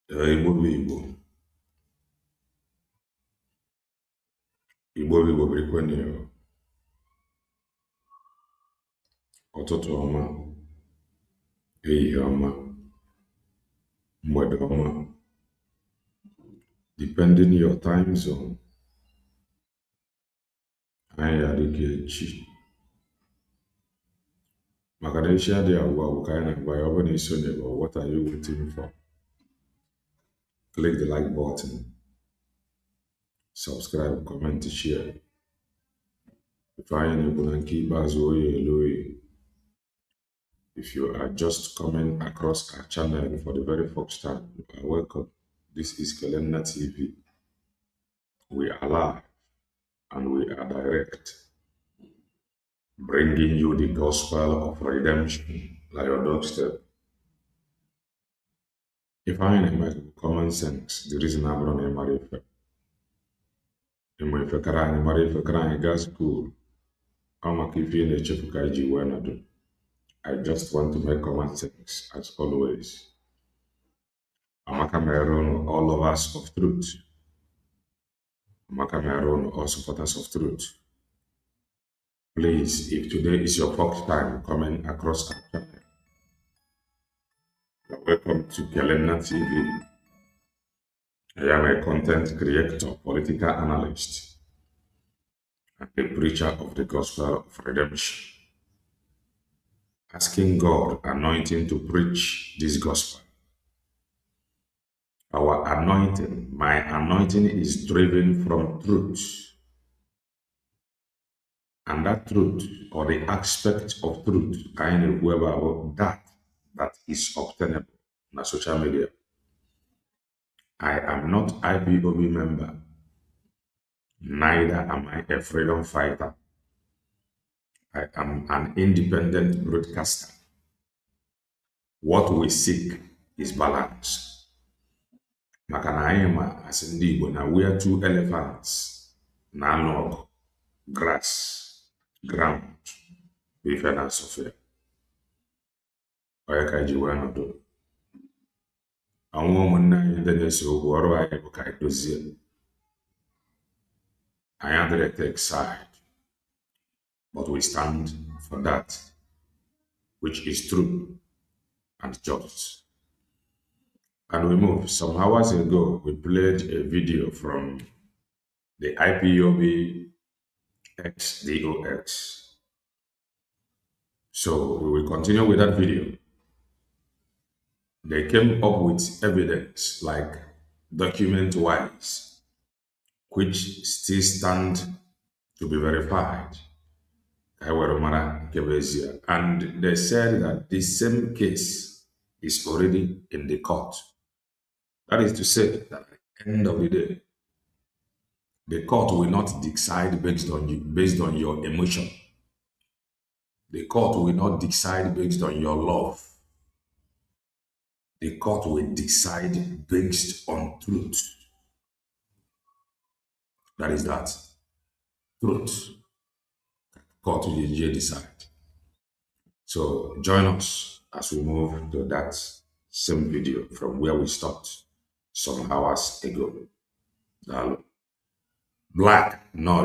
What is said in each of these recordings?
Igbo Igbo birikweni ụtụtụ ọma, ehihie ọma, mgbede ọma, depending your time zone. Anyị adịghị echi maka na echi adịghị agwụ agwụ ka anyị na-agba ya. Ọ bụrụ na isonye bụ what are you waiting for? Click the like button, subscribe, comment, share. If anyị na-ekwu na nke ikpeazụ oyi elu oyi. If you are just coming across our channel for the very first time, you are welcome. This is Kelenna TV. We are live and we are direct, bringing you the gospel of redemption like your doorstep. If I make common sense, the reason I'm running Marifa. In my Fakarani, Marifa Karani gas school, I'm a keeping a Chefukaiji when I do. I just want to make common sense, as always. I'm a Cameroon, all lovers of truth. I'm a Cameroon, all supporters of truth. Please, if today is your first time coming across our channel, welcome to Kelenna TV. I am a content creator, political analyst, and a preacher of the gospel of redemption. Asking God anointing to preach this gospel. Our anointing, my anointing is driven from truth. And that truth, or the aspect of truth, kind of whoever about that is obtainable on social media. I am not IPOB member, neither am I a freedom fighter. I am an independent broadcaster. What we seek is balance. Maka na anyị ma as ndị Igbo na we are two elephants na log, grass, ground, ife na asọfe. Onye ka ji wee nọdụ. Ọnwụ ụmụnne anyị ndị na-ese okwu ọrụ anyị bụ ka anyị dozie. Anyị adịrị take side, but we stand for that which is true and just. And we move. Some hours ago, we played a video from the IPOB XDOX. So we will continue with that video. They came up with evidence, like document-wise, which still stand to be verified. And they said that the same case is already in the court. That is to say that at the end of the day, the court will not decide based on your emotion. The court will not decide based on your love. The court will decide based on truth. That is that. Truth. Court will decide. So join us as we move to that same video from where we stopped some hours ago. Black, no,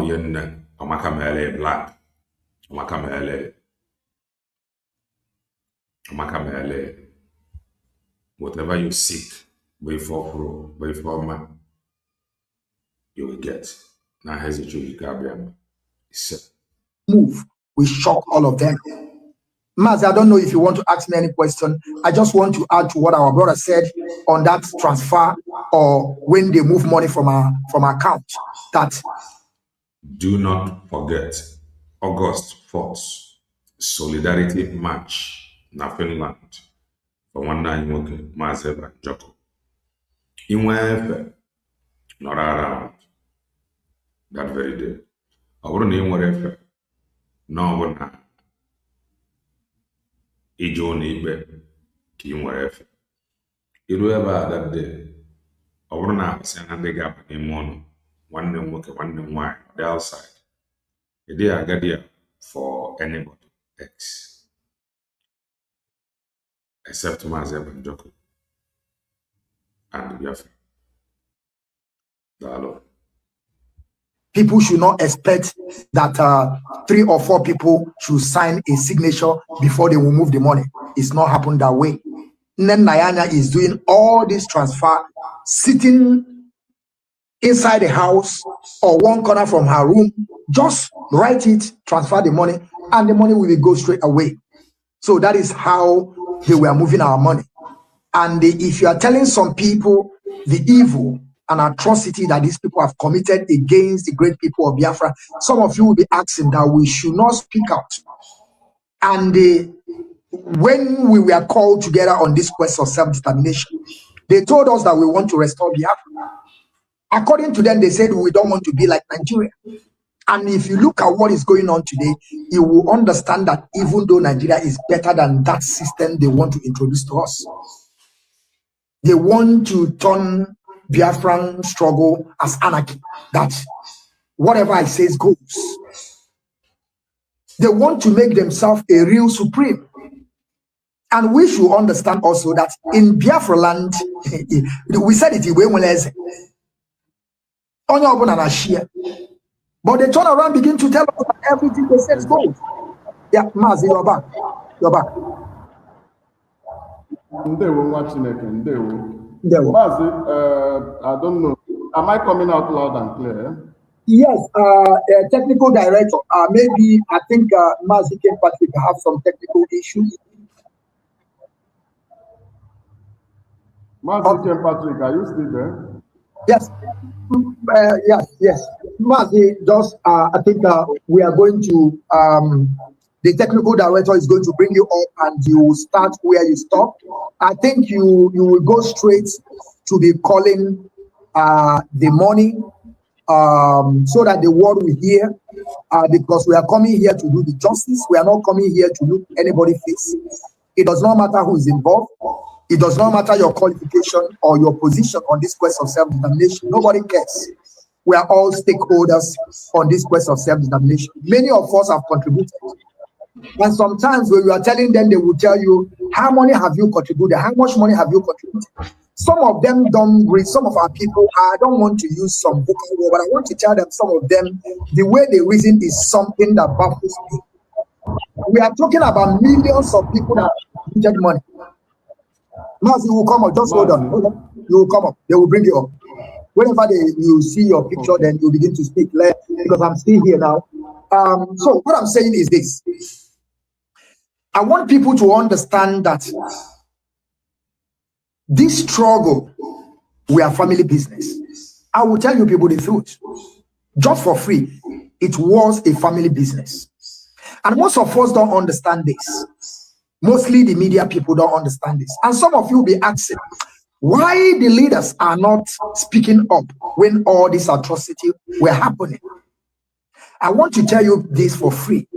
Amakamele, black. Amakamele. Whatever you seek, before man, you will get. Now, hesitate, move. We shock all of them. Maz, I don't know if you want to ask me any question. I just want to add to what our brother said on that transfer or when they move money from our account. That do not forget August 4th, Solidarity March na Finland for one night nwoke Mazeba Joko. Inwe efe nọrọ around that very day. Ọ bụrụ na ị nwere efe na ọ bụ na ije ụlọ ikpe ka ị nwere efe iru ebe a that day, ọ bụrụ na asị na ndị ga-aba n'ime ọnụ nwanne m nwoke nwanne m nwaanyị dị outside, ị dịghị aga there for anybody else except Mazeba Joko. and Biafra. Hello. People should not expect that 3 or 4 people should sign a signature before they will move the money. It's not happened that way. Then Nayanya is doing all this transfer, sitting inside the house or one corner from her room. Just write it, transfer the money, and the money will go straight away. So that is how they were moving our money. And if you are telling some people the evil and atrocity that these people have committed against the great people of Biafra, some of you will be asking that we should not speak out. And when we were called together on this quest of self-determination, they told us that we want to restore Biafra. According to them, they said we don't want to be like Nigeria. And if you look at what is going on today, you will understand that even though Nigeria is better than that system they want to introduce to us, they want to turn Biafran struggle as anarchy, that whatever I say goes. They want to make themselves a real supreme. And we should understand also that in Biafra land, we said it but they turn around, begin to tell us that everything they say goes. Yeah, Mazi, you're back. You're back. I don't know. Am I coming out loud and clear? Yes, technical director. Maybe I think Mazi Ken Patrick have some technical issues. Mazi Ken Patrick, are you still there? Yes. Yes. Mazi, just I think we are going to the technical director is going to bring you up and you will start where you stopped. I think you will go straight to be calling the money so that the world will hear, because we are coming here to do the justice. We are not coming here to look anybody face. It does not matter who is involved. It does not matter your qualification or your position on this quest of self-determination. Nobody cares. We are all stakeholders on this quest of self-determination. Many of us have contributed. And sometimes when you are telling them, they will tell you, how money have you contributed? How much money have you contributed? Some of them don't read. Some of our people, I don't want to use some vocal word, but I want to tell them, some of them, the way they reason is something that baffles me. We are talking about millions of people that contributed money. Mazi, you will come up. Just hold on. You will come up. They will bring you up. Whenever you see your picture, then you begin to speak. Because I'm still here now. So what I'm saying is this. I want people to understand that this struggle, we are family business. I will tell you people the truth. Just for free, it was a family business. And most of us don't understand this. Mostly the media people don't understand this. And some of you will be asking, why the leaders are not speaking up when all this atrocity were happening? I want to tell you this for free.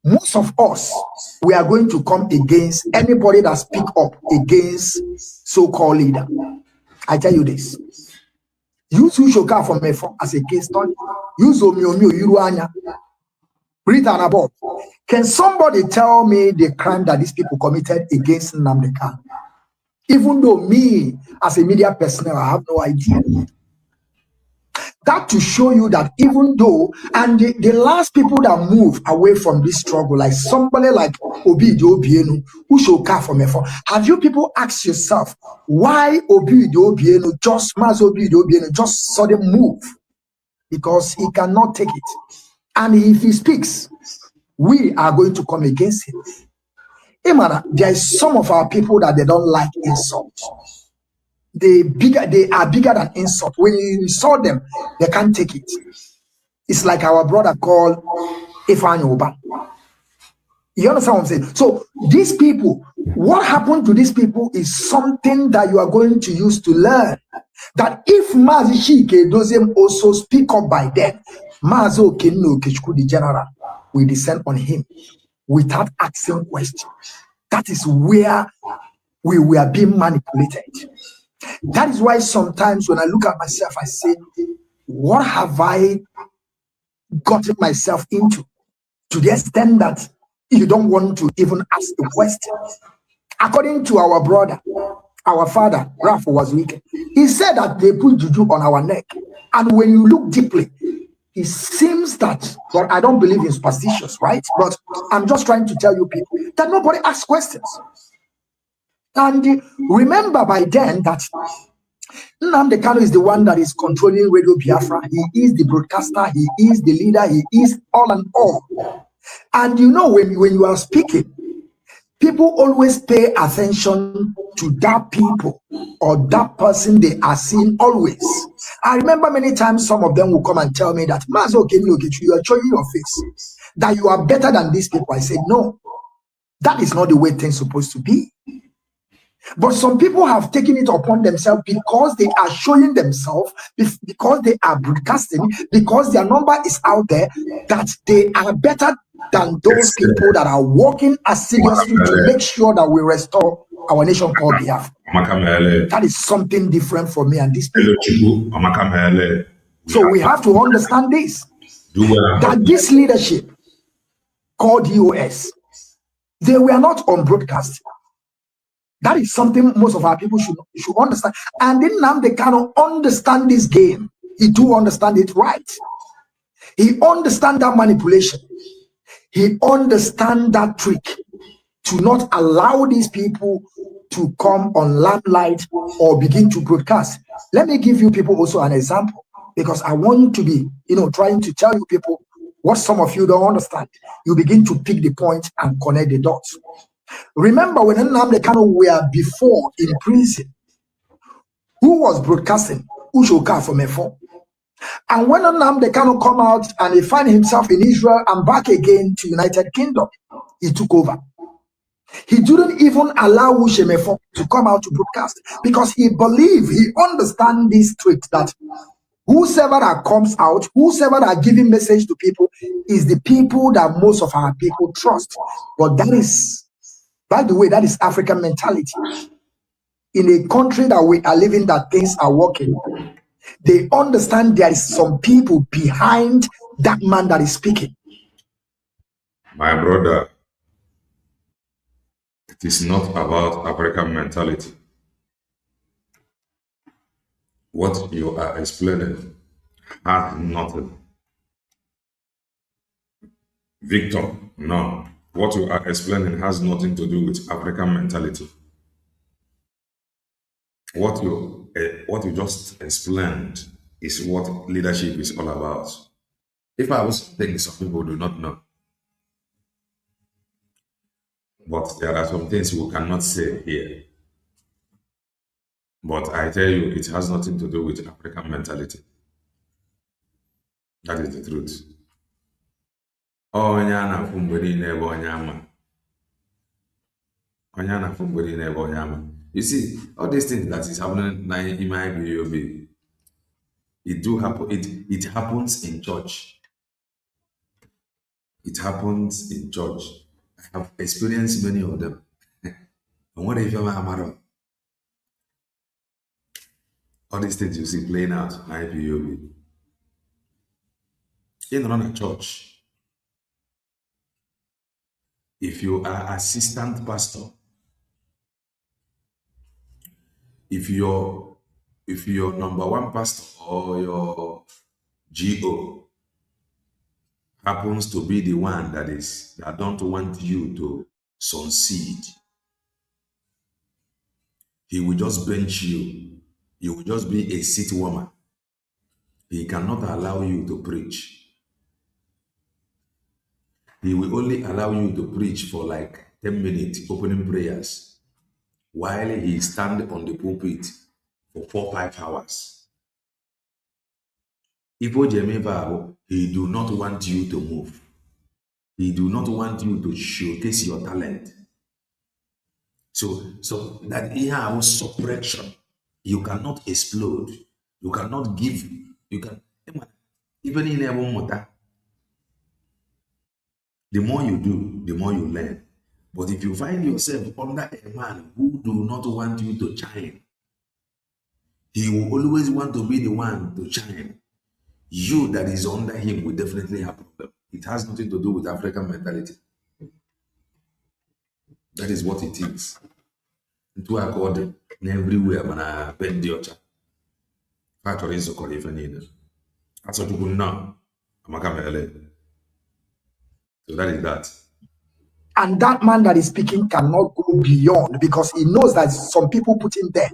Most of us, we are going to come against anybody that speak up against so-called leader. I tell you this. Use Ushoka from me as a case study. Use Omiomi Yuruanya. Written above. Can somebody tell me the crime that these people committed against Nnamdi Kanu? Even though me, as a media personnel, I have no idea. That to show you that even though, and the last people that move away from this struggle, like somebody like Obidio Obienu, who should care for me for, have you people asked yourself why Obidio Obienu, just sudden move? Because he cannot take it. And if he speaks, we are going to come against him. Hey man, there is some of our people that they don't like insult. They are bigger than insult. When you insult them, they can't take it. It's like our brother called Ifan Oba. You understand what I'm saying? So these people, what happened to these people is something that you are going to use to learn. That if Mazi Shike doesn't also speak up by then, Mazo Kenno Kechku the general will descend on him without asking questions. That is where we were being manipulated. That is why sometimes when I look at myself, I say, what have I gotten myself into? To the extent that you don't want to even ask the question. According to our brother, our father, Ralph was wicked. He said that they put juju on our neck. And when you look deeply, it seems that, but I don't believe in superstitions, right? But I'm just trying to tell you people that nobody asks questions. And remember by then that Nnamdi Kanu is the one that is controlling Radio Biafra. He is the broadcaster, he is the leader, he is all and all. And you know, when you are speaking, people always pay attention to that people or that person they are seeing always. I remember many times some of them will come and tell me that, Mazo Kenyogichu, you are showing your face, that you are better than these people. I said, no, that is not the way things are supposed to be. But some people have taken it upon themselves because they are showing themselves, because they are broadcasting, because their number is out there, that they are better than those people that are working assiduously to make sure that we restore our nation called Biafra. That is something different for me and these people. So we have to understand this, that this leadership called EOS, they were not on broadcast. That is something most of our people should understand. And then now they cannot understand this game. He do understand it right. He understand that manipulation. He understand that trick to not allow these people to come on limelight or begin to broadcast. Let me give you people also an example, because I want to be, trying to tell you people what some of you don't understand. You begin to pick the point and connect the dots. Remember when Nnamdi Kanu were before in prison, who was broadcasting? Ushoka from Efo. And when Nnamdi Kanu come out and he find himself in Israel and back again to United Kingdom, he took over. He didn't even allow Ushemefo to come out to broadcast because he believed, he understands this trick that whosoever that comes out, whosoever that giving message to people is the people that most of our people trust. But that is, by the way, that is African mentality. In a country that we are living, that things are working, they understand there is some people behind that man that is speaking. My brother, it is not about African mentality. What you are explaining has nothing. Victor, no. What you are explaining has nothing to do with African mentality. What you just explained is what leadership is all about. If I was thinking some people do not know. But there are some things we cannot say here. But I tell you, it has nothing to do with African mentality. That is the truth. You see, all these things that is happening now in my IPOB, it do happen. It happens in church. It happens in church. I have experienced many of them. And what if you're a all these things you see playing out in IPOB. In a church, if you are assistant pastor, if your number one pastor or your GO happens to be the one that don't want you to succeed, he will just bench you. You will just be a seat warmer. He cannot allow you to preach. He will only allow you to preach for like 10 minutes, opening prayers, while he stands on the pulpit for 4-5 hours. He do not want you to move. He do not want you to showcase your talent. So that he has suppression. You cannot explode. You cannot give. You can even in a moment. The more you do, the more you learn. But if you find yourself under a man who do not want you to shine, he will always want to be the one to shine. You that is under him will definitely have a problem. It has nothing to do with African mentality. That is what it is. Into according. everywhere when I bend the ocha. Factory is called even in. That's what you could now. So that is that. And that man that is speaking cannot go beyond because he knows that some people put him there.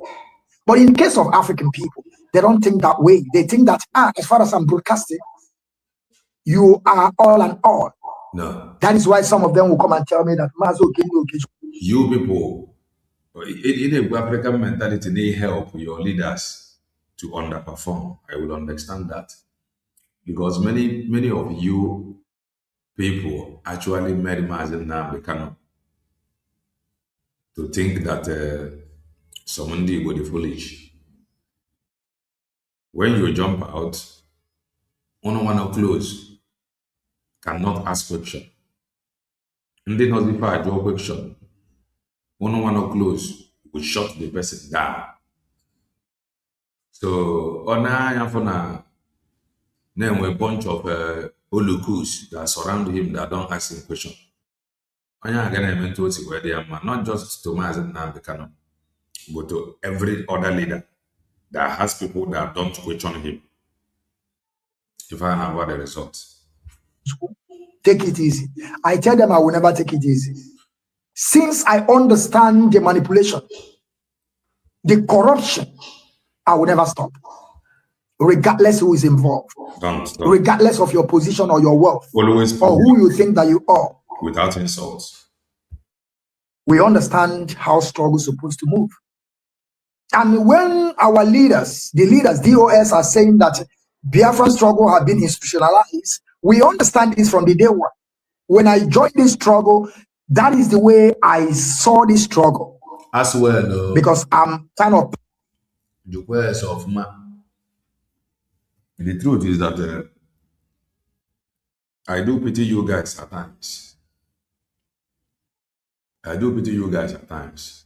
But in case of African people, they don't think that way. They think that, as far as I'm broadcasting, you are all and all. No. That is why some of them will come and tell me that, you people, in a African mentality, they help your leaders to underperform. I will understand that. Because many of you people actually made Mazen Nambekano to think that somebody will be foolish. When you jump out, one close cannot ask question. And then not if I draw question, one close will shut the person down. So on a name a bunch of olukus that surround him that don't ask him question. Not just to Mazen Nambekano, but to every other leader that has people that don't question him. If I know what the results. Take it easy. I tell them I will never take it easy. Since I understand the manipulation, the corruption, I will never stop. Regardless who is involved. Don't. Regardless of your position or your wealth. Always or who you think that you are. Without insults. We understand how struggle is supposed to move. And when our leaders, the leaders, DOS, are saying that Biafran struggle have been institutionalized, we understand this from the day one. When I joined this struggle, that is the way I saw this struggle. As well, because I'm kind of the words of man. The truth is that I do pity you guys at times. I do pity you guys at times.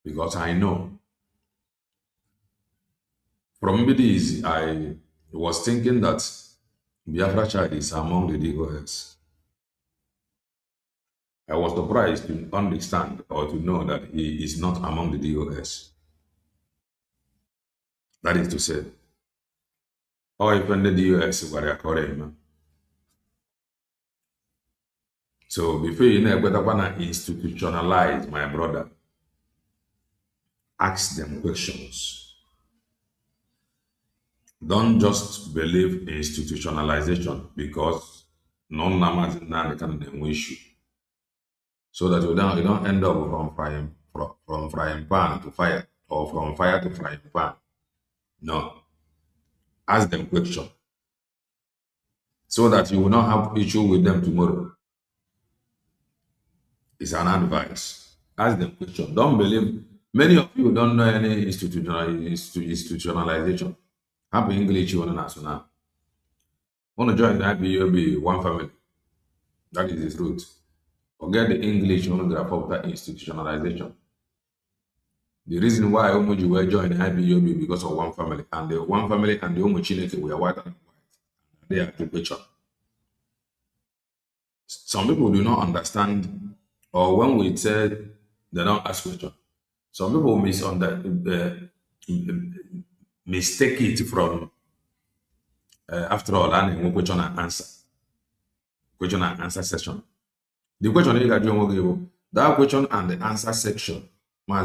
Because I know from BTV, I was thinking that Biafra child is among the DOS. I was surprised to understand or to know that he is not among the DOS. That is to say, or even the DOS were correct. So before you know whether to institutionalize my brother, ask them questions. Don't just believe institutionalization because non-namaz can issue. So that you don't end up from frying pan to fire or from fire to frying pan. No. Ask them question. So that you will not have issue with them tomorrow. It's an advice. Ask them question. Don't believe. Many of you don't know any institutionalization. Happy English you national. Want to join the IPOB, one family. That is the truth. Forget the English you want to grab that institutionalization. The reason why Omoji were joined IPOB because of one family, and the one family and the Omochineke were white and white. They are the picture. Some people do not understand, or when we say they don't ask question, some people mistake it from after all, and question and answer session. The question you got that question and the answer section. How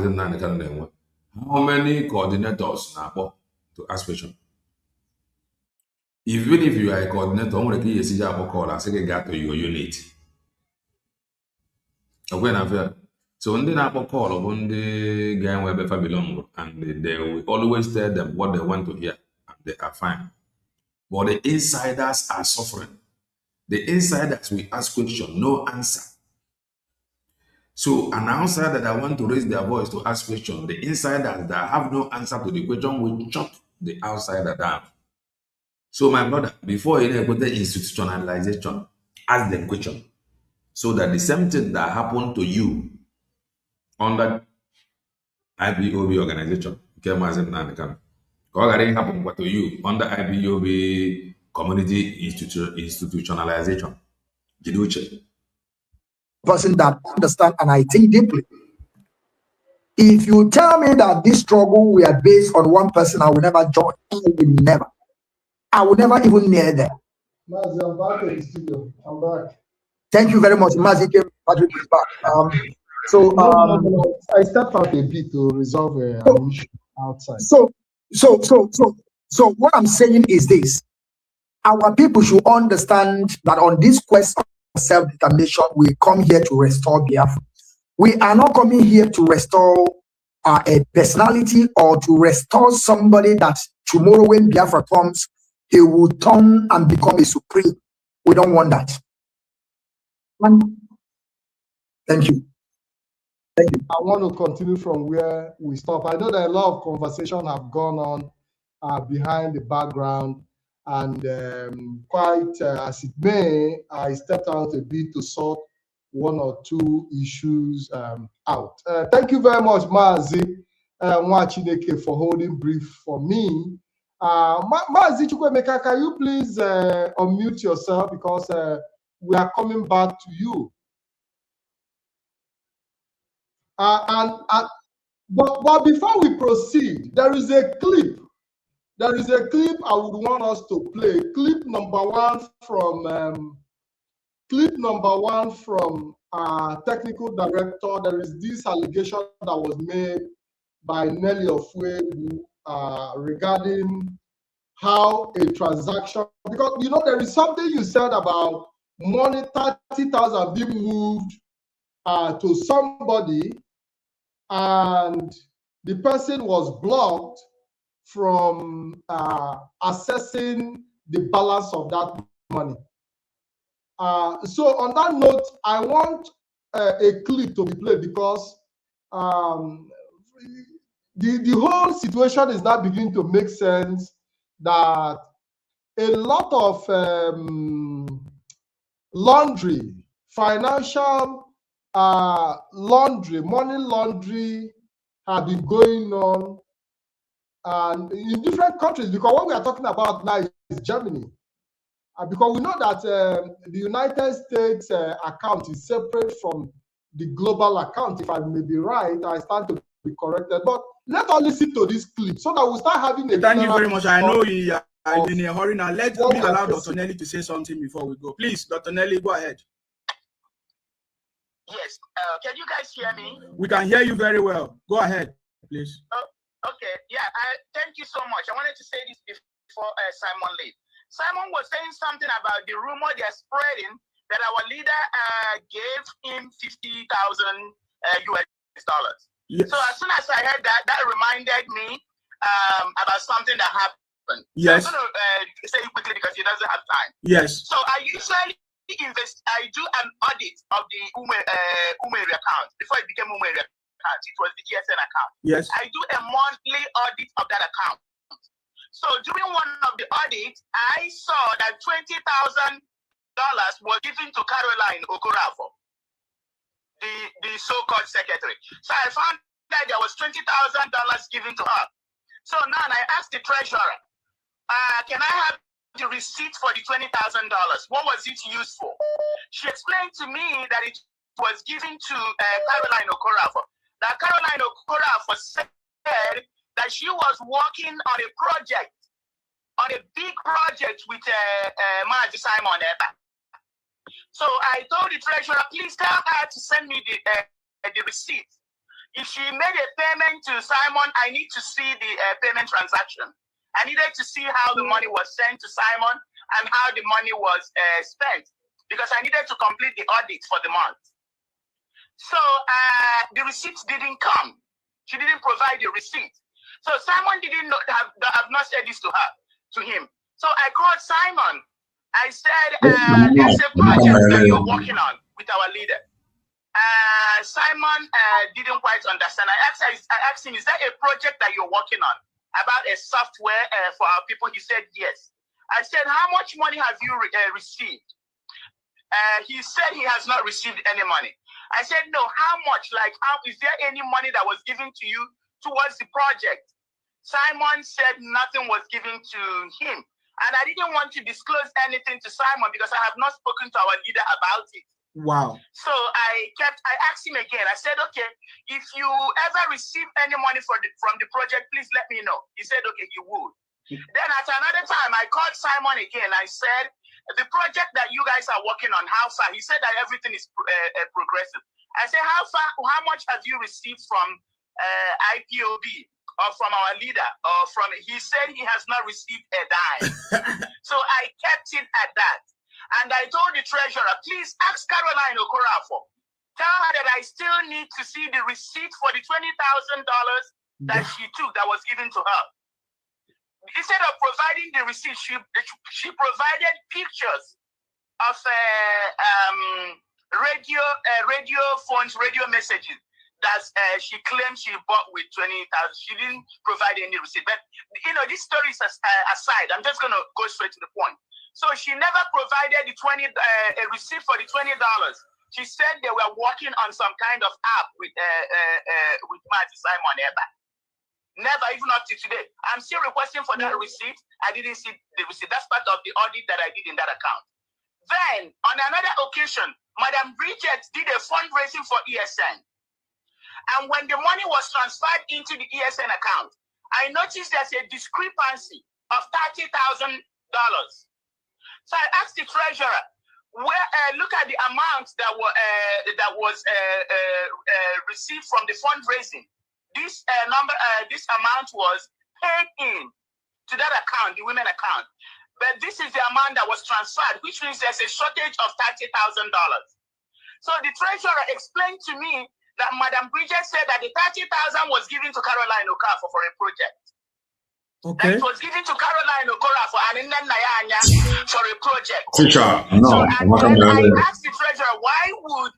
many coordinators now to ask question? Even if you are a coordinator, I'm going to see call and say get to your unit. Okay, so when they call when the guy where belong, and they will always tell them what they want to hear, and they are fine. But the insiders are suffering. The insiders will ask question, no answer. So an outsider that want to raise their voice to ask question, the insiders that have no answer to the question will chop the outsider down. So my brother, before you put the institutionalization, ask them question. So that the same thing that happened to you under IPOB organization, happen to you under IPOB community institutionalization. Person that understand and I think deeply. If you tell me that this struggle we are based on one person, I will never join. I will never even near there. Mazi, I'm back in the studio. I'm back. Thank you very much. Mazi came, Patrick is back. I stepped out a bit to resolve an issue outside. So what I'm saying is this. Our people should understand that on this quest of self-determination, we come here to restore Biafra. We are not coming here to restore a personality or to restore somebody that tomorrow when Biafra comes, he will turn and become a supreme. We don't want that. Thank you. Thank you. I want to continue from where we stop. I know that a lot of conversation have gone on behind the background, and quite as it may, I stepped out a bit to sort one or two issues out. Thank you very much, Mazi Mwachineke, for holding brief for me. Mazi Chukwemeka, can you please unmute yourself, because we are coming back to you. But before we proceed, there is a clip. There is a clip I would want us to play. Clip number one from our technical director. There is this allegation that was made by Nelly Ofuebu regarding how a transaction, because you know there is something you said about money 30,000 being moved to somebody, and the person was blocked from assessing the balance of that money. So on that note, I want a clip to be played, because the whole situation is now beginning to make sense, that a lot of laundry, financial laundry, money laundry have been going on in different countries, because what we are talking about now is Germany. Because we know that the United States account is separate from the global account. If I may be right, I stand to be corrected. But let us listen to this clip so that we'll start having a. Thank you very much. I know you are in a hurry now. Let me allow Dr. Nelly to say something before we go. Please, Dr. Nelly, go ahead. Yes. Can you guys hear me? We can hear you very well. Go ahead, please. Okay. Yeah. Thank you so much. I wanted to say this before Simon left. Simon was saying something about the rumor they're spreading that our leader gave him $50,000 US dollars. Yes. So as soon as I heard that, that reminded me about something that happened. Yes. So I'm going to say it quickly because he doesn't have time. Yes. So I usually do an audit of the Umeri account. Before it became Umeri account, it was the ESN account. Yes. I do a monthly audit of that account. So during one of the audits, I saw that $20,000 was given to Caroline Okorafo, the so-called secretary. So I found that there was $20,000 given to her. So now I asked the treasurer, can I have the receipt for the $20,000? What was it used for? She explained to me that it was given to Caroline Okorafo. That Caroline Okorafo said that she was working on a project, on a big project with Maji Simon Eba. So I told the treasurer, please tell her to send me the receipt. If she made a payment to Simon, I need to see the payment transaction. I needed to see how the money was sent to Simon and how the money was spent, because I needed to complete the audit for the month. So the receipts didn't come. She didn't provide the receipt. So Simon didn't know, have not said this to him. So I called Simon. I said, there's a project that you're working on with our leader. Simon didn't quite understand. I asked him, is that a project that you're working on about a software for our people? He said, yes. I said, how much money have you received? He said he has not received any money. I said, no, how much? Like, is there any money that was given to you towards the project? Simon said nothing was given to him. And I didn't want to disclose anything to Simon because I have not spoken to our leader about it. Wow. So I asked him again. I said, okay, if you ever receive any money from the project, please let me know. He said, okay, you would. Then at another time, I called Simon again. I said, the project that you guys are working on, how far? He said that everything is progressive. I said, how much have you received from IPOB or from our leader? He said he has not received a dime. So I kept it at that. And I told the treasurer, please ask Caroline Okorafor. Tell her that I still need to see the receipt for the $20,000 that she took that was given to her. Instead of providing the receipt, she provided pictures of radio phones, radio messages that she claimed she bought with 20,000. She didn't provide any receipt. But this story is aside. I'm just gonna go straight to the point. So she never provided the a receipt for the $20. She said they were working on some kind of app with Marty Simon Eba. Never, even up to today. I'm still requesting for that receipt. I didn't see the receipt. That's part of the audit that I did in that account. Then, on another occasion, Madam Bridget did a fundraising for ESN. And when the money was transferred into the ESN account, I noticed there's a discrepancy of $30,000. So I asked the treasurer, look at the amount that was received from the fundraising. This amount was paid in to that account, the women account. But this is the amount that was transferred, which means there's a shortage of $30,000. So the treasurer explained to me that Madam Bridget said that the $30,000 was given to Caroline Okafor for a project. Okay. That it was given to Caroline Okafor and then Nayanya for a project. Teacher, no. So and then I asked the treasurer, why would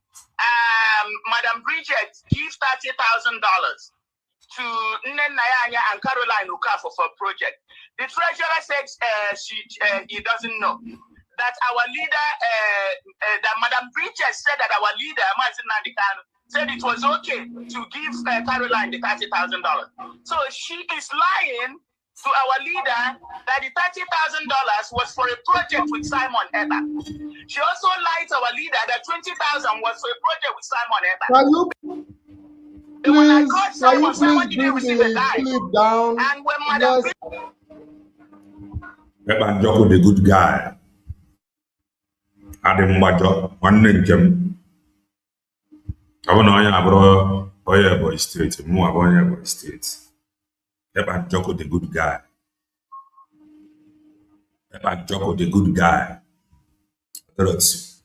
Madam Bridget give $30,000 to Nayanya and Caroline Okafor for a project? The treasurer said he doesn't know. That our leader, that Madam Bridget said that our leader, Martin Nandikano, said it was okay to give Caroline the $30,000. So she is lying to our leader that the $30,000 was for a project with Simon Eba. She also lied to our leader that $20,000 was for a project with Simon Eba. Can you please bring the clip down? And when Madam Eba Joko, the good guy. Adam Bajo, one name. I want to know Boy State, more Boy State. Eba Joko, the good guy. Eba Joko, the good guy. Adorat.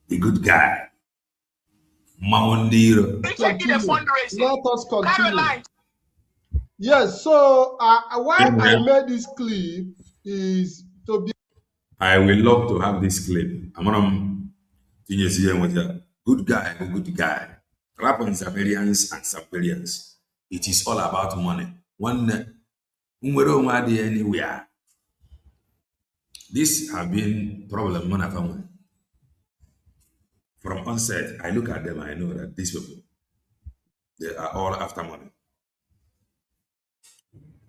The good guy. Maundiro. Let us continue. Yes, so why I made this clip is to be. I will love to have this clip. I'm on good guy. Rap on Zambians and Siberians. It is all about money. One anywhere. This have been problem money family. From onset, I look at them, I know that these people, they are all after money.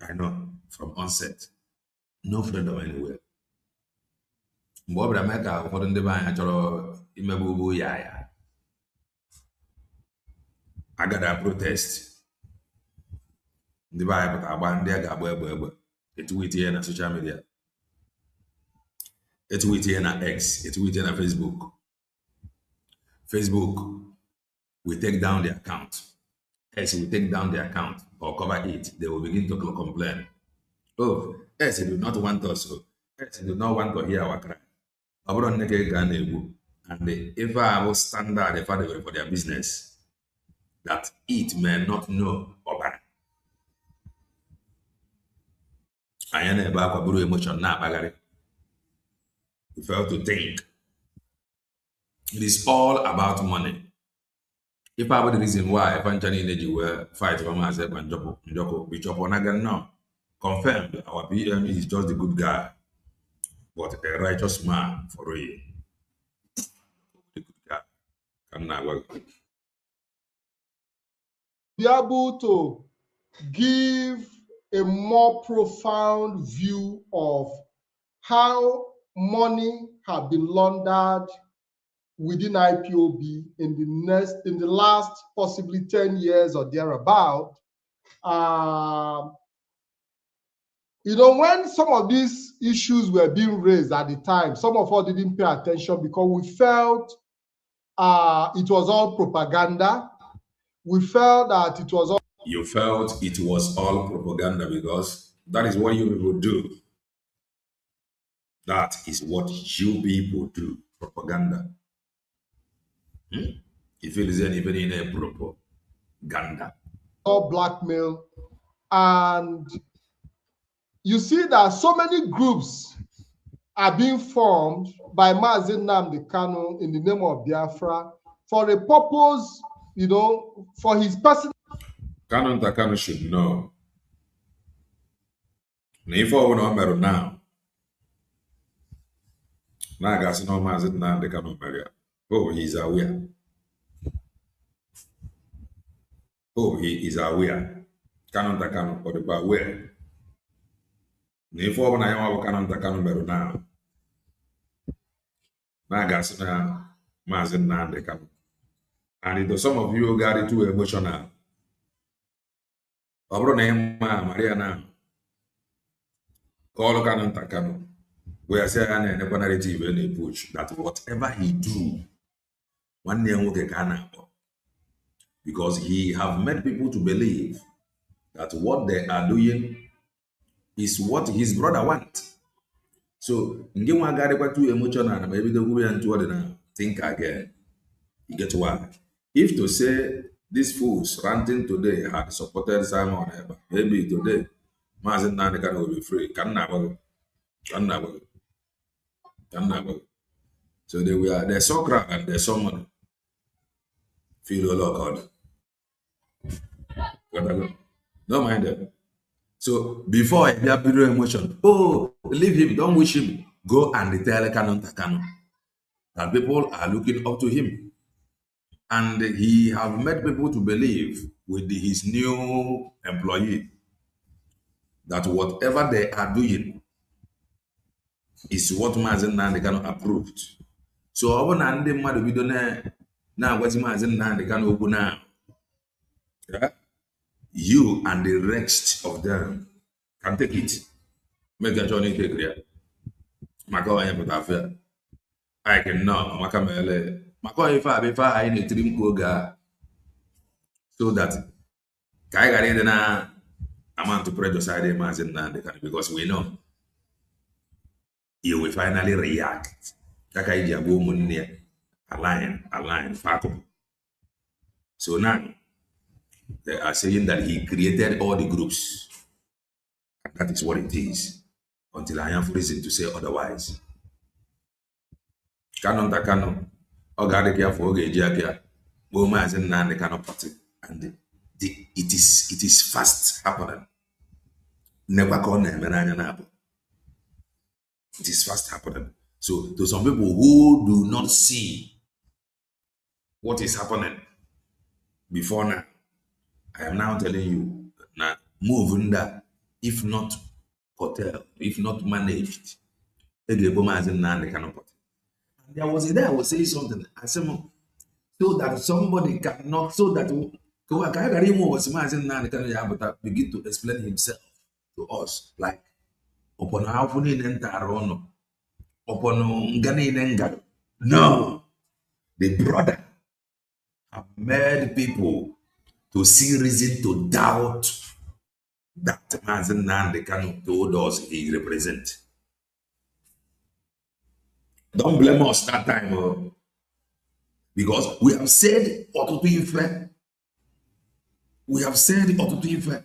I know from onset, no freedom anywhere. Bob America, for the divine, I got a protest. The Bible, I want there, it's with you on social media. It's with you on X, it's with you on Facebook. Facebook will take down the account. X will take down the account or cover it. They will begin to complain. Oh, X do not want us. X do not want to hear our cry. And if I will standard for their business, that it may not know about. I am about emotion now, Bagari. You fail to think. It is all about money. If I were the reason why eventually energy will fight for myself and Joko, Bishop Onagan now confirmed our PM is just a good guy, but a righteous man for real. A good guy. Come now, welcome. Be able to give a more profound view of how money have been laundered within IPOB in the last possibly 10 years or thereabout. When some of these issues were being raised at the time, some of us didn't pay attention because we felt it was all propaganda. We felt that it was all. You felt it was all propaganda because that is what you people do. That is what you people do. Propaganda. If it is anything in a propaganda. All blackmail. And you see that so many groups are being formed by Mazi Nnamdi Kanu in the name of Biafra for a purpose, for his personal. Kanu should know. If I want to marry now, I got no Mazi Nnamdi Kanu marry. Oh, he is aware. Oh, he is aware. Kanu, or the aware. If I want to have Kanu marry now, I got no Mazi Nnamdi Kanu. And some of you got it too emotional. Maria now. Call Kanu. We are saying a narrative and a push that whatever he do, one day will get because he have made people to believe that what they are doing is what his brother want. So, Ngima got too emotional and maybe the woman to think again. You get why? If to say these fools ranting today had supported Simon, maybe today, Mazi Nnamdi Kanu will be free. So they saw crap and they saw money. Feel a lot God. Don't mind them. So before I have period emotion, leave him, don't wish him. Go and tell Kanu that people are looking up to him. And he have made people to believe with his new employee that whatever they are doing is what Mazi Nnamdi Kanu approved. So I want to end the video now. What's Mazi Nnamdi Kanu open now? Yeah? You and the rest of them can take it. Make a journey take it. Maka put affair. I can know. Maka mele. Maka if I need to go so that Kai gari na amount to pray to side Mazi Nnamdi Kanu because we know he will finally react. Align, faculty. So now they are saying that he created all the groups. And that is what it is. Until I am reason to say otherwise. Kanu, Ogade Kiafo Ogejiakia, Mazi Nnamdi Kanu party. And it is fast happening. Never call them. It is fast happening. So to some people who do not see what is happening before now, I am now telling you now, move that if not hotel, if not managed, there was a day I was saying something. I said, so that somebody cannot, so that begin to explain himself to us, like upon how no, the brother have made people to see reason to doubt that Mazi Nnamdi Kanu told us he represent. Don't blame us that time, because we have said Otutu. We have said Otutu.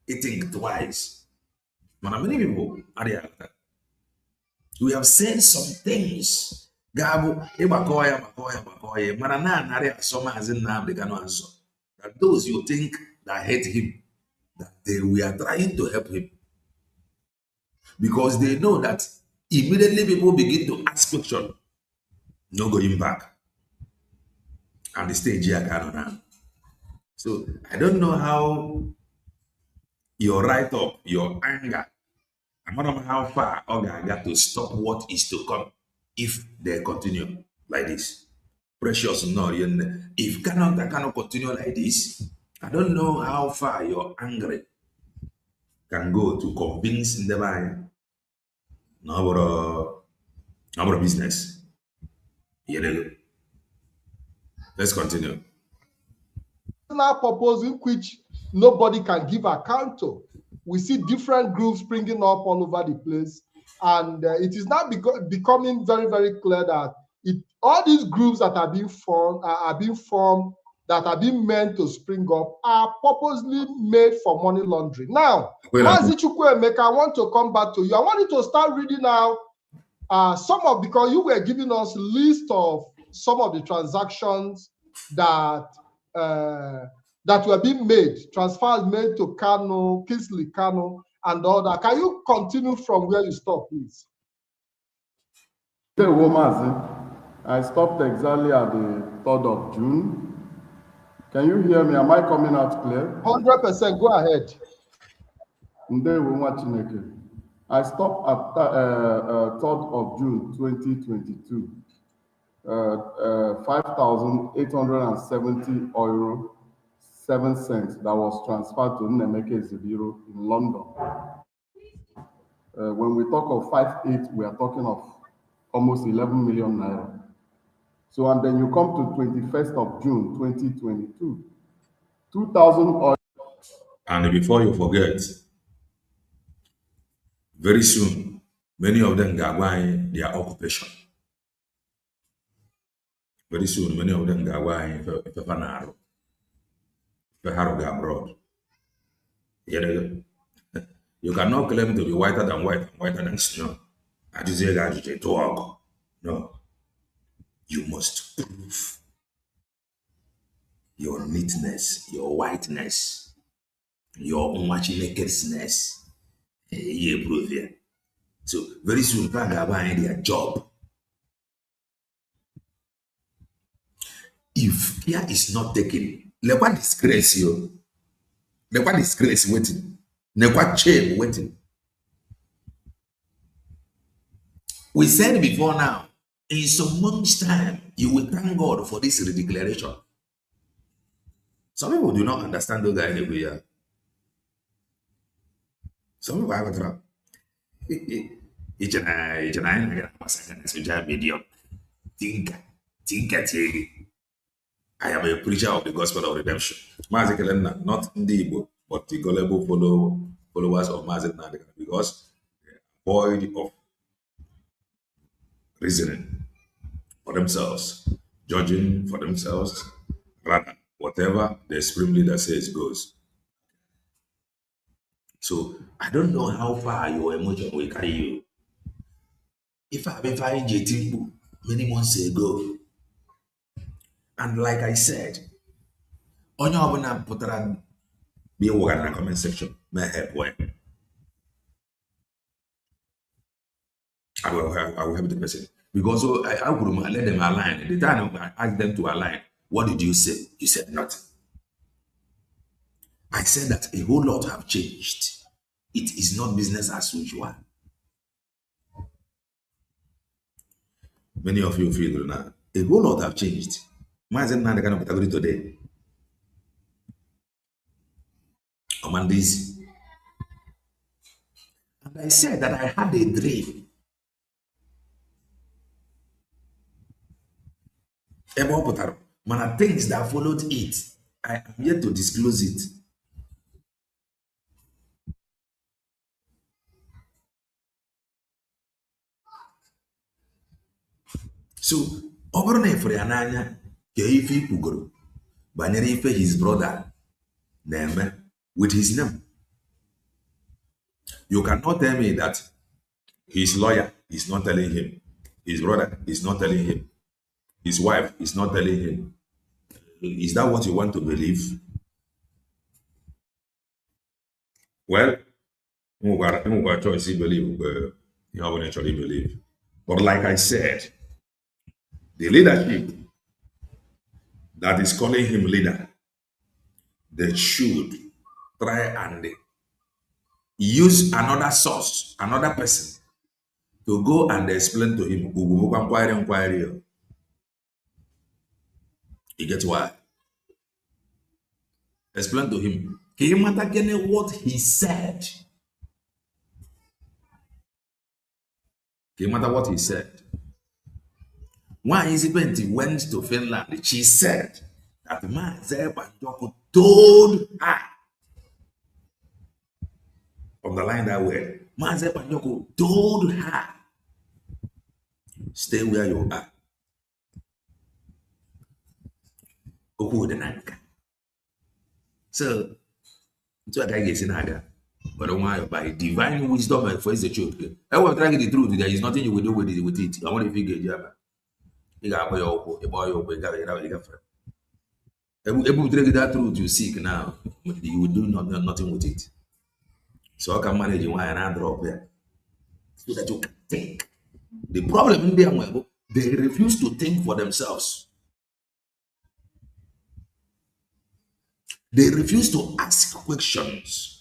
It think twice. Many people are there. We have said some things. That those you think that hate him, that we are trying to help him. Because they know that immediately people begin to ask questions, no going back. And the stage here now. So I don't know how your write-up, your anger, I don't know how far Oga got to stop what is to come if they continue like this. Precious no, if cannot continue like this, I don't know how far your anger can go to convince them our business. Let's continue. Now proposing which nobody can give account to. We see different groups springing up all over the place, and it is now becoming very, very clear that all these groups that are being formed, that are being meant to spring up, are purposely made for money laundering. Now, Mazi Chukwuemeka, I want to come back to you. I want you to start reading now because you were giving us a list of some of the transactions that were being made, transfers made to Kano, Kingsley Kano, and all that. Can you continue from where you stopped, please? I stopped exactly at the 3rd of June. Can you hear me? Am I coming out clear? 100%. Go ahead. I stopped at 3rd of June 2022. 5,870 euro 7 cents that was transferred to Nemeke Zibiro in London. When we talk of 5.8, we are talking of almost 11 million naira. So, and then you come to 21st of June 2022, 2,000 oil. And before you forget, very soon, many of them are going their occupation. Very soon, many of them are going abroad. You cannot claim to be whiter than white and whiter than snow. No. You must prove your neatness, your whiteness, your nakedness. You prove it. So very soon, people are buying their job. If care is not taken, let what disgrace you. Let what disgrace waiting. Let what shame waiting. We said before now, in some months' time, you will thank God for this redeclaration. Some people do not understand those guys anyway. Some people have a trap. Each and I medium. Think. I am a preacher of the gospel of redemption. Mazikelena, not Ndibo, but the gullible followers of Mazikelena, because they are void of reasoning for themselves, judging for themselves, rather, whatever the supreme leader says goes. So I don't know how far your emotion will carry you. If I've been fighting JT many months ago, and like I said, on your putara be in the comment section, may help when I will help the person. Because so I would let them align. The time I asked them to align, what did you say? You said nothing. I said that a whole lot have changed. It is not business as usual. Many of you feel now, a whole lot have changed. Imagine now the kind of category today. This. And I said that I had a dream about things that followed it. I am yet to disclose it. So, over for Ananya, Keifi Pugoro, Banerife, his brother, Neme, with his name. You cannot tell me that his lawyer is not telling him, his brother is not telling him, his wife is not telling him. Is that what you want to believe? Well, choice believe, you have actually believe. But like I said, the leadership that is calling him leader they should try and use another source, another person, to go and explain to him. You get why? Explain to him. Can you matter again what he said? Can you matter what he said? One incident, he went to Finland. She said that Maazị Banjoko told her on the line that way. Maazị Banjoko told her, stay where you are. So, it's what I guess in Aga. But by divine wisdom and for the truth. I will try to get the truth. There is nothing you will do with it. I want to figure it out. You got a boy, you got able to get that truth you seek now, but you will do nothing with it. So I can manage why and I drop there. So that you can think. The problem in them, they refuse to think for themselves. They refuse to ask questions.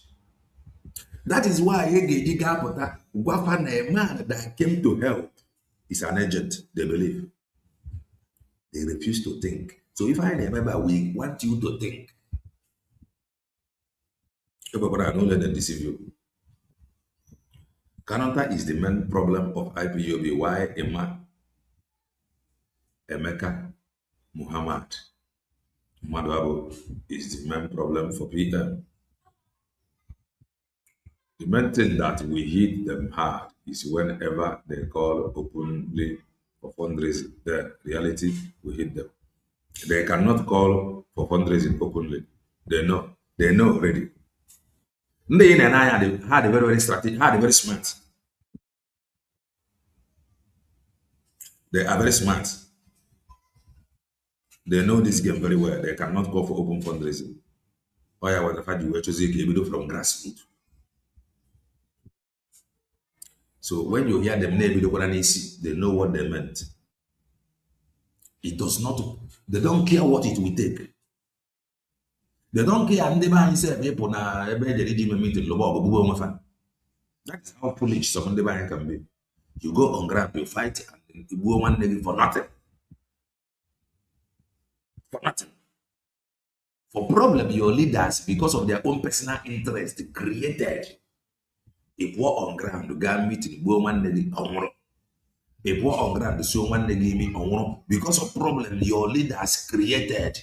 That is why a man that came to help is an agent, they believe. They refuse to think. So if I remember, we want you to think. But I don't let them deceive you. Canada is the main problem of IPOB. Why Emeka Muhammad is the main problem for PM. The main thing that we hit them hard is whenever they call openly for fundraising. The reality, we hit them. They cannot call for fundraising openly. They know already. They had a very strategic, had a very smart. They are very smart. They know this game very well. They cannot go for open fundraising. Oh yeah, what the fact you were choosing from grassroots. So when you hear them name they know what they meant. It does not, they don't care what it will take. They don't care and they that's how foolish some can be. You go on ground, you fight, and you go one day for nothing. For nothing. For problem, your leaders, because of their own personal interest, created a war on ground to go meet the woman a war on ground to show one day because of problem your leaders created.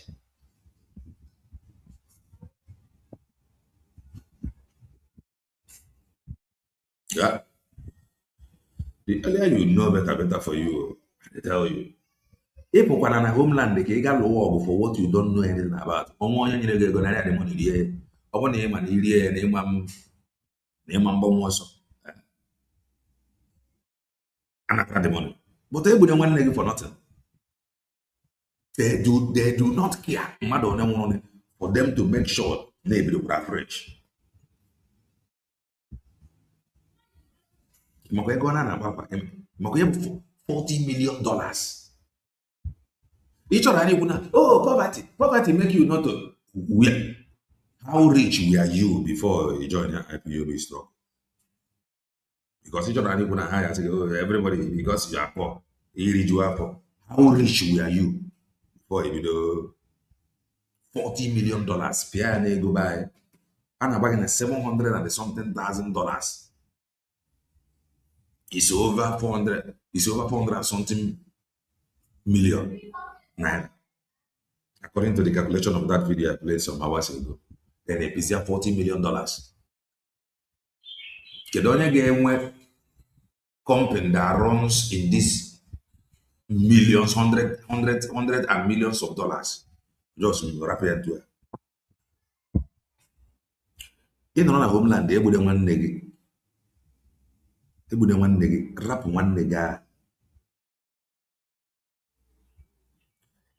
Yeah. The earlier you know better for you, I tell you. If you want a homeland, they can go for what you don't know anything about. The money there. I want name and name also. And I got the money. But they wouldn't want to for nothing. They do not care for them to make sure they be rich. $40 million. Each other, poverty make you not to where. How rich were you before you joined your IPOB stock? Because each other gonna hire everybody because you are poor. You are poor. How rich were you before you do $40 million? Pierre go buy and I'm buying $700 and something thousand. It's over 400. It's over 400 and something million. Naira. According to the calculation of that video I played some hours ago, then it is $40 million. Kedonya game company that runs in this millions, hundred and millions of dollars. Just wrap it into it. In another homeland, they would one nigga. They would one nigga, rap one nigga.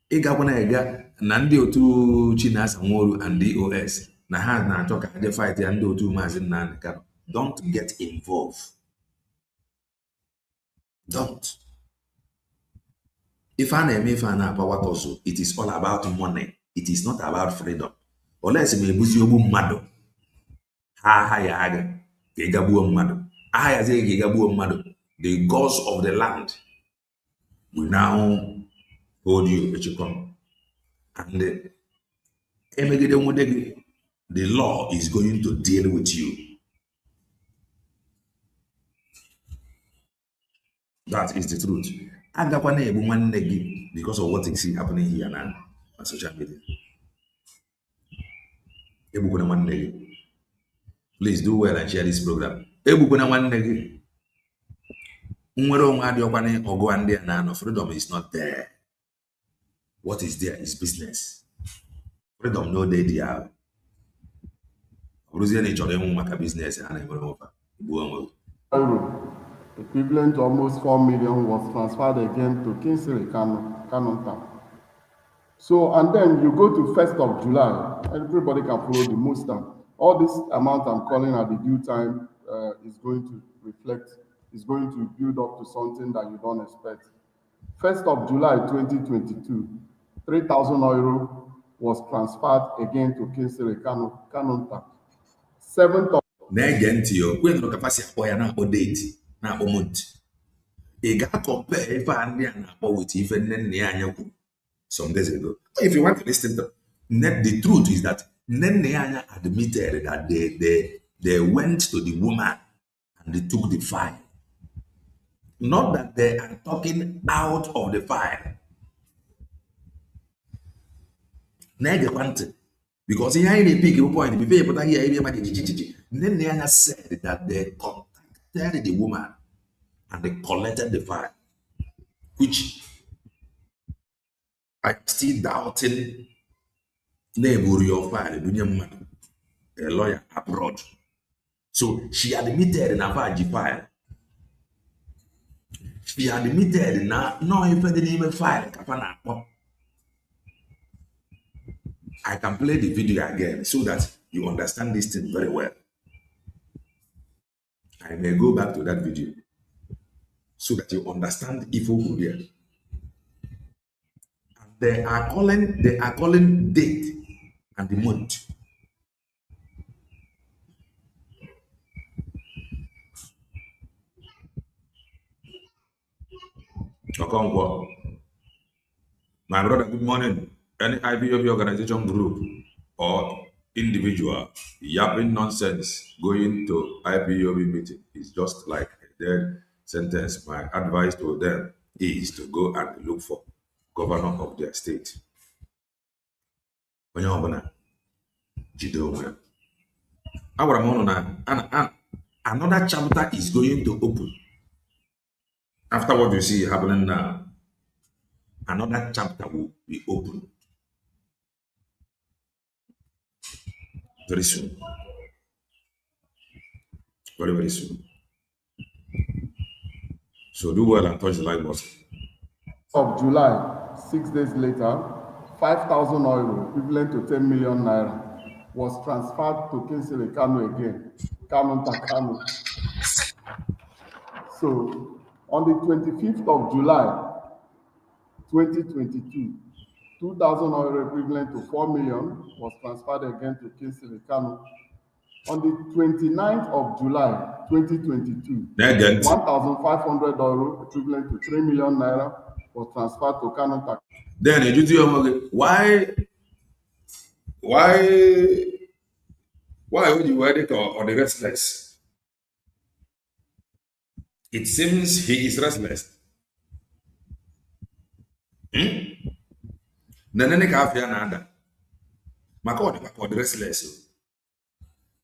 Ega wana ega na ndị otu Chinas Nworu and DOS na ha na-achọ ka they fight ya ndị otu Maazị Nnamdi Kanu. Don't get involved. Don't. If I name if I power also, it is all about money. It is not about freedom. unless me busi obu mmadu ha ya aga kegabuo mmadu aha ya ze kegabuo mmadu the gods of the land will now hold you echikon and the law is going to deal with you. That is the truth. Agakwana ebu nwanne gị because of what is happening here now on social media. Ebukwana nwanne gị. Please do well and share this program. Ebukwana nwanne gị. Nwere onwe adịọkwana ọgụ ndị a na freedom is not there. What is there is business. Freedom no dey there. Ọbụrụzie na ị chọrọ ịnwụ maka business ha na-enwere ọfa. Igbu onwe. Equivalent to almost 4 million was transferred again to Kingsley Kanunta. So, and then you go to 1st of July, everybody can follow the Mustang. All this amount I'm calling at the due time is going to reflect, is going to build up to something that you don't expect. 1st of July 2022, 3,000 euro was transferred again to Kingsley Kanunta. 7th of na-ege ntị yo kwe nọ kapasị akpọ ya na-akpọ date na-akpọ month ị ga-compare ife a ndị a na-akpọ with ife nne ya anya kwuru some days ago. If you want to listen to the truth is that nne ya anya admitted that they went to the woman and they took the file, not that they are talking out of the file. Na-ege ntị because here in the big point, Nene said that they contacted the woman and they collected the file, which I still doubting neighbor your file, a lawyer abroad. So she admitted in a file. She admitted now no even the name file. I can play the video again so that you understand this thing very well. I may go back to that video so that you understand IPOB there. And they are calling date and the month. Okonkwo. My brother, good morning. Any IPOB organization group or individual yapping nonsense going to IPOB meeting is just like a dead sentence. My advice to them is to go and look for governor of their state. Another chapter is going to open. After what you see happening now, another chapter will be opened very soon. Very, very soon. So do well and touch the like button. Of July, 6 days later, 5,000 euro, equivalent to 10 million naira, was transferred to Kingsley Kanu again, Kanu. So on the 25th of July, 2022, 2,000 euro equivalent to 4 million was transferred again to Kingsley Kanu. On the 29th of July, 2022, 1,500 euro equivalent to 3 million naira was transferred to Kanu. Then why would you wear it on the restless? It seems he is restless.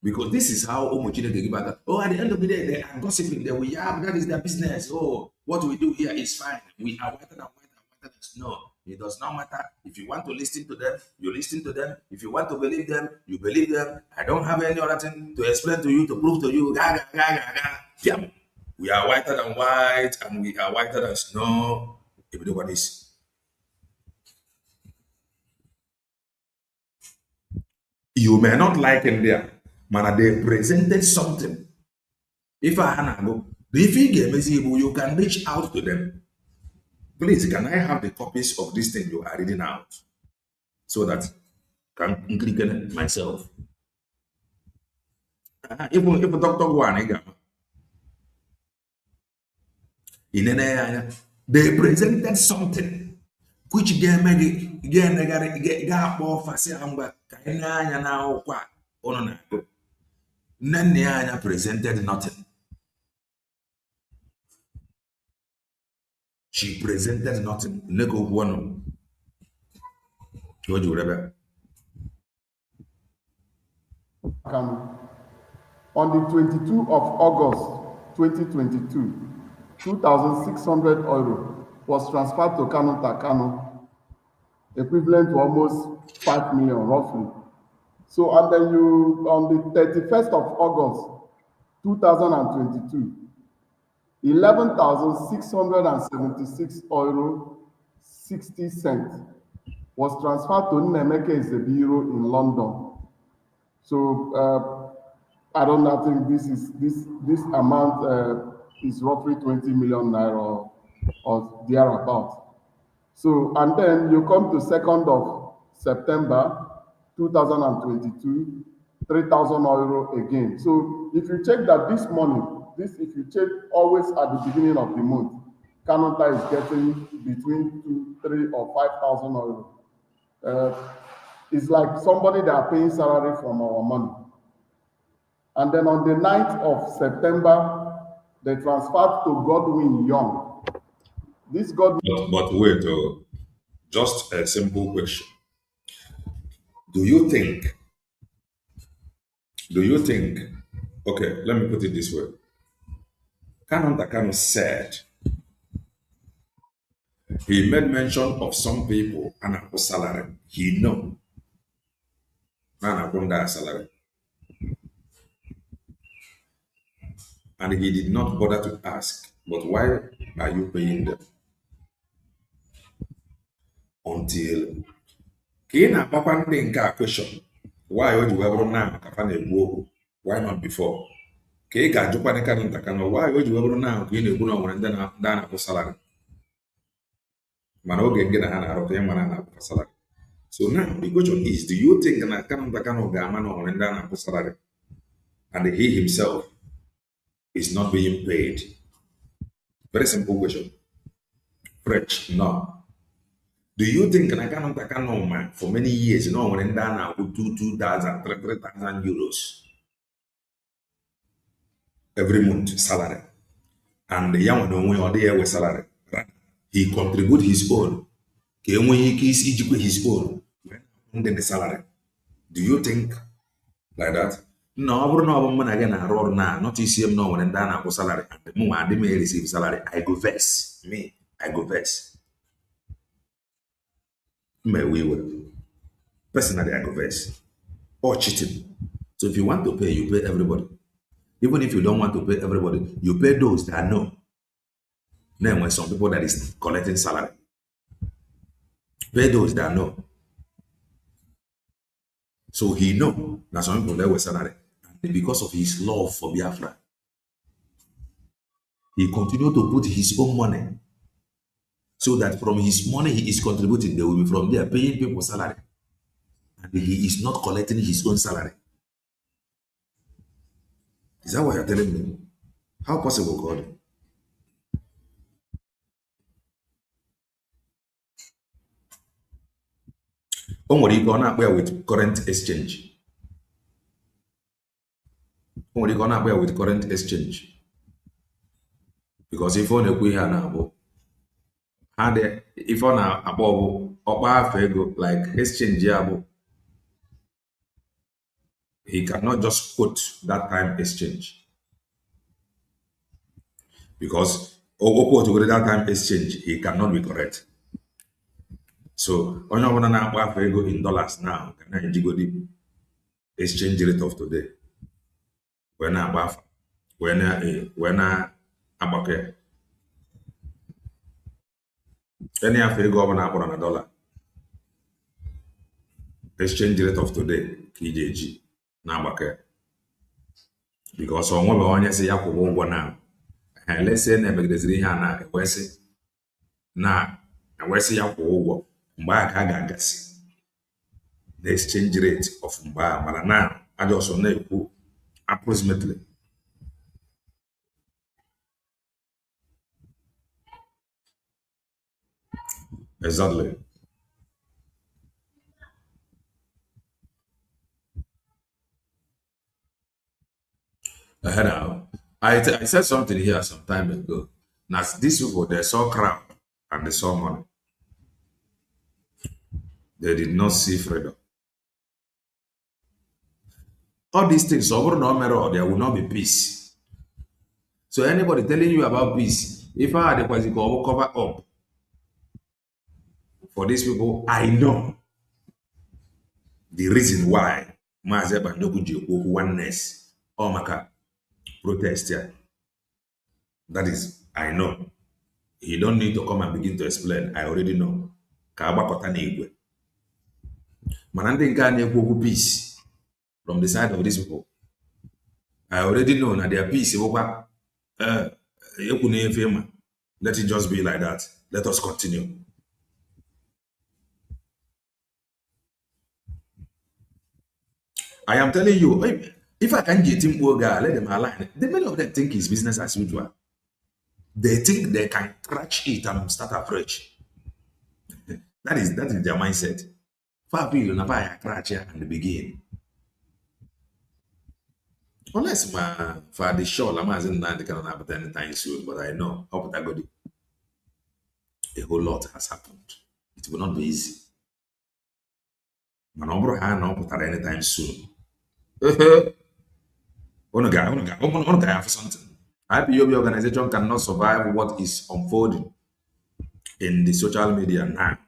Because this is how Omochine they give back. Oh, at the end of the day, they are gossiping. They will yap. That is their business. Oh, what we do here is fine. We are whiter than whiter. No, it does not matter. If you want to listen to them, you listen to them. If you want to believe them, you believe them. I don't have any other thing to explain to you, to prove to you. Yeah. We are whiter than white, and we are whiter than snow. If you know what this. You may not like him there. Man, they presented something. If you can reach out to them. Please, can I have the copies of this thing you are reading out? So that can click myself. If Dr. One, they presented something which gave me gap of Fasiamba, Kainanya now, on Nanyanya presented nothing. She presented nothing. Nego one. What do you remember? On the 22 of August 2022, 2,600 euro was transferred to Kano Takano, equivalent to almost 5 million roughly. So, and then on the 31st of August 2022, 11,676 euro 60 cents was transferred to Nemeke Ezebiro in London. So I don't know, I think this amount is roughly 20 million naira or thereabout. So, and then you come to 2nd of September 2022, 3,000 euro again. So if you check that this money, if you check always at the beginning of the month, Kanota is getting between 2, 3 or 5,000 euro. It's like somebody that are paying salary from our money. And then on the 9th of September, they transferred to Godwin Young. This Godwin. But wait, just a simple question. Do you think, okay, let me put it this way. Canon Takano said he made mention of some people and a salary. He know. And salary. And he did not bother to ask, but why are you paying them? Until Kina Papa Ninka question, why would you ever now? Why not before? Kika Japanica Takano, why would you ever now? You know, and then done for salary. Manogan get a hand out of him and for salary. So now the question is, do you think that Takano Gamano and done for salary? And he himself is not being paid? Very simple question. French, no. Do you think Nakano Takano man for many years, you know, when Dana would do 2,000, 3,000 euros every month salary, and the young one or the year with salary, right? He contribute his own. When he his own, and then the salary. Do you think like that? No, I don't know again. I roll now. Not easy. No, when Dana go salary, and the moment they may receive salary, I go vex. I go vex. My way personally, I go vex or cheating. So if you want to pay, you pay everybody. Even if you don't want to pay everybody, you pay those that know. Then when some people that is collecting salary, pay those that know. So he know that some people that were salary, and because of his love for Biafra, he continued to put his own money, so that from his money he is contributing, they will be from there paying people salary, and he is not collecting his own salary. Is that what you're telling me? How possible, God? What are you gonna bear with current exchange? What are you gonna bear with current exchange? Because if on a queer now, if on above or like exchange, he cannot just quote that time exchange. Because over that time exchange, he cannot be correct. So on your one in dollars now, can I go the exchange rate of today? When I buff, when I abake, any of you go on a dollar. Exchange rate of today, KJG, now abake. Because on one say Yakubo now. And let's say never there's Rihanna, Wessie. Now, and Wessie Yakubo, back I got gas. the exchange rate of Mba, but now I just know approximately. Exactly. Now, I said something here some time ago. Now, these people, they saw crowd and they saw money. They did not see freedom. All these things, over no matter, there will not be peace. So anybody telling you about peace, if I had a quasi cover up for these people, I know the reason why Maazị Bandoku ji okwu oneness or maka protest here. That is, I know. You don't need to come and begin to explain. I already know. Ka agbakọta n'igwe. Mana ndị nke a na-ekwu okwu peace from the side of these people. I already know that their peace bụkwa ekwu na-efe ma. Let it just be like that. Let us continue. I am telling you, if I can get him let them align. The many of them think it's business as usual. They think they can scratch it and start afresh. That is their mindset. Far be you buy a scratch and begin. Unless for the show, I'm not they cannot happen anytime soon, but I know how that go. A whole lot has happened. It will not be easy. Man, not anytime soon. For something. IPOB organization cannot survive what is unfolding in the social media now.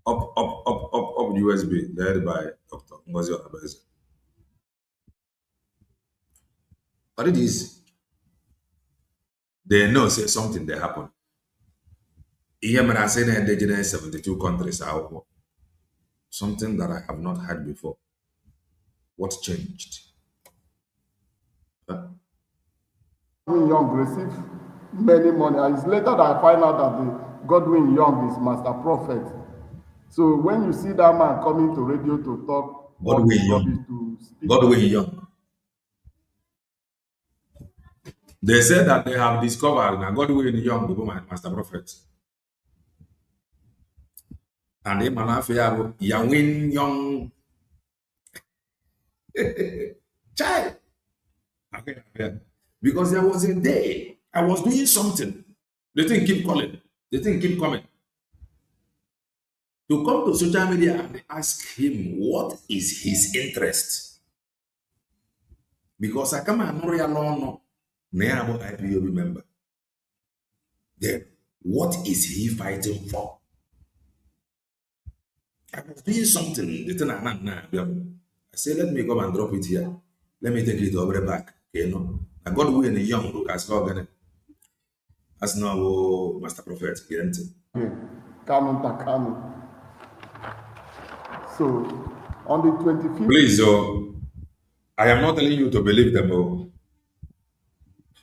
Up USB, led by Dr. Ngozi Ohabeze. But it is, they know say something they happen. Here, when I say that indigenous 72 countries are something that I have not had before. What changed? Young received many money, and it's later that I find out that the Godwin Young is master prophet. So when you see that man coming to radio to talk, Godwin Young. They said that they have discovered that Godwin Young become my master prophet. And they manafia Yawin Young. Child. Okay. Because there was a day I was doing something. The thing keep calling. The thing keep coming. To come to social media and ask him what is his interest. Because I come and no IPOB member. Then what is he fighting for? I was doing something. I said, let me come and drop it here. Let me take it over back. Okay, no. I got away in a young look as God. As now, Master Prophet. So, on the 25th. Please, I am not telling you to believe them.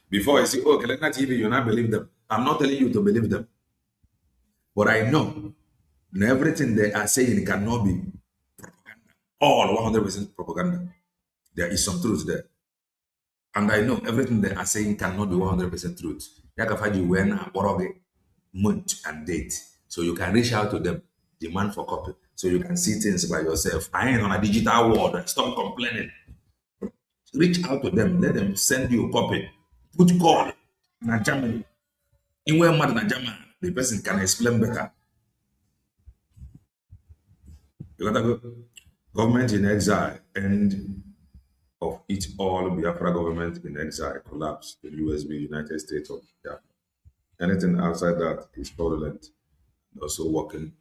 Before I say, oh, Kelena TV, you not believe them. I'm not telling you to believe them. But I know everything they are saying cannot be propaganda. All 100% propaganda. There is some truth there. And I know everything they are saying cannot be 100% truth. Yakafaji when month and date. So you can reach out to them, demand for copy. So you can see things by yourself. I ain't on a digital world. Stop complaining. Reach out to them. Let them send you a copy. Put call. Na Germany. In where mother na German, the person can explain better. You gotta go. Government in exile, end of it all. Biafra government in exile collapse. The USB, United States of Biafra. Anything outside that is fraudulent. Also working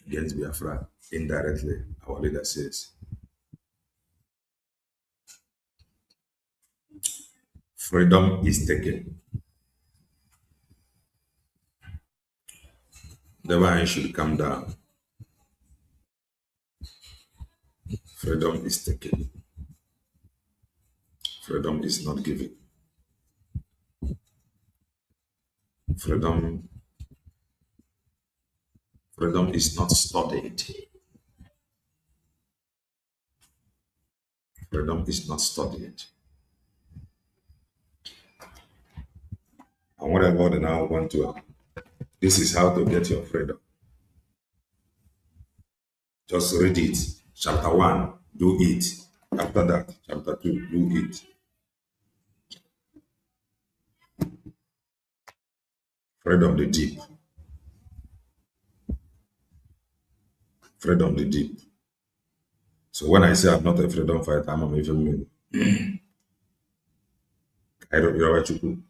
against Biafra indirectly. Our leader says. Freedom is taken. The wine should come down. Freedom is taken. Freedom is not given. Freedom is not studied. Freedom is not studied. And whatever they now want to, this is how to get your freedom. Just read it. Chapter 1, do it. After that, chapter 2, do it. Freedom the deep. Freedom the deep. So when I say I'm not a freedom fighter, I'm even mean. I don't know what you do.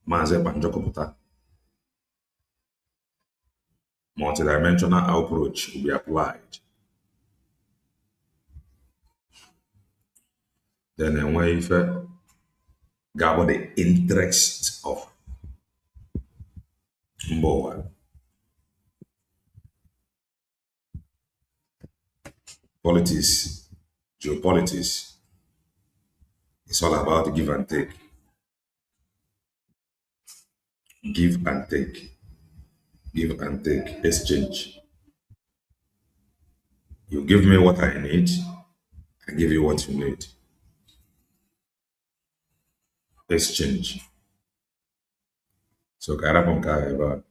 Maze Banjokoputa. Multidimensional approach will be applied. Then when if gather the interest of Mboa. Politics, geopolitics, it's all about give and take. Give and take. Give and take. Exchange. You give me what I need, I give you what you need. Exchange. So Karaponka about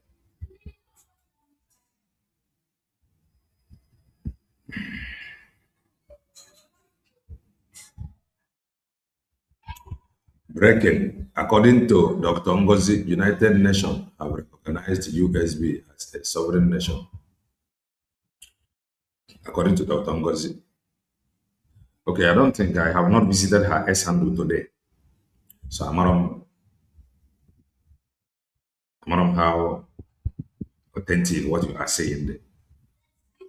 breaking. According to Dr. Ngozi, United Nations have recognized USB as a sovereign nation. According to Dr. Ngozi. Okay, I don't think I have not visited her S-handle today. So I'm not how authentic what you are saying there.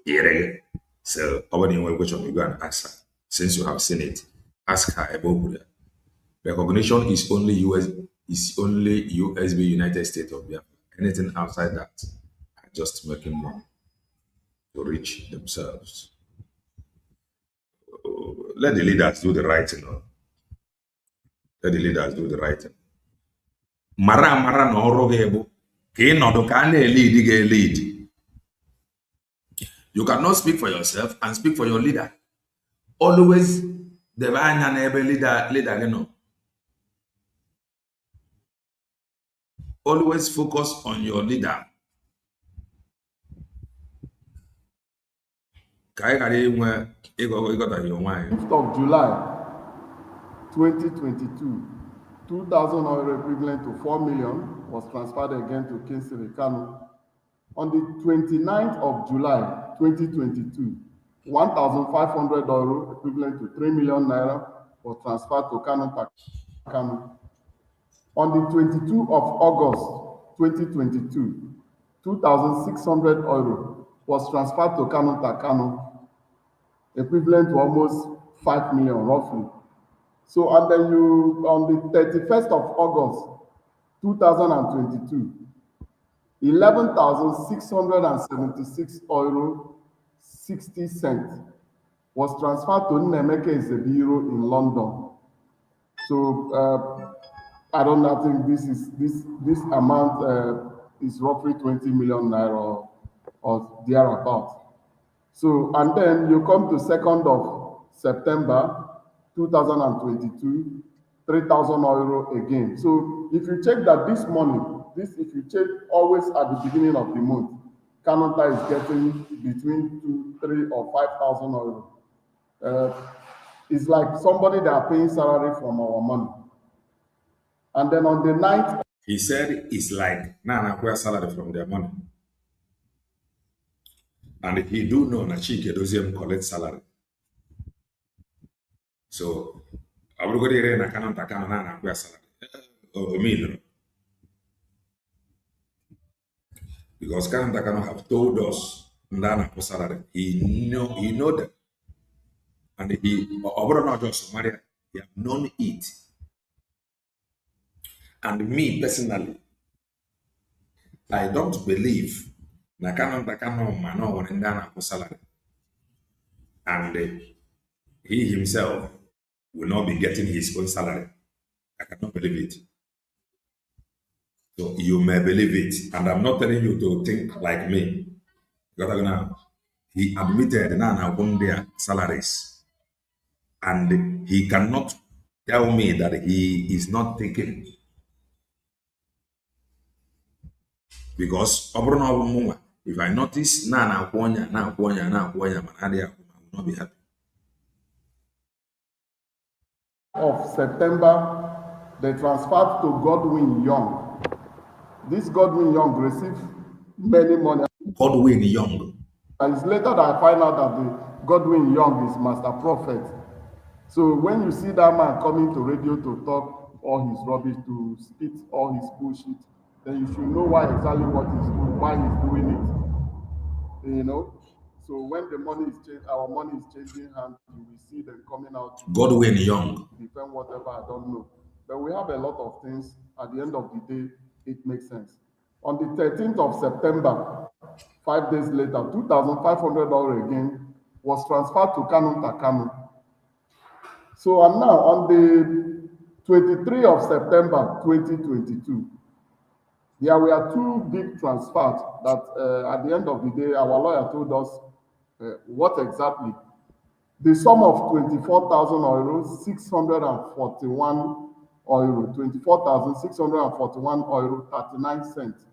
Yeah. So over the way, which one you go and ask her. Since you have seen it, ask her about that. Recognition is only USB United States of Biafra. Anything outside that are just making money to reach themselves. Let the leaders do the right thing. Let the leaders do the right thing. Mara no rogebo. Lead. You cannot speak for yourself and speak for your leader. Always the leader, you know. Always focus on your leader. 5th of July 2022, 2,000 oil equivalent to 4 million was transferred again to Kingsley Kanu. On the 29th of July 2022, 1,500 euro equivalent to 3 million naira was transferred to Kanu. On the 22nd of August 2022, 2,600 euro was transferred to Kanu, equivalent to almost 5 million roughly. So, and then on the 31st of August 2022, 11,676 euro 60 cents was transferred to Nemeke Ezebiro in London. So I don't know, I think this amount is roughly 20 million naira or thereabout. So, and then you come to 2nd of September 2022, 3,000 euro again. So if you check that this money, if you check always at the beginning of the month, Canada is getting between 2,000, 3,000 or 5,000 euro. It's like somebody that are paying salary from our money. And then on the 9th, he said it's like where salary from their money. And he do know that Chike doesn't collect salary. So I will go there and I where salary. Because Canada have told us that salary. He know that. And he not just Somalia, he have known it. And me personally, I don't believe that Canada salary. And he himself will not be getting his own salary. I cannot believe it. So you may believe it. And I'm not telling you to think like me. Because he admitted their salaries. and he cannot tell me that he is not taking. Because if I notice I will not be happy. Of September, they transferred to Godwin Young. This Godwin Young received many money. Godwin Young. And it's later that I find out that the Godwin Young is Master Prophet. So when you see that man coming to radio to talk all his rubbish, to spit all his bullshit, then you should know why exactly what he's doing, why he's doing it. You know? So when the money is changed, our money is changing hands, you will see them coming out. Godwin Young. Defend whatever, I don't know. But we have a lot of things. At the end of the day, it makes sense. On the 13th of September, 5 days later, $2,500 again was transferred to Kanu. So and now on the 23rd of September 2022, there were two big transfers that at the end of the day, our lawyer told us what exactly. The sum of 24,000 euros, 641 euro, 24,641 euro, 39 cents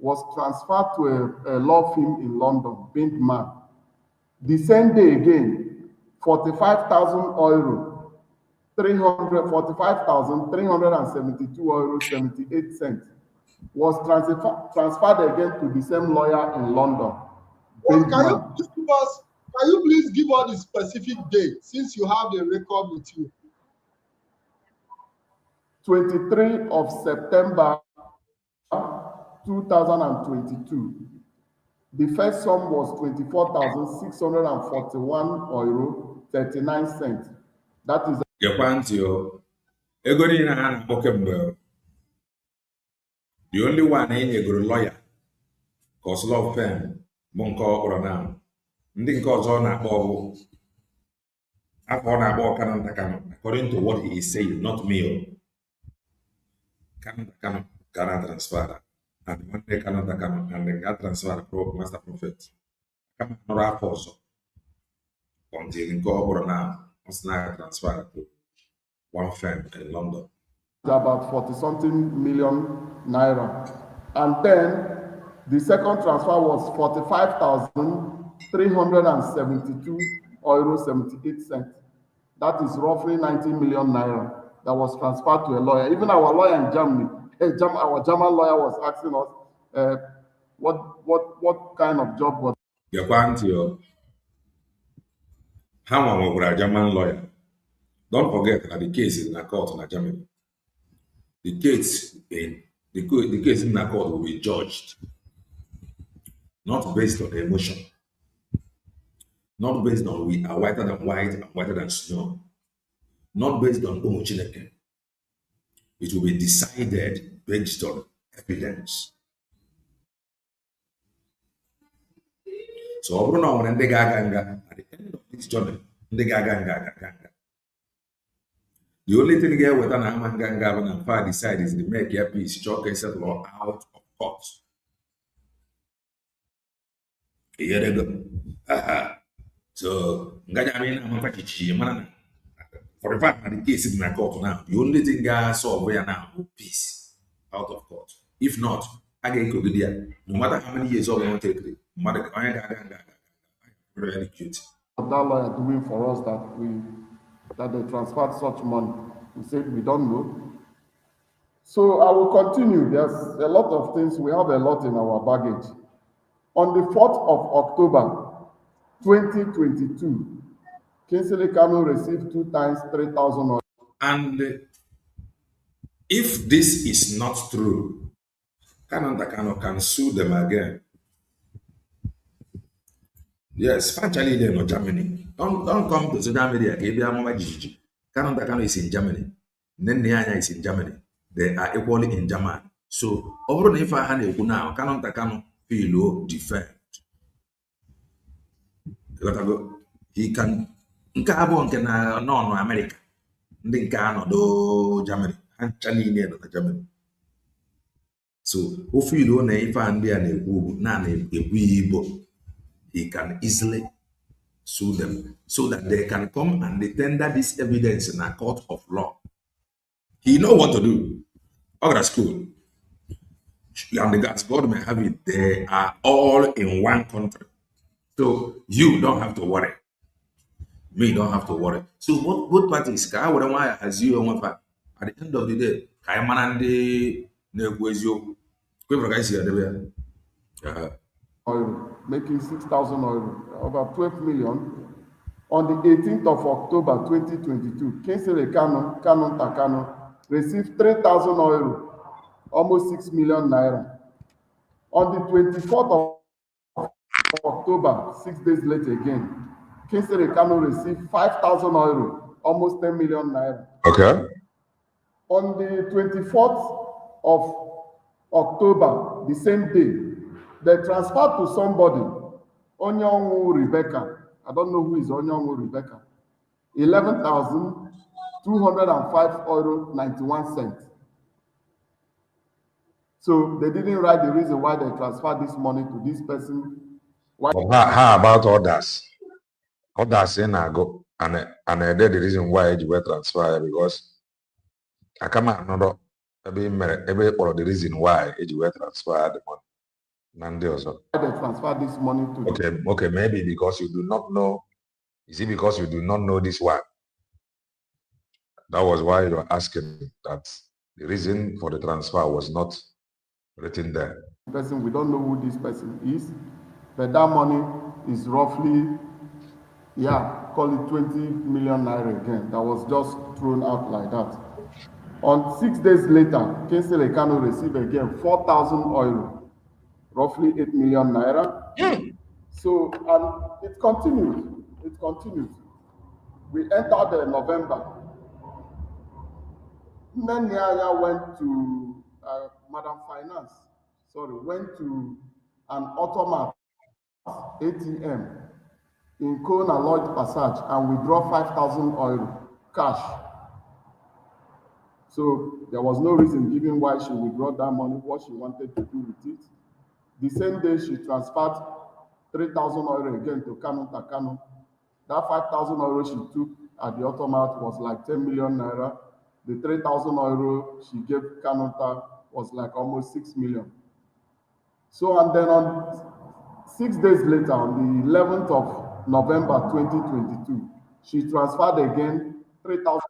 was transferred to a law firm in London, Bindman. The same day again, 45,000 euro, 45,372 euro, 78 cents was transferred again to the same lawyer in London. Can you please give us the specific date since you have the record with you? 23 of September 2022. The first sum was 24,641 euro, 39 cents. That is the only one in a good lawyer, cause law firm, Monko or now. Ndị nke ọzọ na-akpọ afọ na-akpọ Kanu, according to what he is saying, not me. Kanu transfer, and one day Kanu, and then got transfer to Master Prophet. Kanu nọrọ afọ ọzọ until nke ọbụrụ na ọsị transfer to one firm in London. About 40-something million naira, and then the second transfer was 45,372 euro, 78 cents. That is roughly 90 million naira that was transferred to a lawyer. Even our lawyer in Germany, our German lawyer was asking us what kind of job was. How were a German lawyer? Don't forget that the case is in a court in Germany. The case in the case in a court will be judged not based on emotion, not based on we are whiter than white and whiter than snow, not based on Chineke. It will be decided based on evidence. So, at the end of this journey, the only thing here with an Amanganga and far decide is to make your peace, chalk and settle out of court. Here they go. So, for the fact that the case is in a court now, the only thing I saw where now, peace out of court. If not, I get go there. No matter how many years of going to take it, no matter really cute. That lawyer doing for us that they transferred such money. We said we don't know. So I will continue. There's a lot of things. We have a lot in our baggage. On the 4th of October, 2022, Kingsley Kanu received 2 times 3,000. And if this is not true, Kanu can sue them again. Yes, financially they're not Germany. Don't come to social media. Kanu is in Germany. Nenya is in Germany. They are equally in Germany. So over if I had a now, Kanu feel defend. He can no America. Do Germany. Germany. So if you don't if I and he can easily sue them so that they can come and they tender this evidence in a court of law. He know what to do. Other school and the guys, God may have it, they are all in one country. So you don't have to worry. Me don't have to worry. So both parties, I would want as you and at the end of the day, Kaimanande Neguezio, whoever guys here, oil, making 6,000 oil, over 12 million. On the 18th of October 2022, Kingsley Kanu Takano received 3,000 oil, almost 6 million naira. On the 24th of October, 6 days later again, Kingsley Kanu received 5,000 euro, almost 10 million naira. Okay. On the 24th of October, the same day, they transferred to somebody, Onyonwu Rebecca. I don't know who is Onyonwu Rebecca. 11,205 euro 91 cents. So they didn't write the reason why they transferred this money to this person. Why? How about others? Others in Ago and I did the reason why you were transferred because I come out another every or the reason why you were transferred the money. Nandi also. Why they transferred this money to? Okay, maybe because you do not know. Is it because you do not know this one? That was why you were asking that the reason for the transfer was not written there. Person, we don't know who this person is, but that money is roughly, call it 20 million naira again. That was just thrown out like that. On 6 days later, Kingsley Kanu received again 4,000 euro, roughly 8 million naira. So, and it continued. It continued. We entered November. Nanyanya went to Madam Finance, went to an automat ATM in Kona Lloyd Passage and withdraw 5,000 euro cash. So there was no reason given why she withdrew that money, what she wanted to do with it. The same day she transferred 3,000 euro again to Kanu Takano. That 5,000 euro she took at the automat was like 10 million naira. The 3,000 euro she gave Kanuta was like almost 6 million. So, and then on 6 days later, on the 11th of November 2022, she transferred again 3,000.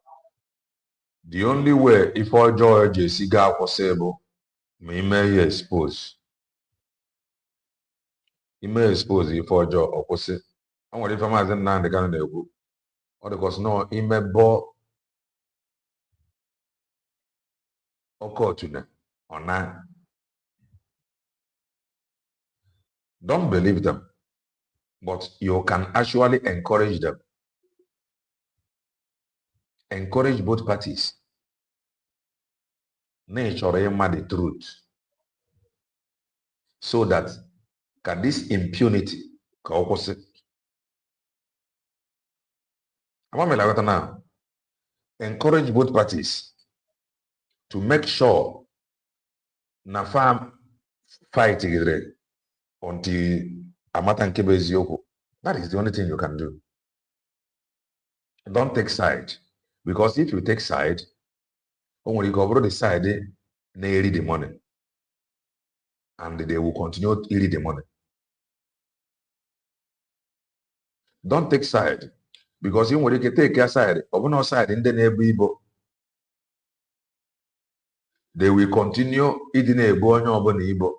The only way if all George Siga possible, me may expose. He may expose if all George opposite. And what if I'm as a man the Canada group? Or because no, he may bo occur to them or not. Don't believe them, but you can actually encourage them. Encourage both parties. Nature the truth. So that can this impunity opposite. Now. Encourage both parties to make sure na farm fight together until Amata and Kebe. That is the only thing you can do. Don't take side. Because if you take side, when you cover the side, they read the money. And they will continue to read the money. Don't take side. Because even when you can take your side, or no side in the neighbor, they will continue eating a bonyo.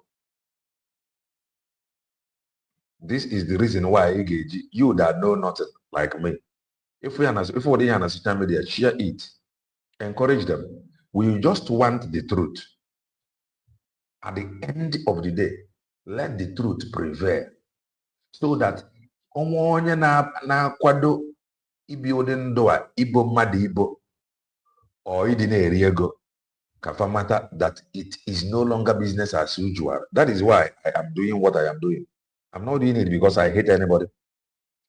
This is the reason why you that know nothing like me. If we are on social media, share it, encourage them. We just want the truth. At the end of the day, let the truth prevail, so that onye na-akwado ibi ụdị ndụ a ibo mmadụ ibo or ịdị na-eri ego ka matter that it is no longer business as usual. That is why I am doing what I am doing. I'm not doing it because I hate anybody.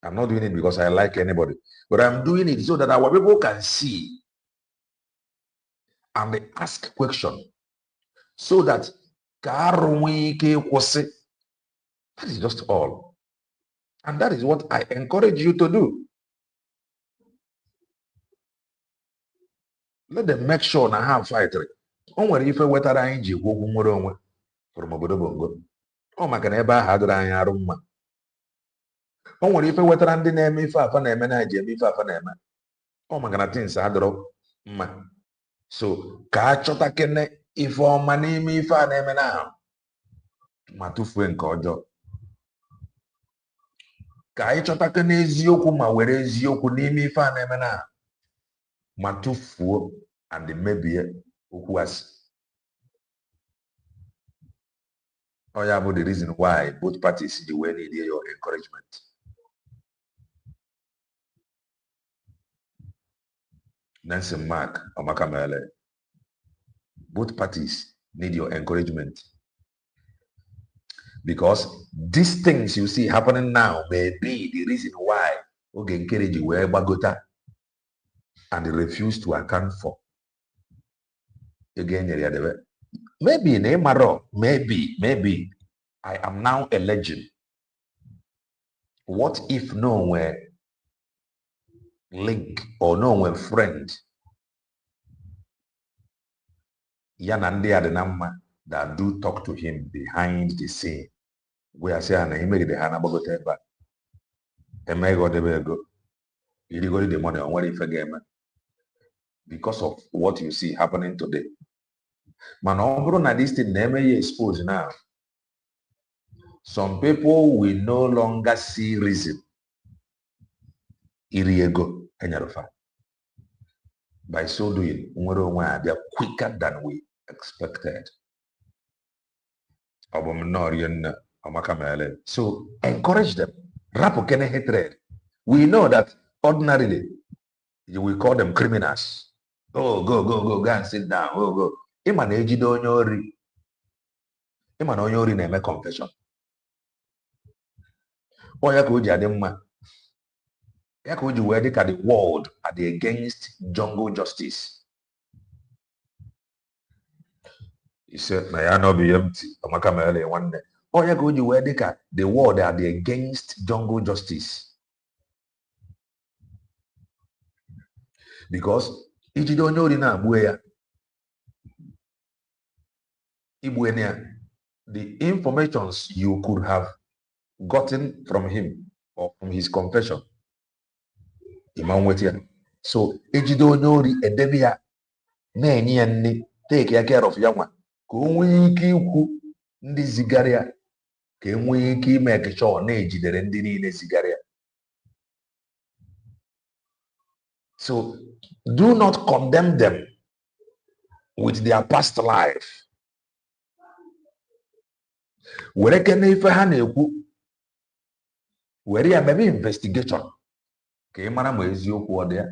I'm not doing it because I like anybody. But I'm doing it so that our people can see and they ask questions. So that that is just all. And that is what I encourage you to do. Let them make sure na ha fight. O nwere ife wetara anyị ji okwu nwere onwe from obodo Bongo. Ọ maka na ebe ahụ adịrị anyị arụ mma. O nwere ife wetara ndị na-eme ife afa na-eme na ji eme ife afa na-eme. Ọ maka na things adịrọ mma. So ka a chọta kene ife ọma n'ime ife a na-eme na ahụ ma tụfuo nke ọjọọ. Ka anyị chọta kene eziokwu ma were eziokwu n'ime ife a na-eme na ahụ ma tụfuo and mebie okwu asị. Oh, yeah, but the reason why both parties do need your encouragement. Nancy Mark Omakamele. Both parties need your encouragement. Because these things you see happening now may be the reason why okay encourage you where Bagota and they refuse to account for. Again, maybe in Emaro, maybe I am now a legend. What if no one link or no one friend? Yanandi Adenama that do talk to him behind the scene. We are saying he made the Hana Bogoteba. And may go the go. You go the money on what if again. Because of what you see happening today. Man, na this thing never exposed now. Some people will no longer see reason. Iriego enyarofa. By so doing, they are quicker than we expected. So encourage them. Hatred. We know that ordinarily you will call them criminals. Oh, go and sit down. Go. Ima na ejide onye ori. Ima na onye ori na-eme confession. Oya ka o ji adị mma. Ya ka o ji wee dị ka the world are against jungle justice. He said, na ya no be empty. Amaka mele nwanne. Oya ka o ji wee dị ka the world are against jungle justice. Because ijide onye ori na-agbu ya. The informations you could have gotten from him or from his confession. So, ejide onye ori edebe ya na-enye ya nne take care of ya nwa ka o nwee ike ikwu ndị zigara ya ka e nwee ike ime ekechọ na-ejidere ndị niile zigara ya. So, do not condemn them with their past life. Were kene ife ha na-ekwu were ya mebe investigation ka ị mara ma eziokwu ọ dị ya.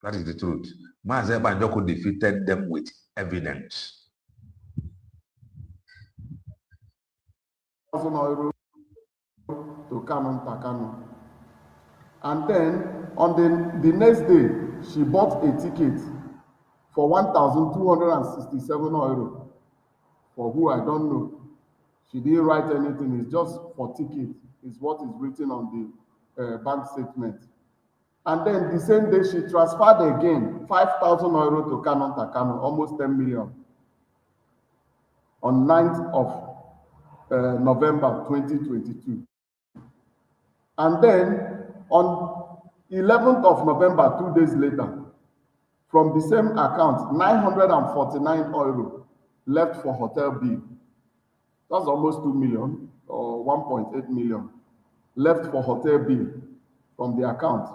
That is the truth. Maazị Ebanjoko defeated them with evidence. €1,000 to Kanu. And then on the next day, she bought a ticket for €1,267 for who I don't know. She didn't write anything. It's just for ticket. It's what is written on the bank statement. And then the same day she transferred again €5,000 to Kanu, almost 10 million, on 9th of November 2022. And then on 11th of November, 2 days later, from the same account, €949 left for hotel bill. That's almost 2 million or 1.8 million left for hotel bill from the account.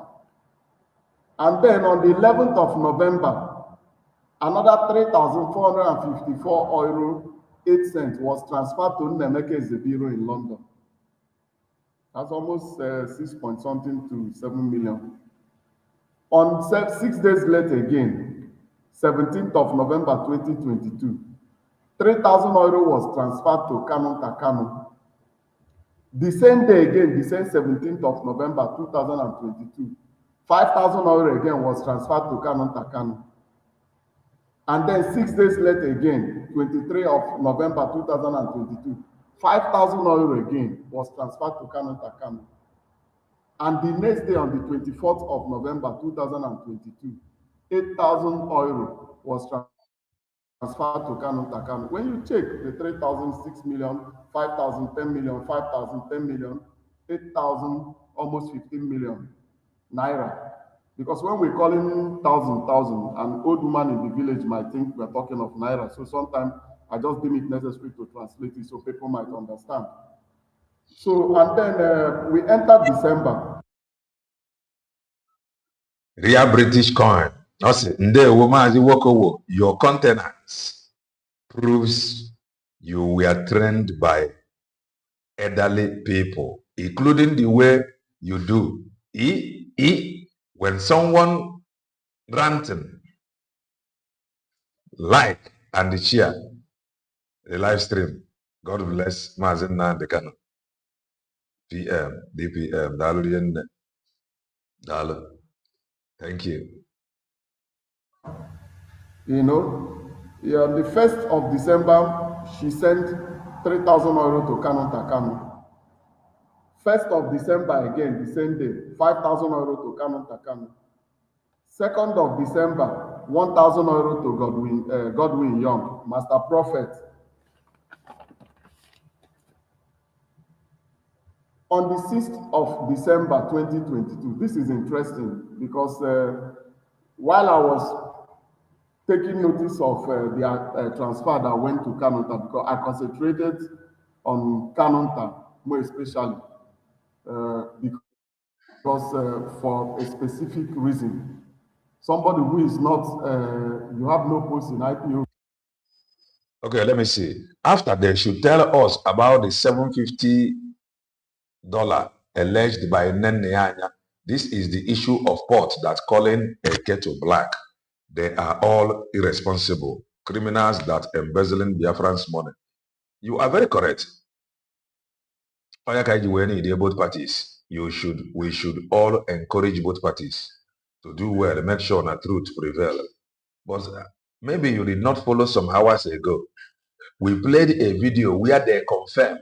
And then on the 11th of November, another €3,454.08 was transferred to Nemeke Zebiro in London. That's almost 6 point something to 7 million. On 6 days later again, 17th of November 2022, €3,000 was transferred to Kanu. The same day again, the same 17th of November 2022, €5,000 again was transferred to Kanu. And then 6 days later again, 23 of November 2022, 5,000 euro again was transferred to Kano Takano. And the next day, on the 24th of November 2022, 8,000 euro was transferred to Kano Takano. When you check the 3,000, 6 million, 5,000, 10 million, 5,000, 10 million, 8,000, almost 15 million naira. Because when we call him thousand, an old woman in the village might think we're talking of naira. So sometimes I just deem it necessary to translate it so people might understand. So, and then we entered December. Real British coin. Also, your countenance proves you were trained by elderly people, including the way you do. When someone ranting, like and share the live stream. God bless Mazin Nandekano. PM, DPM, Dalu. Thank you. You know, yeah, the 1st of December, she sent 3,000 euro to Kano Takano. 1st of December again, the same day, 5,000 euro to Kano Takano. 2nd of December, 1,000 euro to Godwin Young, Master Prophet. On the 6th of December 2022, this is interesting because while I was taking notice of the transfer that went to Kanonta, because I concentrated on Kanonta more especially because for a specific reason. Somebody who is not, you have no post in IPO. Okay, let me see. After they should tell us about the $750 alleged by Neneanya. This is the issue of port that's calling a kettle black. They are all irresponsible criminals that embezzling Biafran's money. You are very correct. Both parties. We should all encourage both parties to do well, make sure the truth prevail. But maybe you did not follow some hours ago. We played a video where they confirmed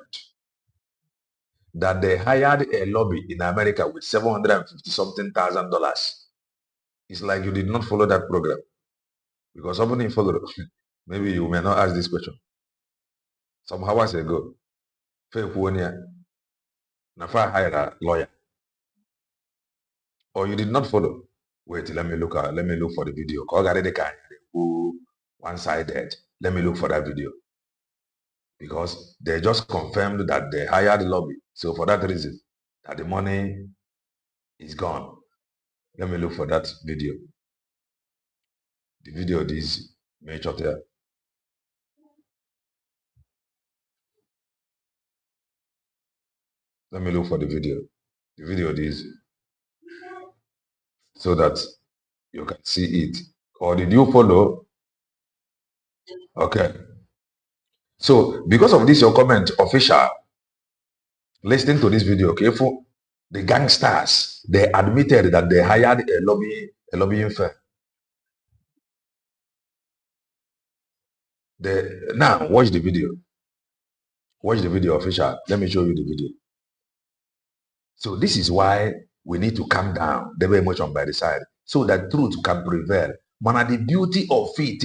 that they hired a lobby in America with $750-something thousand. It's like you did not follow that program. Because somebody followed. Maybe you may not ask this question. Some hours ago, Nafa hired a lawyer. Or you did not follow. Wait, let me look for the video. One-sided. Let me look for that video. Because they just confirmed that they hired a lobby. So for that reason, that the money is gone. Let me look for that video. The video is major there. Let me look for the video. The video is so that you can see it. Or did you follow? Okay. So because of this, your comment, official, listening to this video, okay, for the gangsters, they admitted that they hired a lobbying firm. Now watch the video. Watch the video, official. Let me show you the video. So this is why we need to calm down, the very much on by the side, so that truth can prevail. But the beauty of it,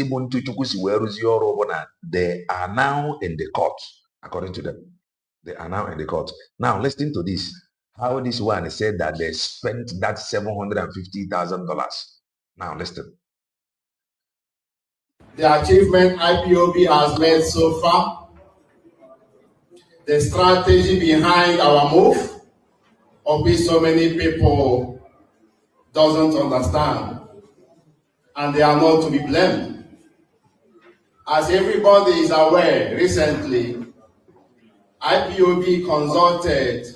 they are now in the court, according to them. They are now in the court. Now listen to this. How this one said that they spent that $750,000. Now listen. The achievement IPOB has made so far, the strategy behind our move, of which so many people doesn't understand, and they are not to be blamed. As everybody is aware, recently, IPOB consulted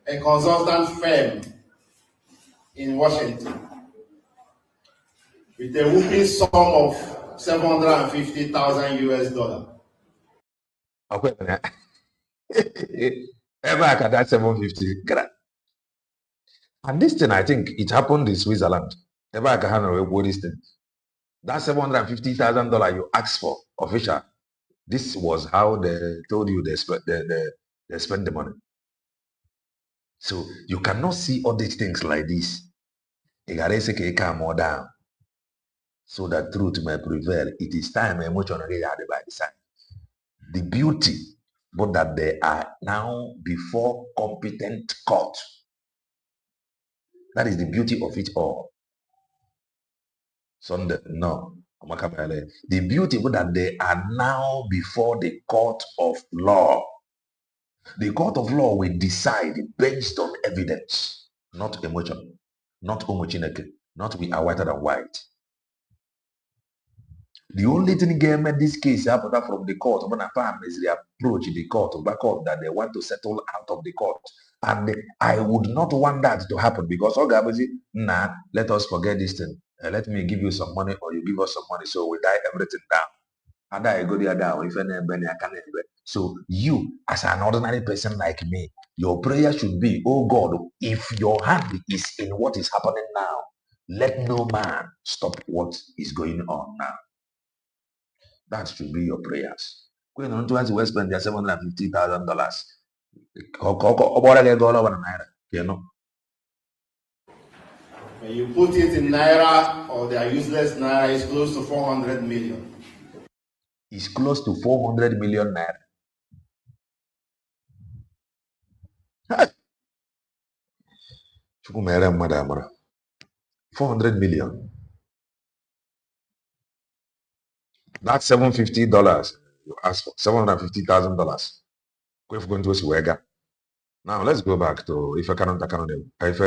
a consultant firm in Washington with a whooping sum of $750,000 US. Okay. Ever I got that 750. And this thing, I think it happened in Switzerland. Ever I can handle this thing. That $750,000 you asked for, official, this was how they told you they spend the money. So you cannot see all these things like this. You gotta say, calm more down so that truth may prevail. It is time emotionally by the side. The beauty, but that they are now before competent court. That is the beauty of it all. Sunday, no. The beauty but that they are now before the court of law. The court of law will decide based on evidence, not emotion, not homochineke, not we are whiter than white. The only thing made this case happen from the court when is the approach the court that they want to settle out of the court. And I would not want that to happen because nah, let us forget this thing. Let me give you some money or you give us some money so we die everything down. And I go there down if so you as an ordinary person like me, your prayer should be, oh God, if your hand is in what is happening now, let no man stop what is going on now. That should be your prayers. When on to we spend their $750,000. When you put it in naira or they are useless naira, it's close to 400 million. It's close to 400 million naira. 400 million. That's $750 you asked for, $750,000. We're going to Wega. Now let's go back to if I cannot if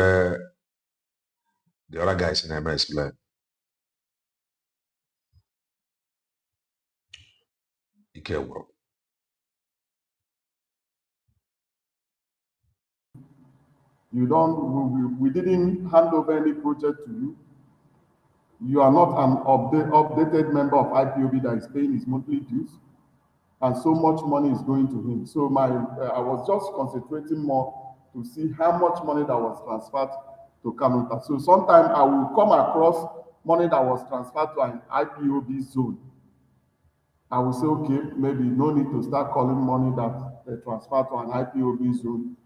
the other guys in MS explain. Okay, bro. You don't, we didn't hand over any project to you. You are not an updated member of IPOB that is paying his monthly dues. And so much money is going to him. So I was just concentrating more to see how much money that was transferred to Kanuta. So sometimes I will come across money that was transferred to an IPOB zone. I will say, okay, maybe no need to start calling money that they transfer to an IPOB zone.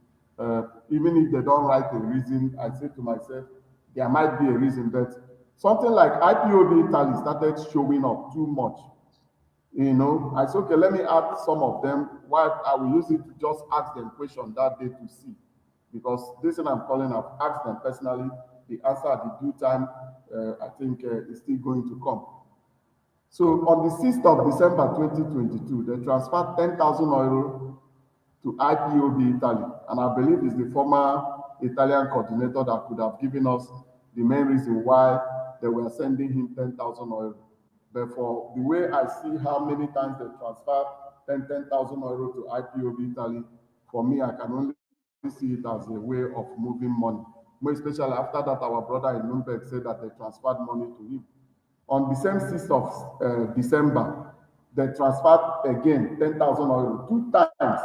Even if they don't write a reason, I say to myself, there might be a reason, but something like IPOB Italy started showing up too much. You know, I said, okay, let me add some of them. Why I will use it to just ask them question that day to see. Because this thing I'm calling, I've asked them personally. The answer at the due time, I think is still going to come. So on the 6th of December 2022, they transferred 10,000 euro to IPOB Italy. And I believe it's the former Italian coordinator that could have given us the main reason why they were sending him 10,000 euro. But for the way I see how many times they transferred 10,000 euro to IPOB Italy, for me, I can only see it as a way of moving money. More especially after that, our brother in Nuremberg said that they transferred money to him. On the same 6th of December, they transferred again 10,000 euro, 2 times,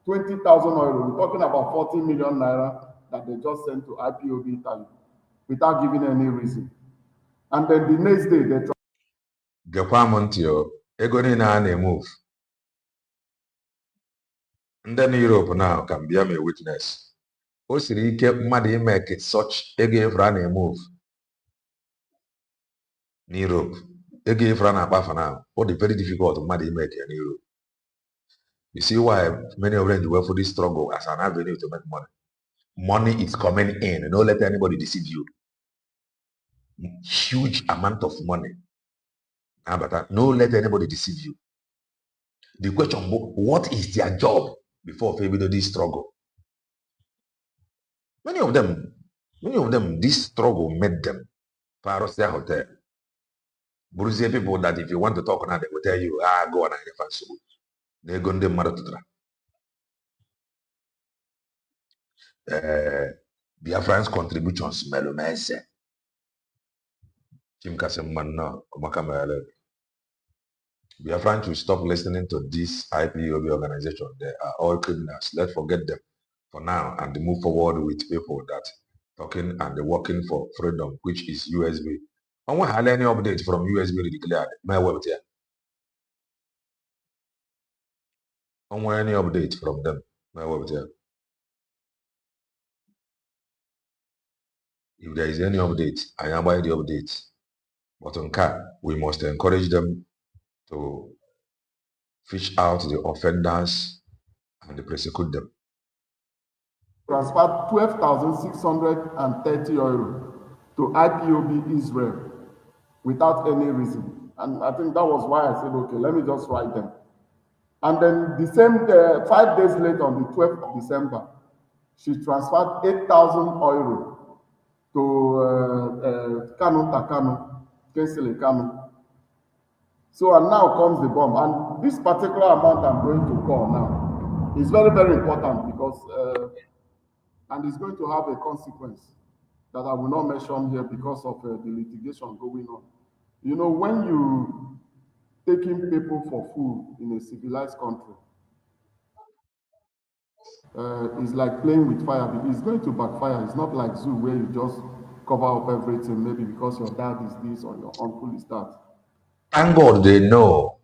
20,000 euro. We're talking about 40 million naira that they just sent to IPOB Italy without giving any reason. And then the next day, they move. And then Europe now can be a witness. Osiri kept money make it such again for a move. In Europe, again for an above now. What is very difficult money make in Europe. You see why many of them work for this struggle as an avenue to make money. Money is coming in, and don't let anybody deceive you. Huge amount of money. But no let anybody deceive you. The question, what is their job before everybody struggle? Many of them, this struggle made them Paros their hotel. Bruzie people that if you want to talk now, they will tell you, go on and so they go to Maratudra. Biafran's contributions, Melomese. Kim Kasemana, Omakamele. Biafran should stop listening to this IPOB organization. They are all criminals. Let's forget them for now and move forward with people that talking and working for freedom, which is USB. On we have any update from USB declared my web here. On we any update from them my web here. If there is any update, I am by the update. But on car, we must encourage them to fish out the offenders and prosecute them. Transferred 12,630 euro to IPOB Israel without any reason. And I think that was why I said, okay, let me just write them. And then the same 5 days later, on the 12th of December, she transferred 8,000 euro to Kanu Takano, Kensile Kanu. So, and now comes the bomb. And this particular amount I'm going to call now is very, very important because, and it's going to have a consequence that I will not mention here because of the litigation going on. You know, when you taking people for food in a civilized country, it's like playing with fire. It's going to backfire. It's not like zoo where you just cover up everything, maybe because your dad is this or your uncle is that. Thank God they know.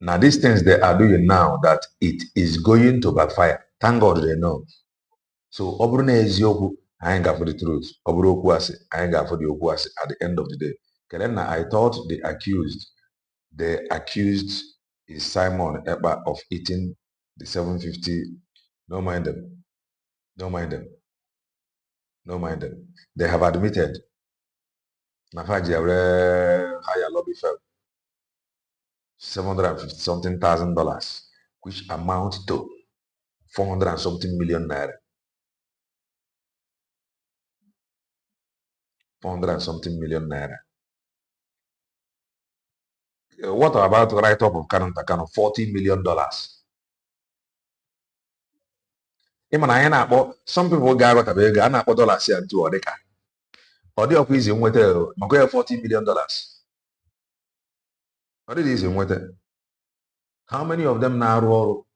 Now these things they are doing now that it is going to backfire. Thank God they know. So obruna ezioku, I ain't got for the truth. Obro kwase, I ain't got for the okwase at the end of the day. Kelena, I thought the accused is Simon Eba of eating the 750. Don't mind them. Don't mind them. Don't mind them. They have admitted Nafaji higher lobby firm $750 something thousand, which amounts to 400 and something million naira. 400 and something million naira. What about the write-up of Canon Takano? $40 million. Some people got what I not what dollars here to Odeka. Or the office in with $40 million. What it is in with it? How many of them now roll?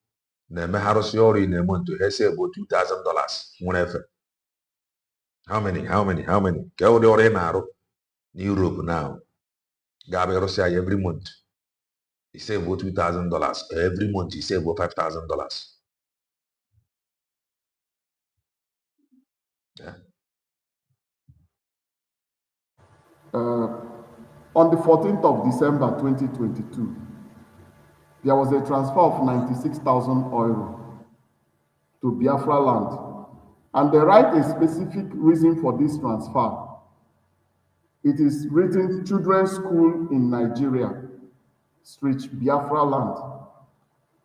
Neme Harosiori in a month to say about $2,000. Whenever. How many? Go the Orenaro. Europe now. Gabi Rosia every month. He save about $2,000. Every month he save about $5,000. Yeah. On the 14th of December 2022, there was a transfer of 96,000 euro to Biafra land. And they write a specific reason for this transfer. It is written Children's School in Nigeria, Street Biafra land,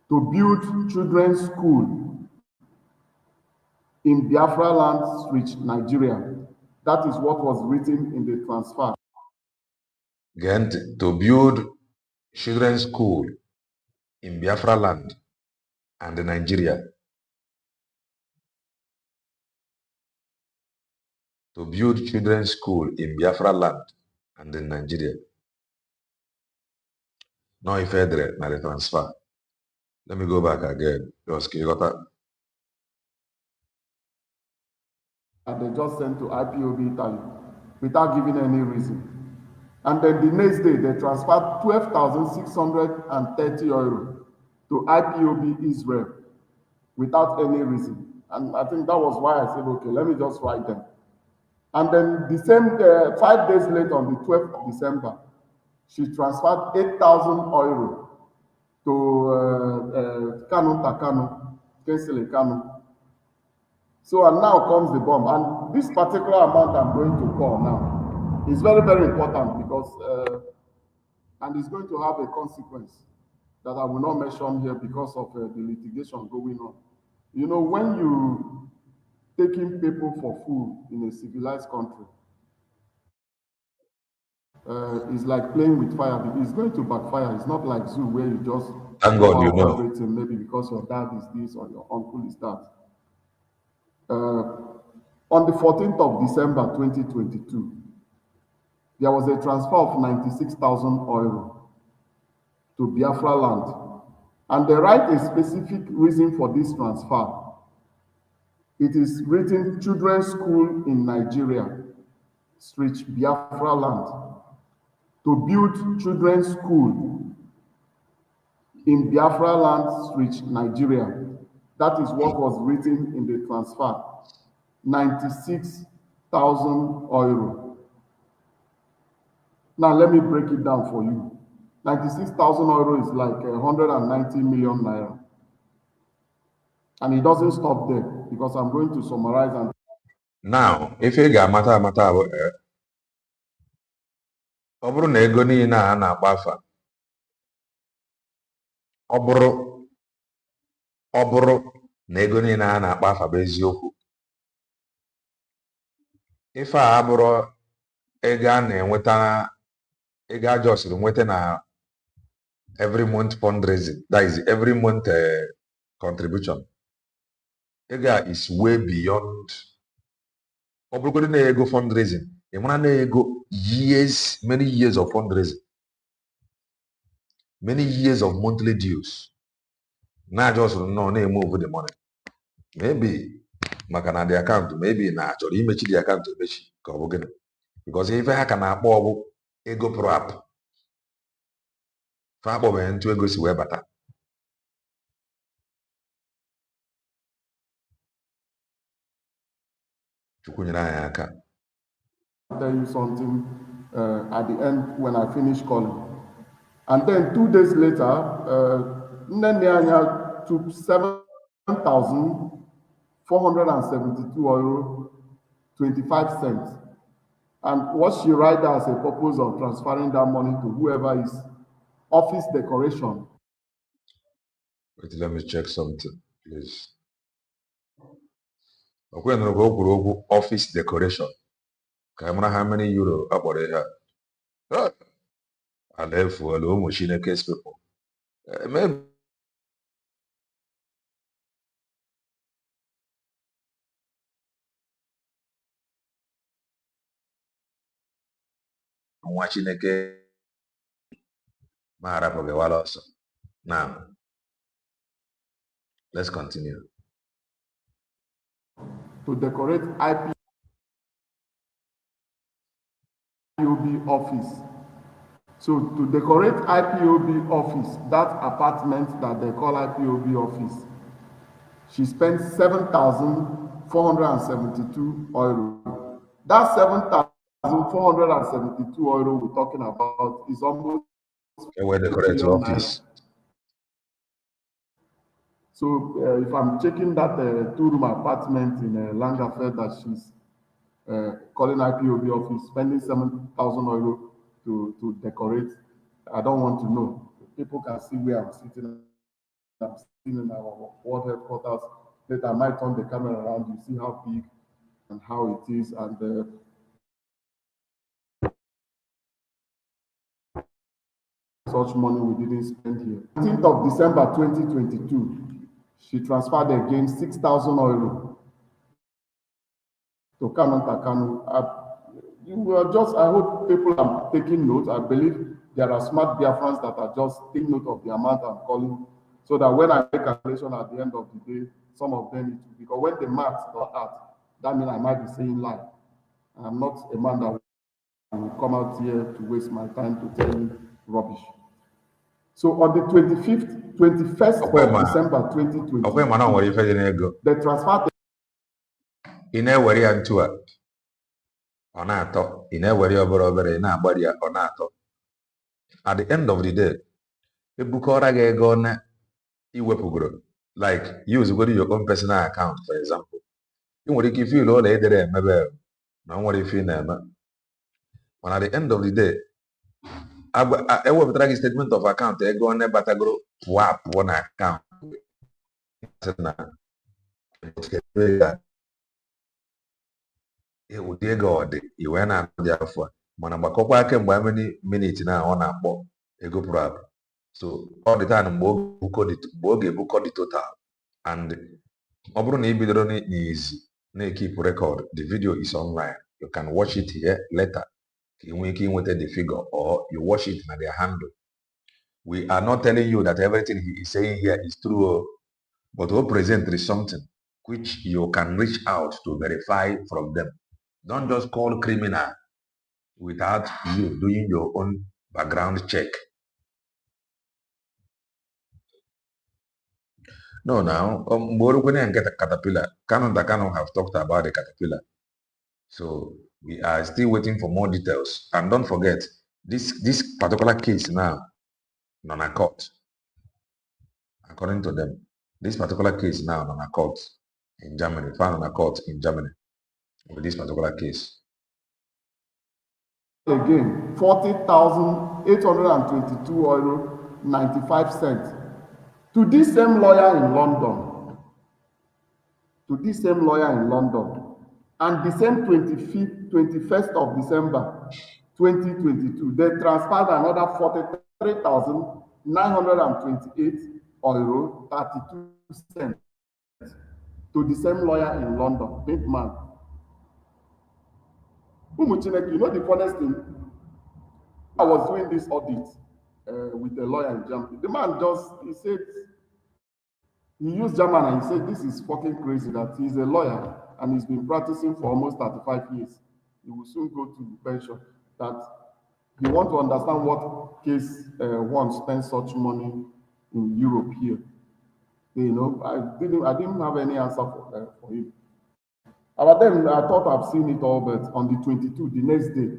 to build children's school in Biafra land, Street Nigeria. That is what was written in the transfer. Gent to build children's school in Biafra land and Nigeria. To build children's school in Biafra land and in Nigeria. Now if I na the transfer. Let me go back again. And they just sent to IPOB Italy without giving any reason. And then the next day, they transferred 12,630 euro to IPOB Israel without any reason. And I think that was why I said, okay, let me just write them. And then the same 5 days later, on the 12th of December, she transferred 8,000 euro to Kanu Takano, Kensile Kanu. So, and now comes the bomb. And this particular amount I'm going to call now is very, very important because, and it's going to have a consequence that I will not mention here because of the litigation going on. You know, when you taking people for food in a civilized country, it's like playing with fire. It's going to backfire. It's not like zoo where you just thank God you know. Everything, maybe because your dad is this or your uncle is that. On the 14th of December 2022, there was a transfer of 96,000 euro to Biafra land. And they write a specific reason for this transfer. It is written Children's School in Nigeria, Street Biafra land, to build children's school in Biafra land, Street, Nigeria. That is what was written in the transfer. 96,000 euro. Now let me break it down for you. 96,000 euro is like 190 million naira. And it doesn't stop there because I'm going to summarize. And now if ị ga-amata amata bụ ọ bụrụ na ego niile a na-agba afa ọ bụrụ na ego niile a na-akpa afa bụ eziokwu, ife a abụrụ ego a na-enweta, ego a jọsiri nweta na every month fundraising, that is every month contribution. Ego a is way beyond. Ọ bụrụgodị na ego fundraising, ị mara na ego years, many years of fundraising, many years of monthly dues. Na just no na-emove the money. Maybe maka na the account, maybe na achọrọ imechi the account emechi ka ọ bụ gịnị, because ife ha ka na-akpọ ọ bụ ego prop. Fa akpọbeghị ntụ ego si wee bata. Chukwu nyere anyị aka. I'll tell you something at the end when I finish calling. And then 2 days later, Nneanya took 7,472 euro, 25 cents. And what she write as a purpose of transferring that money to whoever is office decoration. Wait, let me check something, please. Okay, no go office decoration. Camera, how many euro about it? I left for a low machine case people. Maybe watching a case. Now, let's continue. To decorate IPOB office. So to decorate IPOB office, that apartment that they call IPOB office, she spent 7,472 euro. That 7,472 euro we're talking about is almost Where decorate office. So if I'm checking that two-room apartment in Langafe that she's calling IPOB office, spending 7,000 euro to decorate, I don't want to know. People can see where I'm sitting. I'm sitting in our world headquarters. Later, I might turn the camera around. You see how big and how it is, and such money we didn't spend here. 15th of December 2022. She transferred again 6,000 euro to Kanu Takanu. You were just, I hope people are taking note. I believe there are smart Biafrans that are just taking note of the amount I'm calling, so that when I make a calculation at the end of the day, some of them, because when the maths got out, that means I might be saying lie. I'm not a man that will come out here to waste my time to tell you rubbish. So on the 21st of December 2020, the transfer. In a way, into it. Onato, in a way, over in a body, onato. At the end of the day, the Bukora gone, like use go to your own personal account, for example. You want to give you all later, maybe no what if you never. When at the end of the day, I will drag a statement of account, I go on a batagro, wap one account. Ụdị ego ọ dị iwe na-akpọ dị afọ a mana gbakọkwa kemgbe many minutes na ọ na-akpọ ego prop. So all the time mgbe ọ ga-ebukọ the total, and ọ bụrụ na ị bidoro n'izi na-keep record, the video is online, you can watch it here later ka ị nwee ike inweta the figure, or you watch it na their handle. We are not telling you that everything he is saying here is true, but we present something which you can reach out to verify from them. Don't just call criminal without you doing your own background check. No, now, Morogone and get a caterpillar. Canon have talked about the caterpillar. So we are still waiting for more details. And don't forget, this particular case now, non-court, according to them, this particular case now, non-court in Germany, found non-court in Germany with this particular case. Again, 40,822 euro, 95 cents. To this same lawyer in London. To this same lawyer in London. And the same 21st of December, 2022, they transferred another 43,928 euro, 32 cents to the same lawyer in London, big man. You know the funniest thing? I was doing this audit with a lawyer in Germany. The man he said, he used German and he said, this is fucking crazy that he's a lawyer and he's been practicing for almost 35 years. He will soon go to pension. That he want to understand what case one spends such money in Europe here. You know, I didn't have any answer for him. But then I thought I've seen it all, but on the 22nd, the next day,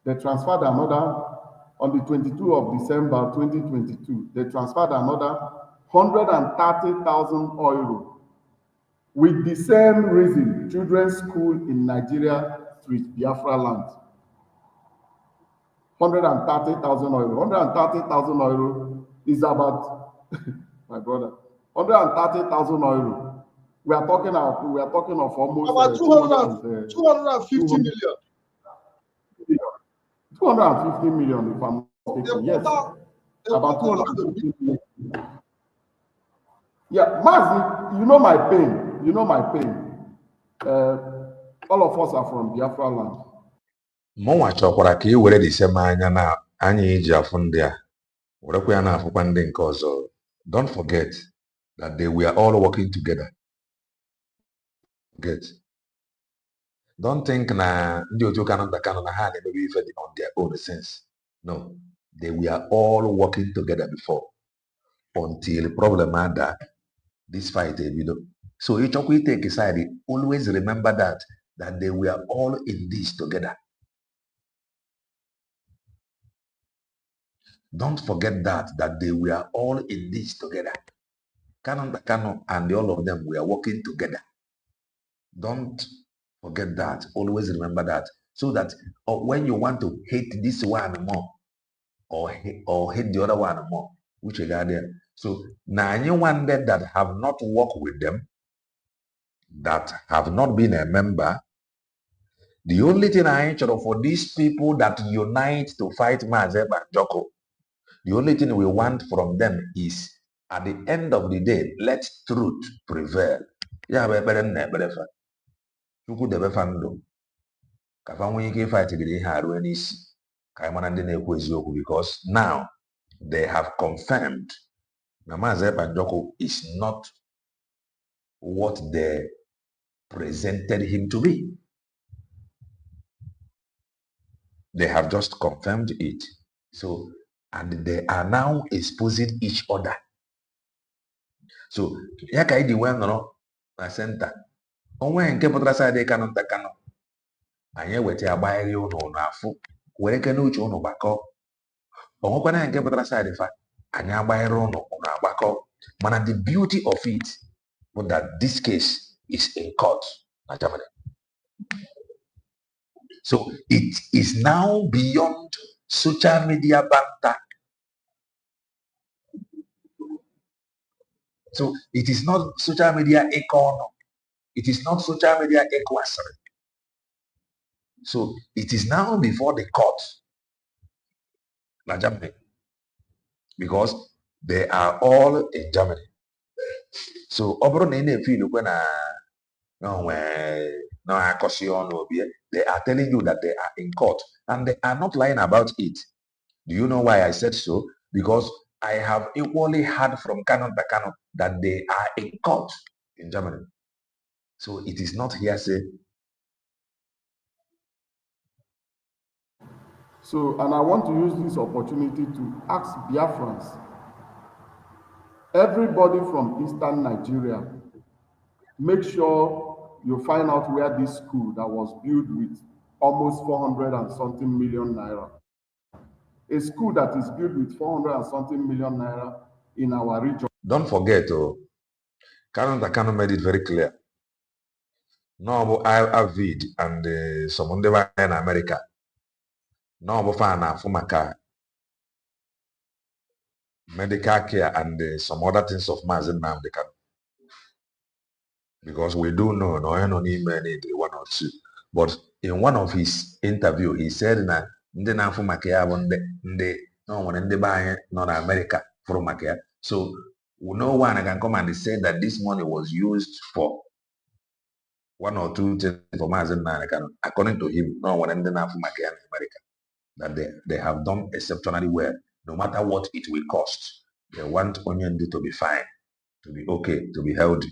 they transferred another, on the 22nd of December 2022, they transferred another 130,000 euro with the same reason, children's school in Nigeria Street, Biafra land. 130,000 euro. 130,000 euro is about, my brother, 130,000 euro. We are talking of almost about 250 million. 250 million, if I'm mistaken. Yes, about 250 million. Yeah, Mazi, you know my pain. You know my pain. All of us are from Biafra land. Mụnwa chọkwara ka ị were disema anya na anya iji afụ ndị a werekwa ya na-afụkwa ndị nke ọzọ. Don't forget that they were all working together. Don't think na ndị otu Kanu na ha na-emebe ife on their own sense. No, they were all working together before until problem ada this fight ebido. So ịchọkwa take side, always remember that they were all in this together. Don't forget that they were all in this together. Kanu and all of them were working together. Don't forget that. Always remember that. So that when you want to hate this one more or hate the other one more, which you got there. So now anyone that have not worked with them, that have not been a member, the only thing I ain't sure for these people that unite to fight Mazeb and Joko, the only thing we want from them is at the end of the day, let truth prevail. Yeah, Chukwu debe fa ndụ ka fa nwee ike ịfightgide ihe arụ n'isi ka anyị mara ndị na-ekwu eziokwu, because now they have confirmed na Maazị Ebanjoko is not what they presented him to be. They have just confirmed it. So, and they are now exposing each other. So, ya ka ịdị wee nọrọ na senta onwe nke pụtara side Kanu nta Kanu anyị eweta agbaghị ụnụ n'afọ were ke n'uche ụnụ gbakọ onwekwana nke pụtara side fa anyị agbaghịrị ụnụ agbakọ. Mana the beauty of it was that this case is in court na Germany. So it is now beyond social media banter. So it is not social media economy. It is not social media equation. So it is now before the court, Germany, because they are all in Germany. So they are telling you that they are in court and they are not lying about it. Do you know why I said so? Because I have equally heard from Kanu that they are in court in Germany. So it is not hearsay. So, and I want to use this opportunity to ask Biafrans, everybody from Eastern Nigeria, make sure you find out where this school that was built with almost 400 and something million naira, a school that is built with 400 and something million naira in our region. Don't forget, Kanu made it very clear. No, Avid and some ndị in America. No, fan afụ maka medical care and some other things of Mazi Nnamdi Kanu. Because we do know, no, need one or two. But in one of his interview, he said na ndị na-afụ maka ya bụ ndị no nwere ndị be anyị nọ na America fụrụ maka ya. So no one can come and say that this money was used for one or two things for Mazi Nnamdi Kanu. According to him, no one ndị na-afụ maka ya in America, that they have done exceptionally well, no matter what it will cost. They want Onyendu to be fine, to be okay, to be healthy.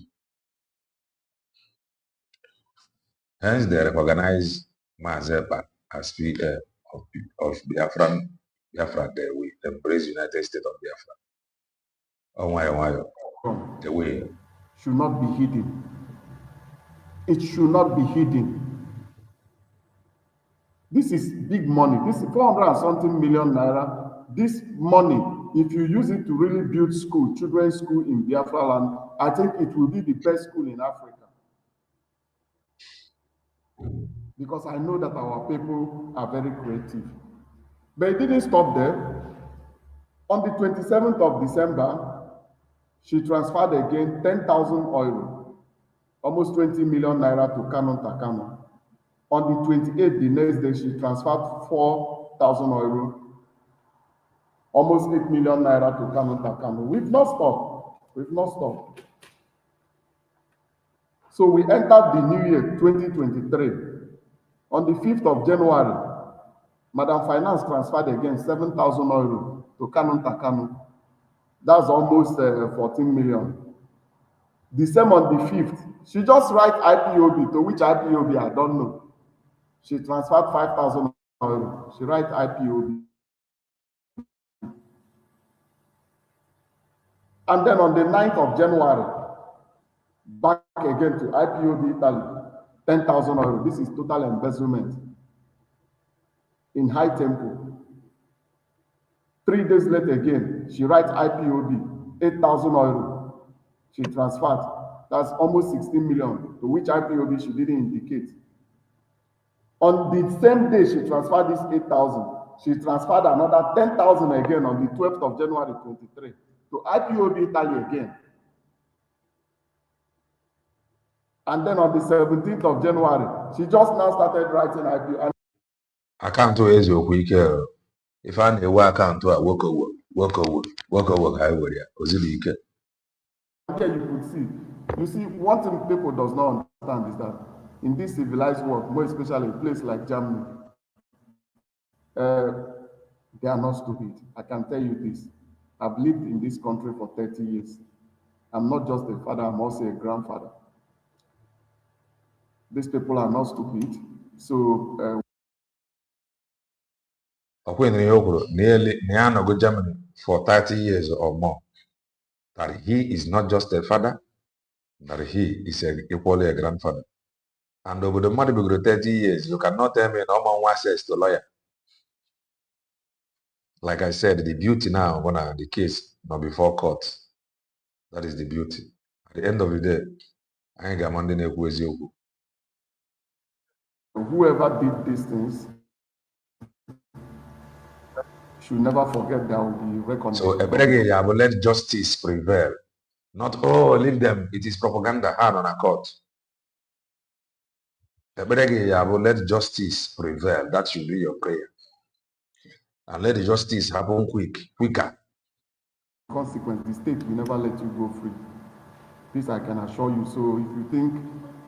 Hence, they recognize Mazepa as PA of Biafra. They will embrace United States of Biafra. Oh my, the way should not be hidden. It should not be hidden. This is big money. This is 400 and something million naira. This money, if you use it to really build school, children's school in Biafra land, I think it will be the best school in Africa. Because I know that our people are very creative. But it didn't stop there. On the 27th of December, she transferred again 10,000 euro, almost 20 million naira to Canon Takano. On the 28th, the next day, she transferred 4,000 euro, almost 8 million naira to Canon Takano. We've not stopped. We've not stopped. So we entered the new year, 2023. On the 5th of January, Madam Finance transferred again 7,000 euro to Canon Takano. That's almost 14 million. The same on the 5th. She just write IPOB, to which IPOB I don't know. She transferred 5,000 euro. She write IPOB. And then on the 9th of January, back again to IPOB Italy, 10,000 euro. This is total embezzlement in high tempo. 3 days later again, she writes IPOB, 8,000 euro. She transferred. That's almost 16 million, to which IPOB she didn't indicate. On the same day she transferred this 8,000, she transferred another 10,000 again on the 12th of January 23 to IPOB Italy again. And then on the 17th of January, she just now started writing IPOB. Account to is your quick. If I need work account to work over, highway, Here you could see. You see, one thing people does not understand is that in this civilized world, more especially a place like Germany, they are not stupid. I can tell you this. I've lived in this country for 30 years. I'm not just a father, I'm also a grandfather. These people are not stupid. So, nearly Germany for 30 years or more. That he is not just a father, that he is equally a grandfather. And over the money below 30 years, you cannot tell me no one access to lawyer. Like I said, the beauty now, when the case not before court, that is the beauty. At the end of the day, I ain't got money to whoever did these things should never forget there will be reckoning. So, I will let justice prevail. Not, oh, leave them. It is propaganda hard on a court. I will let justice prevail. That should be your prayer. And let the justice happen quicker. Consequence, the state will never let you go free. This I can assure you. So if you think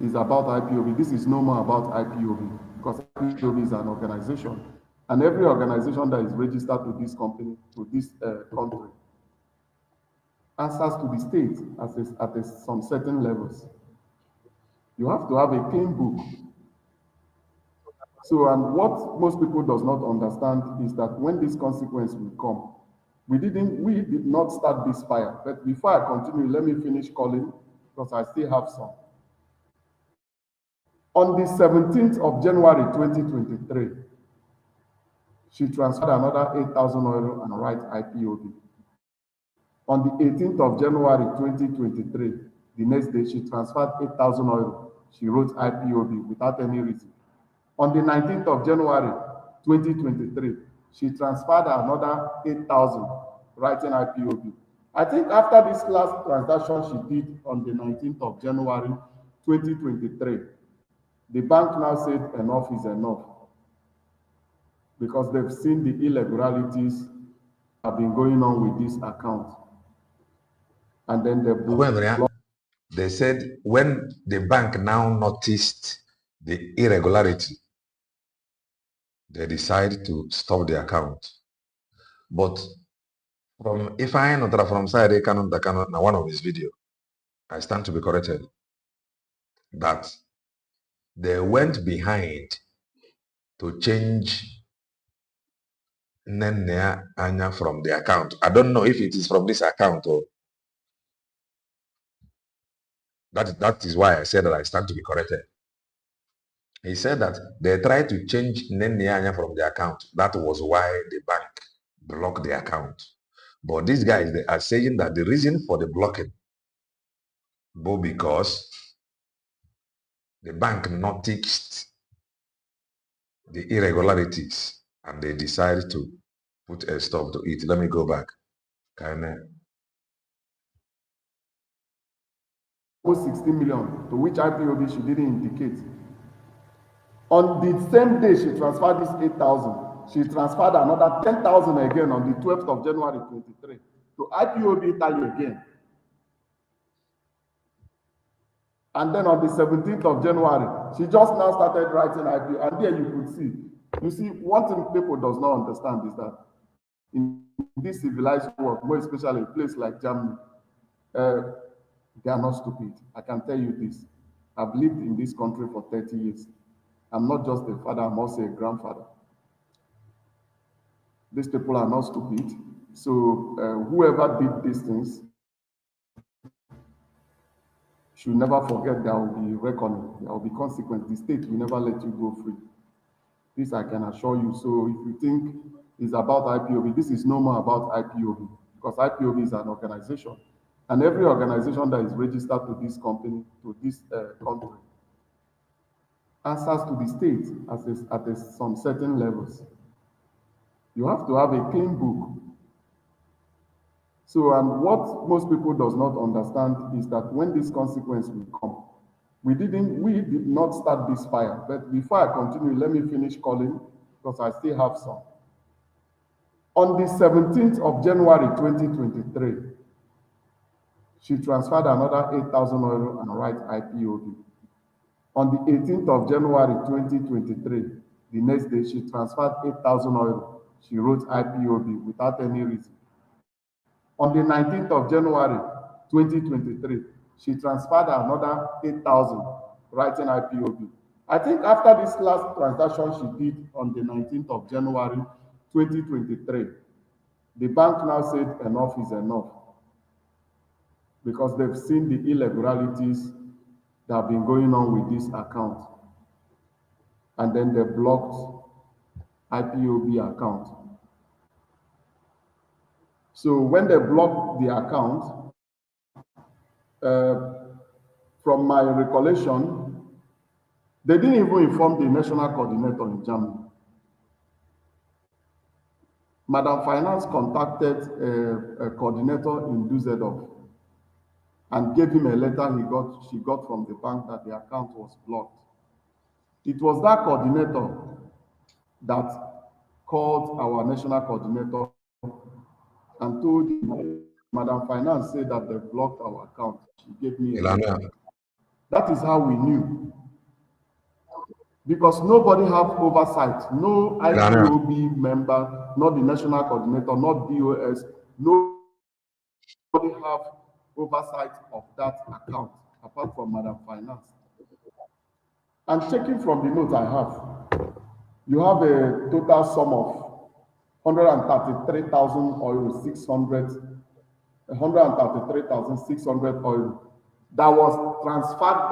it's about IPOB, this is no more about IPOB, because IPOB is an organization. And every organization that is registered to this company, to this country, answers to the state at some certain levels. You have to have a clean book So, and what most people does not understand is that when this consequence will come, we did not start this fire. But before I continue, let me finish calling because I still have some. On the 17th of January 2023, she transferred another 8,000 euro and write IPOB. On the 18th of January 2023, the next day, she transferred 8,000 euro. She wrote IPOB without any reason. On the 19th of January 2023, she transferred another 8,000, writing IPOB. I think after this last transaction she did on the 19th of January 2023, the bank now said enough is enough because they've seen the irregularities have been going on with this account. And then they said when the bank now noticed the irregularity, they decided to stop the account. But from if I not from side now one of his video, I stand to be corrected that they went behind to change Nene Anya from the account. I don't know if it is from this account or that is why I said that I stand to be corrected. He said that they tried to change Nene Anya from the account. That was why the bank blocked the account. But these guys, they are saying that the reason for the blocking was because the bank noticed the irregularities and they decided to put a stop to it. Let me go back. Almost 60 million, to which IPOB she didn't indicate. On the same day she transferred this 8,000, she transferred another 10,000 again on the 12th of January 23 to IPOB Italy again. And then on the 17th of January, she just now started writing IPOB. And there you see, one thing people does not understand is that in this civilized world, more especially a place like Germany, they are not stupid. I can tell you this. I've lived in this country for 30 years. I'm not just a father, I'm also a grandfather. These people are not stupid. So whoever did these things should never forget there will be reckoning, there will be consequence. The state will never let you go free. This I can assure you. So if you think it's about IPOB, this is no more about IPOB because IPOB is an organization. And every organization that is registered to this company, to this country, answers to the state at some certain levels. You have to have a clean book. So, and what most people does not understand is that when this consequence will come, we did not start this fire. But before I continue, let me finish calling because I still have some. On the 17th of January 2023, she transferred another 8,000 euro and write IPOB. On the 18th of January 2023, the next day, she transferred 8,000 euro. She wrote IPOB without any reason. On the 19th of January 2023, she transferred another 8,000, writing IPOB. I think after this last transaction she did on the 19th of January 2023, the bank now said enough is enough because they've seen the irregularities that have been going on with this account. And then they blocked IPOB account. So when they blocked the account, from my recollection, they didn't even inform the national coordinator in Germany. Madam Finance contacted a coordinator in Düsseldorf and gave him a letter she got from the bank that the account was blocked. It was that coordinator that called our national coordinator and told him, Madam Finance said that they blocked our account. She gave me a letter. That is how we knew. Because nobody have oversight. No IPOB member, not the national coordinator, not DOS, nobody have oversight of that account apart from Madam Finance. And checking from the note I have, you have a total sum of 133,600 euro that was transferred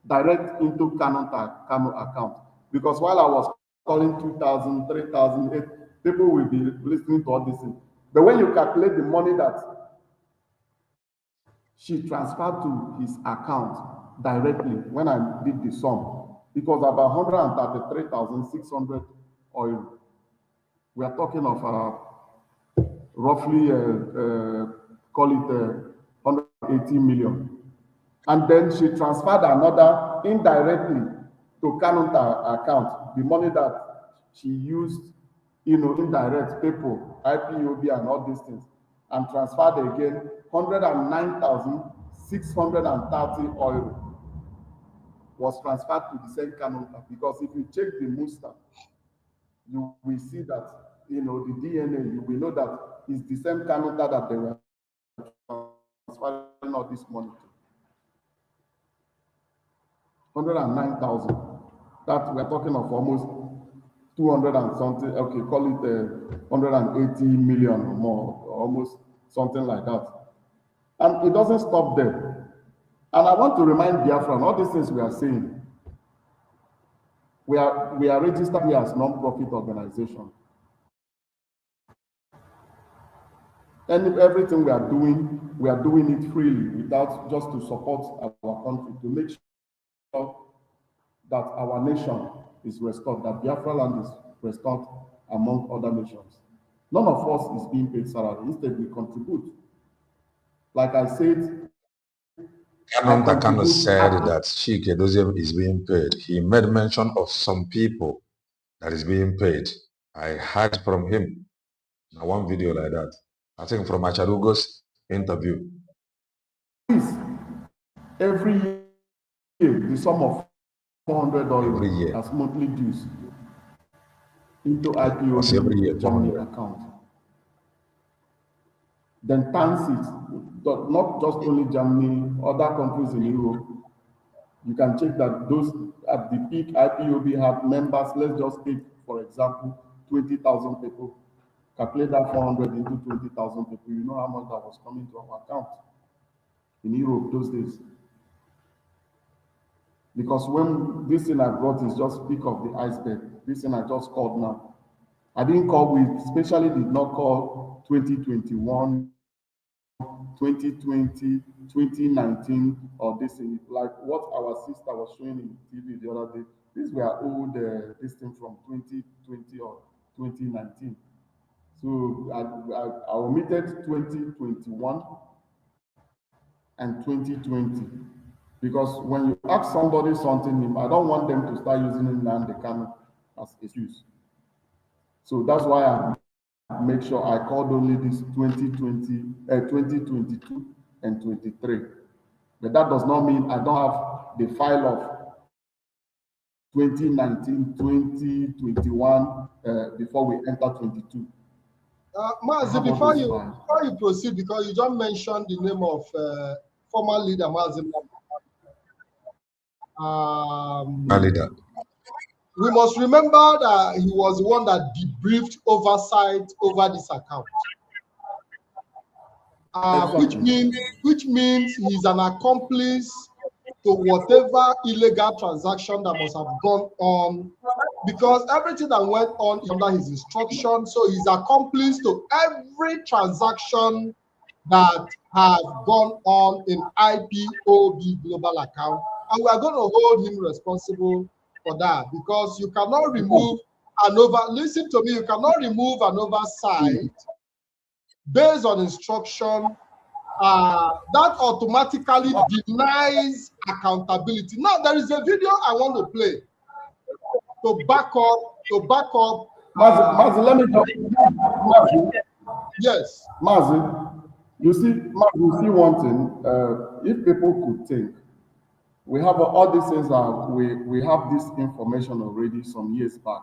direct into Kano account. Because while I was calling 2,000, 3,000, people will be listening to all this thing. But when you calculate the money that she transferred to his account directly, when I did the sum, it was about 133,600 euro. We are talking of roughly, call it 180 million. And then she transferred another indirectly to Kano account, the money that she used, indirect people, IPOB and all these things, and transferred again 109,630 euro was transferred to the same Kano, because if you check the Musta, you will see that, the DNA, you will know that it's the same Kano that they were transferring all this money to. 109,000. That we're talking of almost 200 and something, okay, call it 180 million or more, almost something like that. And it doesn't stop there. And I want to remind Biafran, all these things we are saying, we are registered here as non-profit organization. And everything we are doing it freely, without just to support our country, to make sure that our nation is restored, that Biafra land is restored among other nations. None of us is being paid salary. Instead, we contribute. Like I said, Kano said that Chike Doziem is being paid. He made mention of some people that is being paid. I heard from him in one video like that. I think from Acharugo's interview. Every year, the sum of $400 as monthly dues into IPOB Germany account. Then times it, not just only Germany, other countries in Europe. You can check that those at the peak IPOB have members. Let's just take, for example, 20,000 people. Calculate that 400 into 20,000 people. You know how much that was coming to our account in Europe those days. Because when this thing I brought is just peak of the iceberg, this thing I just called now. I didn't call, we especially did not call 2021, 2020, 2019, or this thing, like what our sister was showing in TV the other day. These were old, this thing from 2020 or 2019. So I omitted 2021 and 2020. Because when you ask somebody something, I don't want them to start using Nnamdi Kanu as excuse. So that's why I make sure I called only this 2020, 2022 and 23. But that does not mean I don't have the file of 2019, 2021 before we enter 22. Mazi, before you proceed, because you just mentioned the name of former leader Mazi. We must remember that he was the one that debriefed oversight over this account, which means he's an accomplice to whatever illegal transaction that must have gone on, because everything that went on is under his instruction. So he's accomplice to every transaction that have gone on in IPOB global account. And we are going to hold him responsible for that, because you cannot remove listen to me, you cannot remove an oversight based on instruction that automatically denies accountability. Now, there is a video I want to play to back up. Mazi, let me talk. Yes. Mazi, you see one thing. If people could think, we have all these things that we have this information already some years back.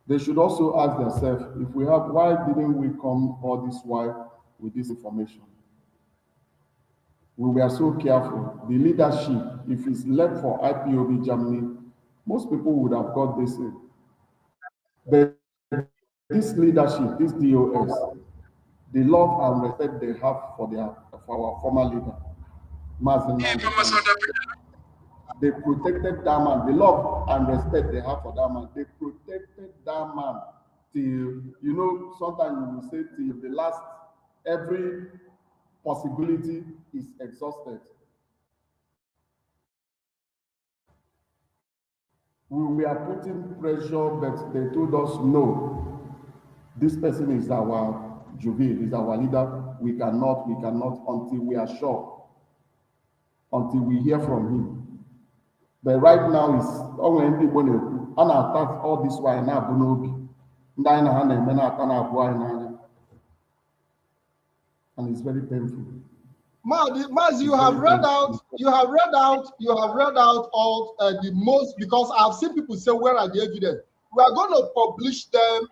They should also ask themselves, if we have, why didn't we come all this while with this information? We were so careful. The leadership, if it's left for IPOB Germany, most people would have got this in. But this leadership, this DOS, the love and respect they have for our former leader, Mazen they protected that man. The love and respect they have for that man, they protected that man till, sometimes you will say till the last, every possibility is exhausted. We are putting pressure, but they told us no. This person is our juvenile, is our leader. We cannot until we are sure, until we hear from him. But right now is only people and attack all this while now Bunobi. And it's very painful. Maz, you have read out all the most, because I've seen people say, where are the evidence? We are going to publish them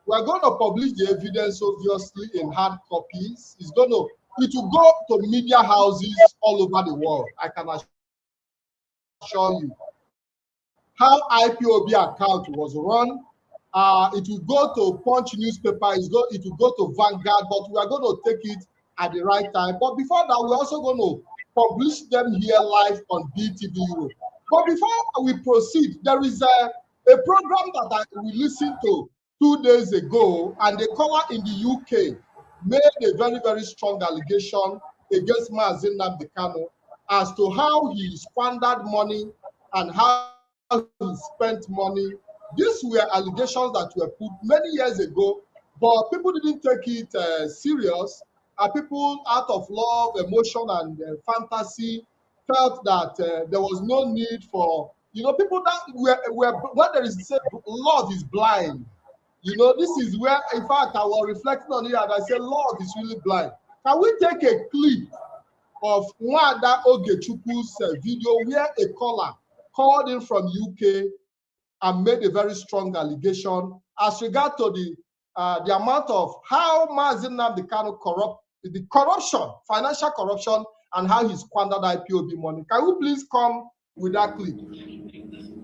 we are going to publish the evidence, obviously, in hard copies. It will go to media houses all over the world. I can assure you how IPOB account was run. It will go to Punch newspaper. It will go to Vanguard, but we are going to take it at the right time. But before that, we're also going to publish them here live on BTV Europe. But before we proceed, there is a program that we listened to 2 days ago, and the caller in the UK made a very, very strong allegation against Mazen Nnamdi Kanu as to how he squandered money and how he spent money. These were allegations that were put many years ago, but people didn't take it serious. People, out of love, emotion, and fantasy, felt that there was no need for, people that were when there is say love is blind. This is where, in fact, I was reflecting on it and I said, love is really blind. Can we take a clip of Nwada Ogechukwu's video where a caller called in from UK and made a very strong allegation as regard to the amount of how Mazen Nnamdi Kanu the corruption, financial corruption, and how he squandered IPOB money. Can you please come with that clip?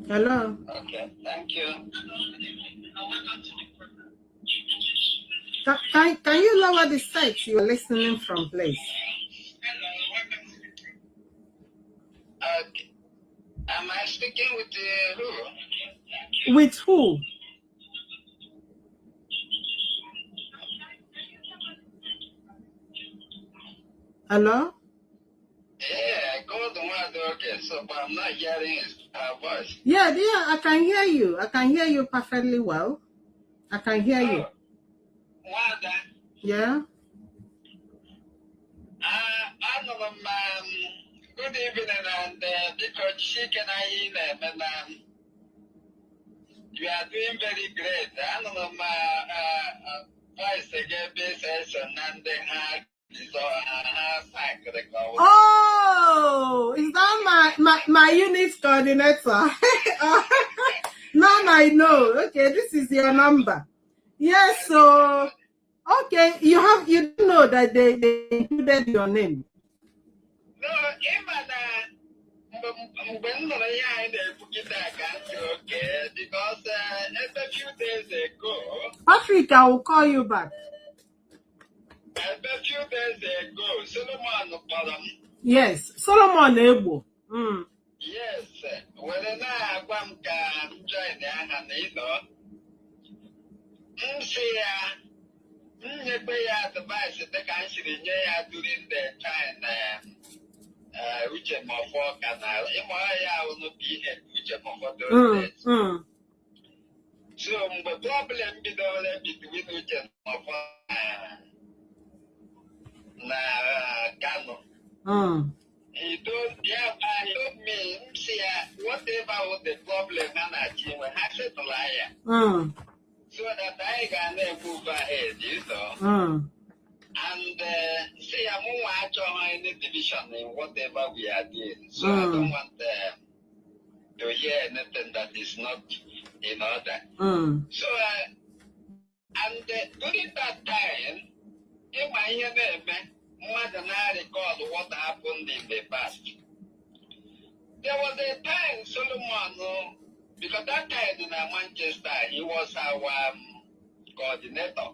Hello. Okay, thank you. Can you lower the site you're listening from, please? Okay. Am I speaking with who? With who? Hello? Yeah, I called the one, okay, so but I'm not hearing her voice. Yeah, I can hear you. I can hear you perfectly well. I can hear you. Wada. Yeah? Good evening, and because she can I and you are doing very great. I know vice again business and Oh, is that my unit coordinator? Now I know. Okay, this is your number. Yes, so okay, you don't know that they included your name. No, because a few days ago, Patrick, I will call you back. A few days ago, Solomon Palam. Yes, Solomon Ebo. Yes, when I can join the hand, advice the country during the time which is more for canal. I will not be here, which is more for those days. So the problem between which is more for Kano. He told me, see, whatever was the problem, and I said a liar. So that I can move ahead, And say, I'm more actually in the division in whatever we are doing. So I don't want to hear anything that is not in order. So, and during that time, in my name, more than I recall what happened in the past. There was a time Solomon, because that time in Manchester, he was our coordinator.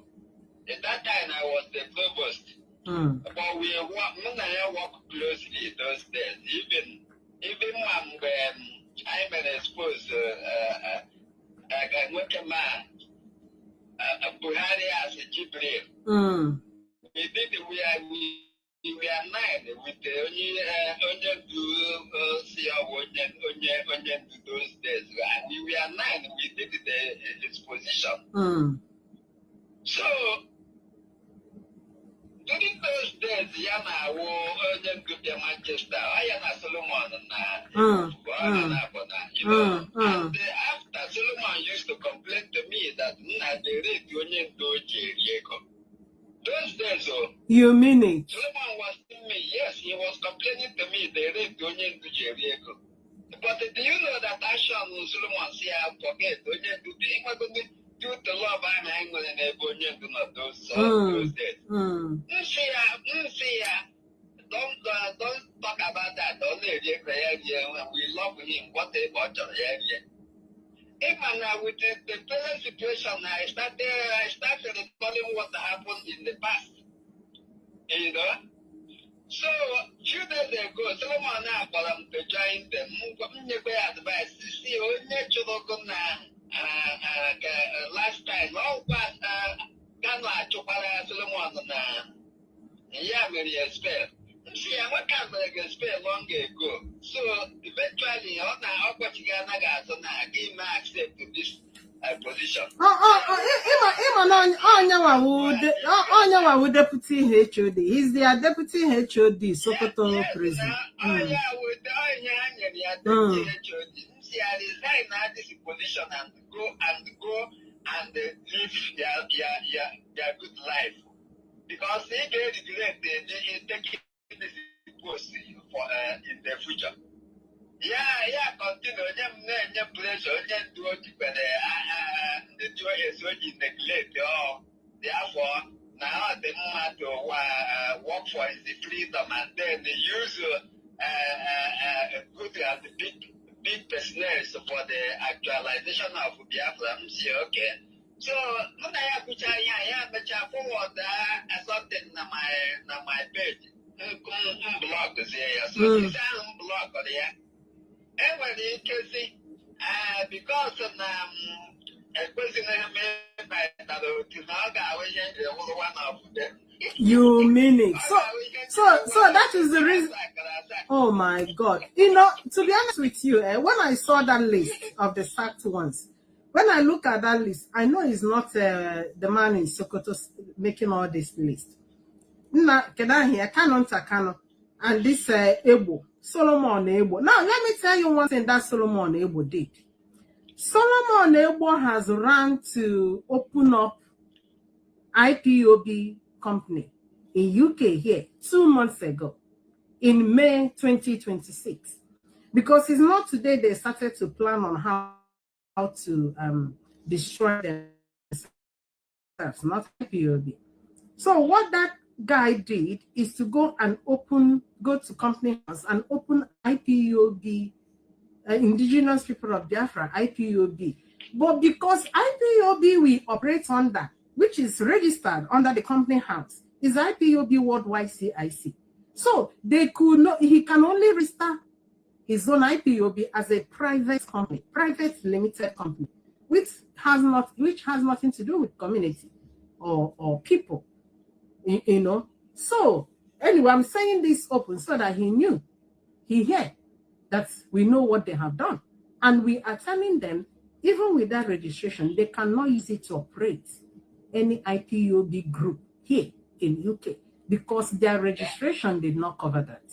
At that time, I was the provost. But we work closely those days. Even when I'm exposed, I went a man, Buhari as a Jibril. We did we are 9 with the only to see our onion to those days. And we are 9, we did the exposition. So during those days, Yana onion to the Manchester, Ayana Solomon and after Solomon used to complain to me that they rate onion to Jericho. Those days, you mean it? Solomon was telling me, yes, he was complaining to me, they raped Onyen to Jericho. But do you know that action Solomon say, I forget, Onyen to be due to love and anger and Onyen to not those days. Don't talk about that. Don't we love him, whatever. Even with the present situation, I started recalling what happened in the past. You know? So, few days ago, Solomon asked to join them. Advice. See, last time, all past Ghana, Chopara, Solomon, Yamiri, spell. See, I went out like a spell long ago. So, eventually, on our Ghana got on a game accept to this position. Deputy HOD. He's their deputy HOD, Sokoto prison. With the deputy HOD. See, I resign now this position and go and live their good life. Because they get regret, they take this post for in the future. Continue. Them pressure, them do it, but the joy is what you neglect. Therefore, now the moment to work for is the freedom, and then they use good and big personnel for the actualization of Biafra. Okay. So, when I have to forward something on my page, blog this area. So, this blog there. Everybody can see, because of you mean it? So that is the reason. Oh my God! You know, to be honest with you, when I saw that list of the sacked ones, when I look at that list, I know it's not the man in Sokoto making all this list. Canon, and this Ebo, Solomon Ebo. Now, let me tell you one thing that Solomon Ebo did. Solomon Ebo has run to open up IPOB company in UK here 2 months ago, in May 2026. Because it's not today they started to plan on how to destroy themselves, not IPOB. So what that guy did is to go to company house and open IPOB, Indigenous People of Biafra, IPOB. But because IPOB we operate under, which is registered under the company house, is IPOB Worldwide CIC. So they could not, he can only register his own IPOB as a private company, private limited company, which has nothing to do with community or people. You know, so anyway, I'm saying this open so that he heard that we know what they have done, and we are telling them, even with that registration, they cannot use it to operate any IPOB group here in UK because their registration did not cover that.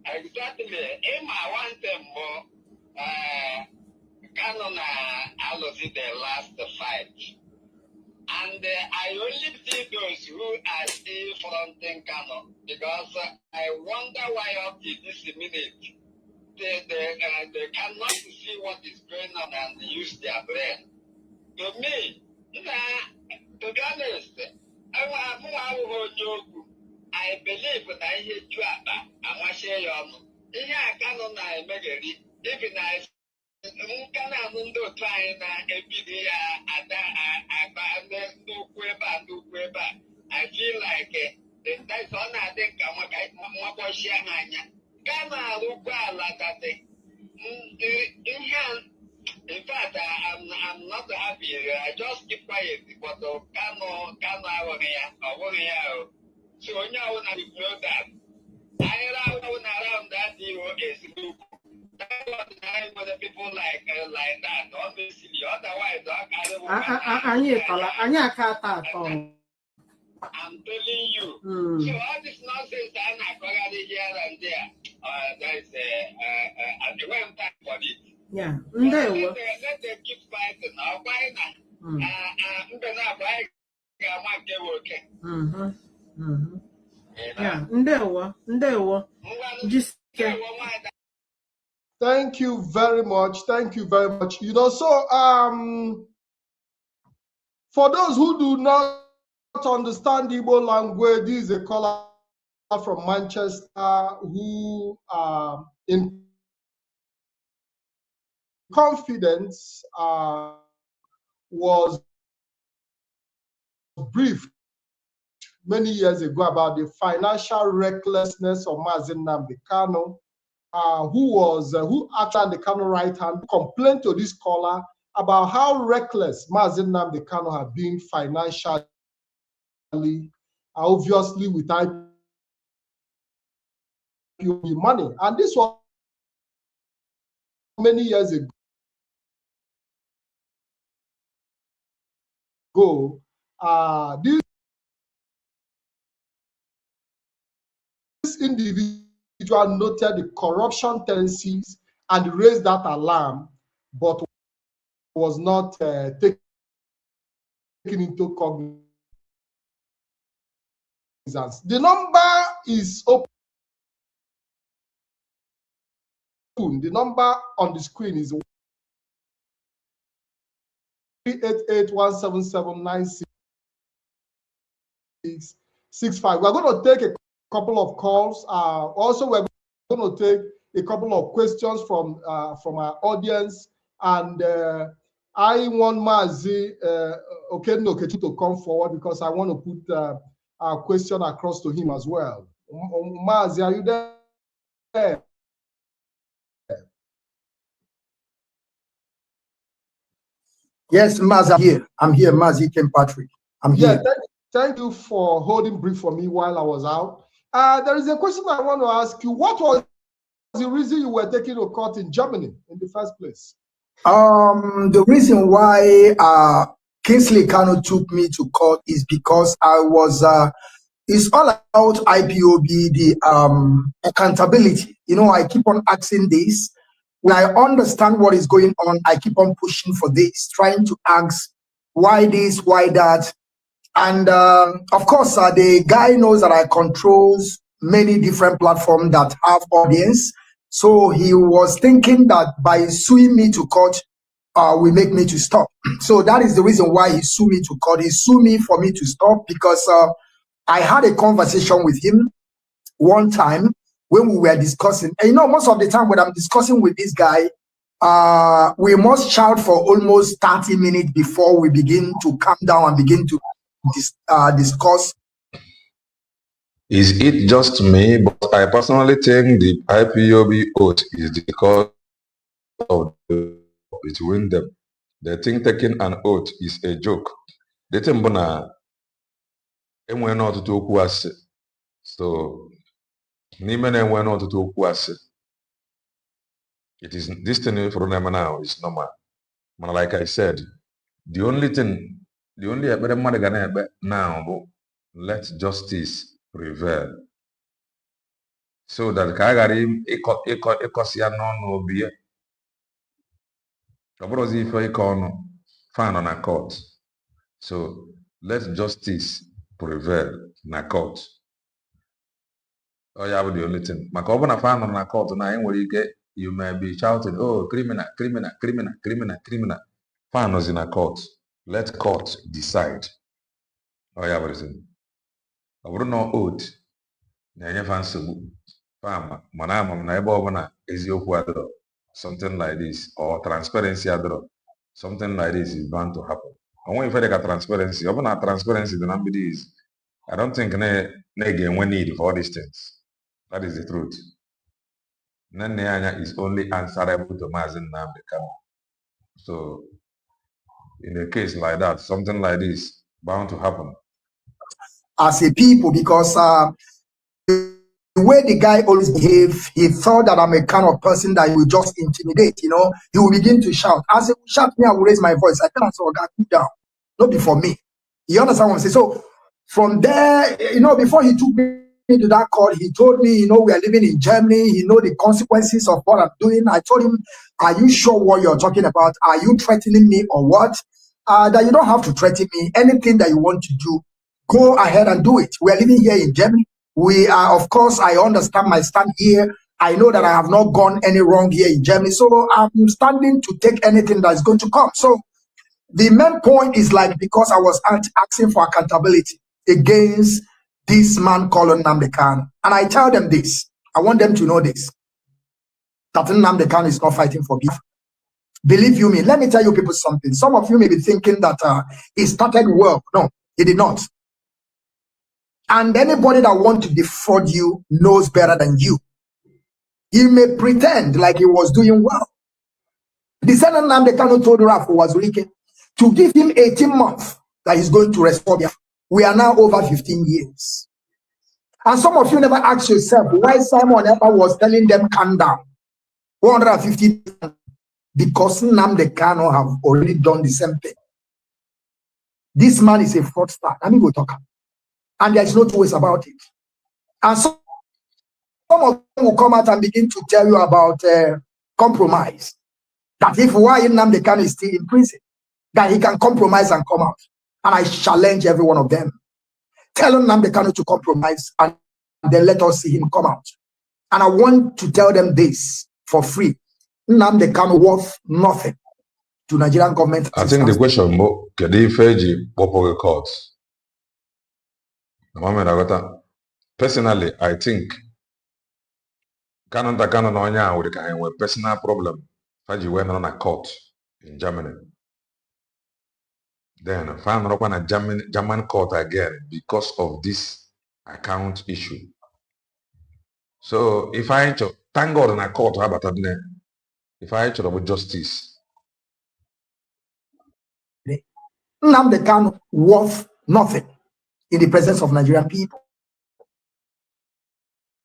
Exactly. I want them more. Canon, I lost the last fight. And I only see those who are still fronting Canon because I wonder why up to this minute they cannot see what is going on and use their brain. To me, to be honest, I believe that I hate you. I'm share your ihe aka nọ na-emegheri ibi na nka na-anụ ndị otu anyị na-ebido ya ada agba n'okwu ebe a n'okwu ebe a I feel like ọ na-adị ka nwakpọchie ha anya ka na-arụkwa ala date ihe in fact I'm not happy I just keep quiet but Kano ahụghị ya ọ bụghị ya so onye ọbụla know that anyị around that deal is the people like that, obviously. Otherwise, I'm telling you. So all this nonsense I'm not going here and there. There is a time for it. Yeah. Let them keep fighting. Why not? Yeah. Ndewo. Just Thank you very much. Thank you very much. So for those who do not understand Igbo language, this is a caller from Manchester who in confidence was briefed many years ago about the financial recklessness of Mazi Nnamdi Kanu, who acted on the Kanu right hand, complained to this caller about how reckless Mazi Nnamdi Kanu had been financially, obviously with IPOB money. And this was many years ago. This individual noted the corruption tendencies and raised that alarm, but was not taken into cognizance. The number is open. The number on the screen is 388-177-9665. We're going to take a couple of calls. Also, we're going to take a couple of questions from our audience. And I want Mazi Okednokechi to come forward because I want to put a question across to him as well. Mazi, are you there? Yes, Mazi, I'm here. I'm here, Mazi Patrick. I'm here. Thank you for holding brief for me while I was out. There is a question I want to ask you. What was the reason you were taken to court in Germany in the first place? The reason why Kingsley Kanu took me to court is because I was, it's all about IPOB, the accountability. I keep on asking this. When I understand what is going on, I keep on pushing for this, trying to ask why this, why that. And of course, the guy knows that I controls many different platforms that have audience. So he was thinking that by suing me to court, will make me to stop. So that is the reason why he sued me to court. He sued me for me to stop because I had a conversation with him one time when we were discussing. And most of the time when I'm discussing with this guy, we must shout for almost 30 minutes before we begin to calm down and begin to discuss. Is it just me? But I personally think the IPOB oath is because of between them. They think taking an oath is a joke. They think na enwe na ọtụtụ okwu asị. So n'ime na enwe na ọtụtụ okwu asị. It is this thing for them now is normal. But like I said, the only ekpere mmadụ ga na-ekpe now bụ let justice prevail. So that ka a ghara ịkọsi ya n'ọnụ obi ya. Ọ bụrụzi ife ịkọ ọnụ fan on a court. So let justice prevail na court. Oh, yeah, the only thing. Maka ọ bụ na fan on a court na enwere ike you may be shouting, oh, criminal, criminal, criminal, criminal, criminal. Fan was in a court. Let court decide. Oh, yeah, everything. I wouldn't know oath. Farmer, manama na ebe ọbụla eziokwu adịrọ, something like this, or transparency adịrọ, something like this is bound to happen. Onwe ife dịka transparency, ọ bụ na transparency dị na mgbidi is, I don't think na ga-enwe need for all these things. That is the truth. Nne anya is only answerable to Mazi Nnamdi Kanu. So in a case like that, something like this bound to happen. As a people, because the way the guy always behave, he thought that I'm a kind of person that will just intimidate, you know. He will begin to shout. As he shout me, I will raise my voice. I tell him, so God, cool down. Not before me. You understand what I'm saying? So from there, you know, before he took me to that court, he told me, you know, we are living in Germany. You know the consequences of what I'm doing. I told him, are you sure what you're talking about? Are you threatening me or what? That you don't have to threaten me. Anything that you want to do, go ahead and do it. We are living here in Germany. We are, of course, I understand my stand here. I know that I have not gone any wrong here in Germany. So I'm standing to take anything that is going to come. So the main point is like, because I was asking for accountability against this man called Nnamdi Kanu. And I tell them this. I want them to know this. That Nnamdi Kanu is not fighting for beef. Believe you me, let me tell you people something. Some of you may be thinking that he started well. No, he did not. And anybody that wants to defraud you knows better than you. He may pretend like he was doing well. The same Nnamdi Kanu told Raf was wicked to give him 18 months that he's going to restore. We are now over 15 years. And some of you never ask yourself why Simon Ekpa was telling them calm down. 150, because Nnamdi Kanu have already done the same thing. This man is a fraudster. Let me go talk. And there is no two ways about it. And some of them will come out and begin to tell you about compromise. That if why Nnamdi Kanu is still in prison, that he can compromise and come out. And I challenge every one of them. Tell Nnamdi Kanu to compromise and then let us see him come out. And I want to tell them this for free. Nnamdi Kanu worth nothing to Nigerian government. I think the question more, can they feji popo courts? Personally, I think Kanu no nya with a personal problem. Faji went on a court in Germany. Then found on a German court again because of this account issue. So if I thank God in a court, how about that? If I about justice. Nnamdi Kanu worth nothing in the presence of Nigerian people.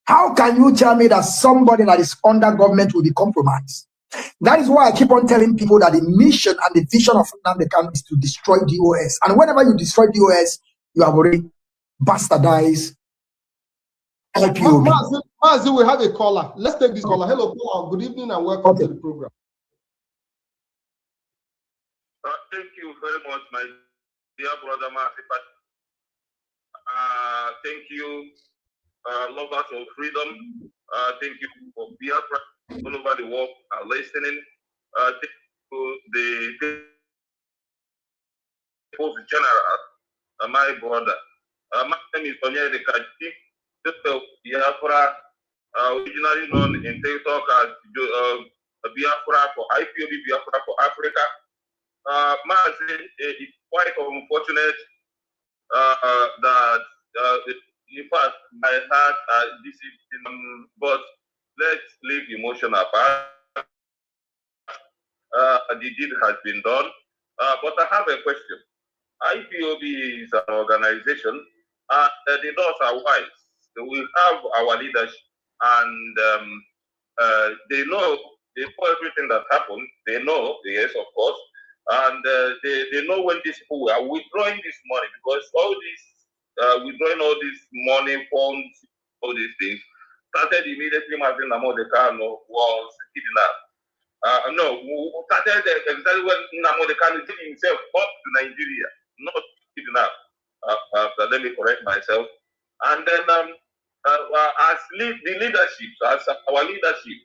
How can you tell me that somebody that is under government will be compromised? That is why I keep on telling people that the mission and the vision of Nnamdi Kanu is to destroy DOS. And whenever you destroy DOS, you have already bastardized IPOB. Mazi, we have a caller. Let's take this caller. Hello, caller. Good evening and welcome to the program. Thank you very much, my dear brother Mazi. Thank you, lovers of freedom. Thank you for Biafra all over the world listening. Thank you to the Post General, my brother. My name is Onyede Kaji. Biafra, originally known in TikTok as Biafra for IPOB, Biafra for Africa. Mazi, it's quite unfortunate that in fact my heart this is but let's leave emotion apart. The deed has been done, but I have a question. IPOB is an organization and the doors are wide. We have our leadership and they know everything that happened. They know, yes, of course, and they know when these people are withdrawing this money, because all this withdrawing all this money, funds, all these things started immediately. Martin Nnamdi Kanu was kidnapped. No, started exactly when Nnamdi Kanu did himself up to Nigeria, not kidnapped. Let me correct myself. And then as the leadership, as our leadership,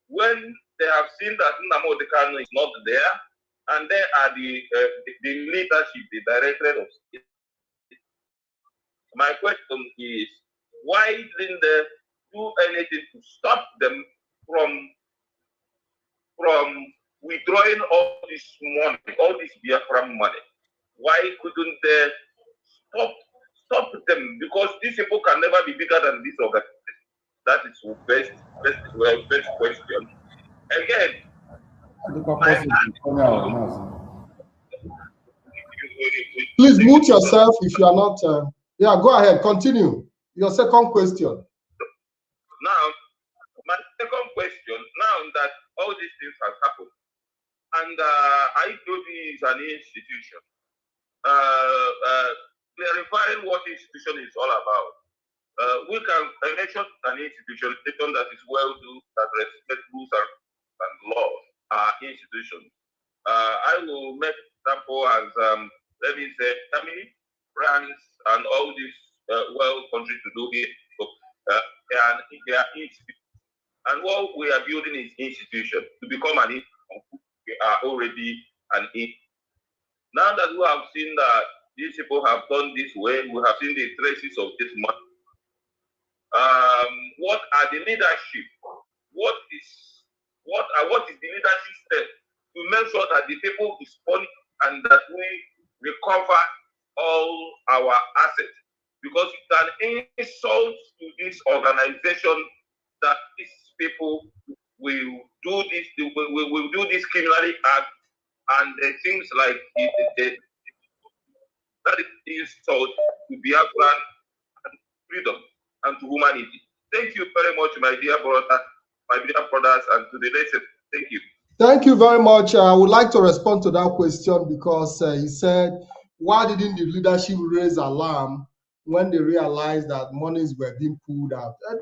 when they have seen that Nnamdi Kanu is not there, and they are the leadership, the directorate of state. My question is, why didn't they do anything to stop them from withdrawing all this money, all this Biafran money? Why couldn't they stop them? Because these people can never be bigger than this organization. That is the best question. Again, please mute yourself if you are not. Yeah, go ahead. Continue. Your second question. Now, my second question, now that all these things have happened, and IPOB is an institution, clarifying what institution is all about. We can mention an institution that is well-do, that respects rules and laws, institutions. I will make example as, let me say, Germany, France, and all these countries to do here. They are institutions. And what we are building is institution. To become an institution, we are already an institution. Now that we have seen that these people have done this way, we have seen the traces of this money. What are the leadership? What is the leadership step to make sure that the people respond and that we recover all our assets? Because it's an insult to this organization that these people will do this, will do this criminally act, and things like that is insult to Biafran and freedom and to humanity. Thank you very much, my dear brother, my dear brothers, and to the nation. Thank you. Thank you very much. I would like to respond to that question because he said, why didn't the leadership raise alarm when they realized that monies were being pulled out? And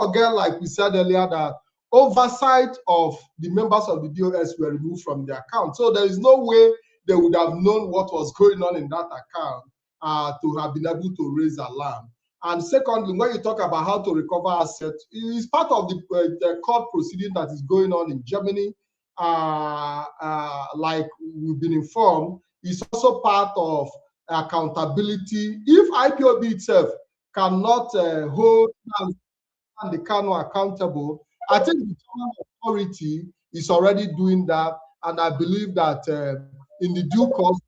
again, like we said earlier, that oversight of the members of the DOS were removed from the account. So there is no way they would have known what was going on in that account to have been able to raise alarm. And secondly, when you talk about how to recover assets, it is part of the court proceeding that is going on in Germany. Like we've been informed, it's also part of accountability. If IPOB itself cannot hold the Kano accountable, I think the German authority is already doing that, and I believe that in the due course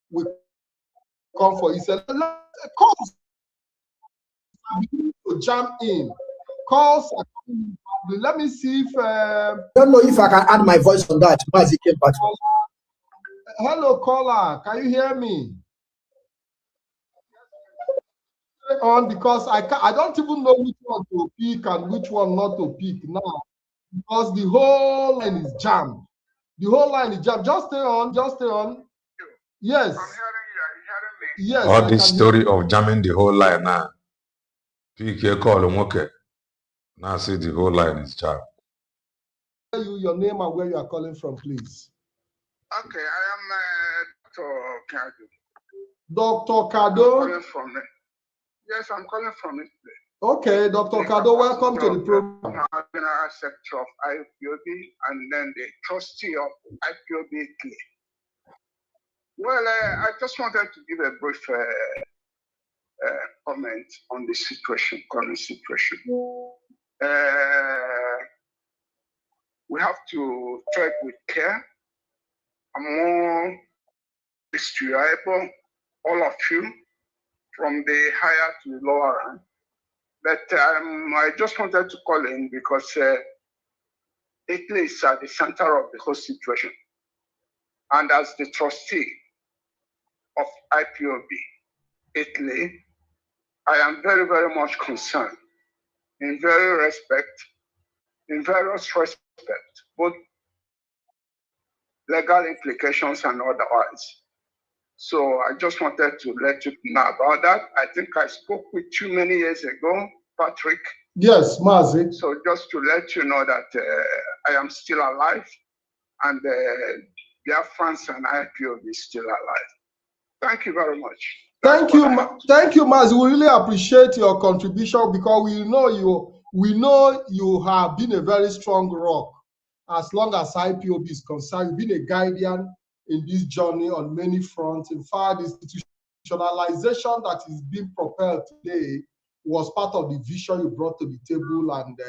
we come for it. Calls are beginning to jam in. Calls are coming in. Let me see if I don't know if I can add my voice on that. Hello, caller. Can you hear me? On because I don't even know which one to pick and which one not to pick now, because the whole line is jammed. The whole line is jammed. Just stay on. Just stay on. Yes. I'm hearing you. Are you hearing me? Yes. All this story of jamming the whole line now. Pick your call and okay. Now see the whole line is jammed. Your name and where you are calling from, please. Okay, I am Dr. Kado. Dr. Kado. I'm calling from it. Yes, I'm calling from it. Okay, Dr. Kado, welcome to the program. General Secretary of IPOB and then the trustee of IPOB. Well, I just wanted to give a brief comment on the situation, current situation. We have to tread with care among distributable, all of you, from the higher to the lower rank. But I just wanted to call in because Italy is at the center of the whole situation. And as the trustee of IPOB Italy, I am very, very much concerned in various respects, both legal implications and otherwise. So I just wanted to let you know about that. I think I spoke with you many years ago, Patrick. Yes, Mazi. So just to let you know that I am still alive, and Biafrans and IPOB is still alive. Thank you very much. Thank you, Mazi. We really appreciate your contribution because we know you have been a very strong rock as long as IPOB is concerned. You've been a guardian in this journey on many fronts. In fact, the institutionalization that is being propelled today was part of the vision you brought to the table. And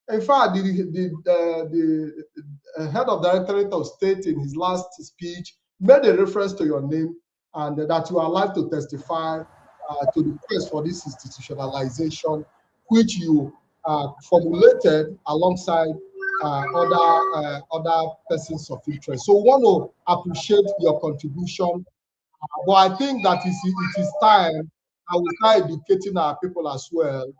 in fact, the head of Directorate of State in his last speech made a reference to your name, and that you are alive to testify to the quest for this institutionalization, which you formulated alongside other persons of interest. So we want to appreciate your contribution, but I think that it is time I will start educating our people as well,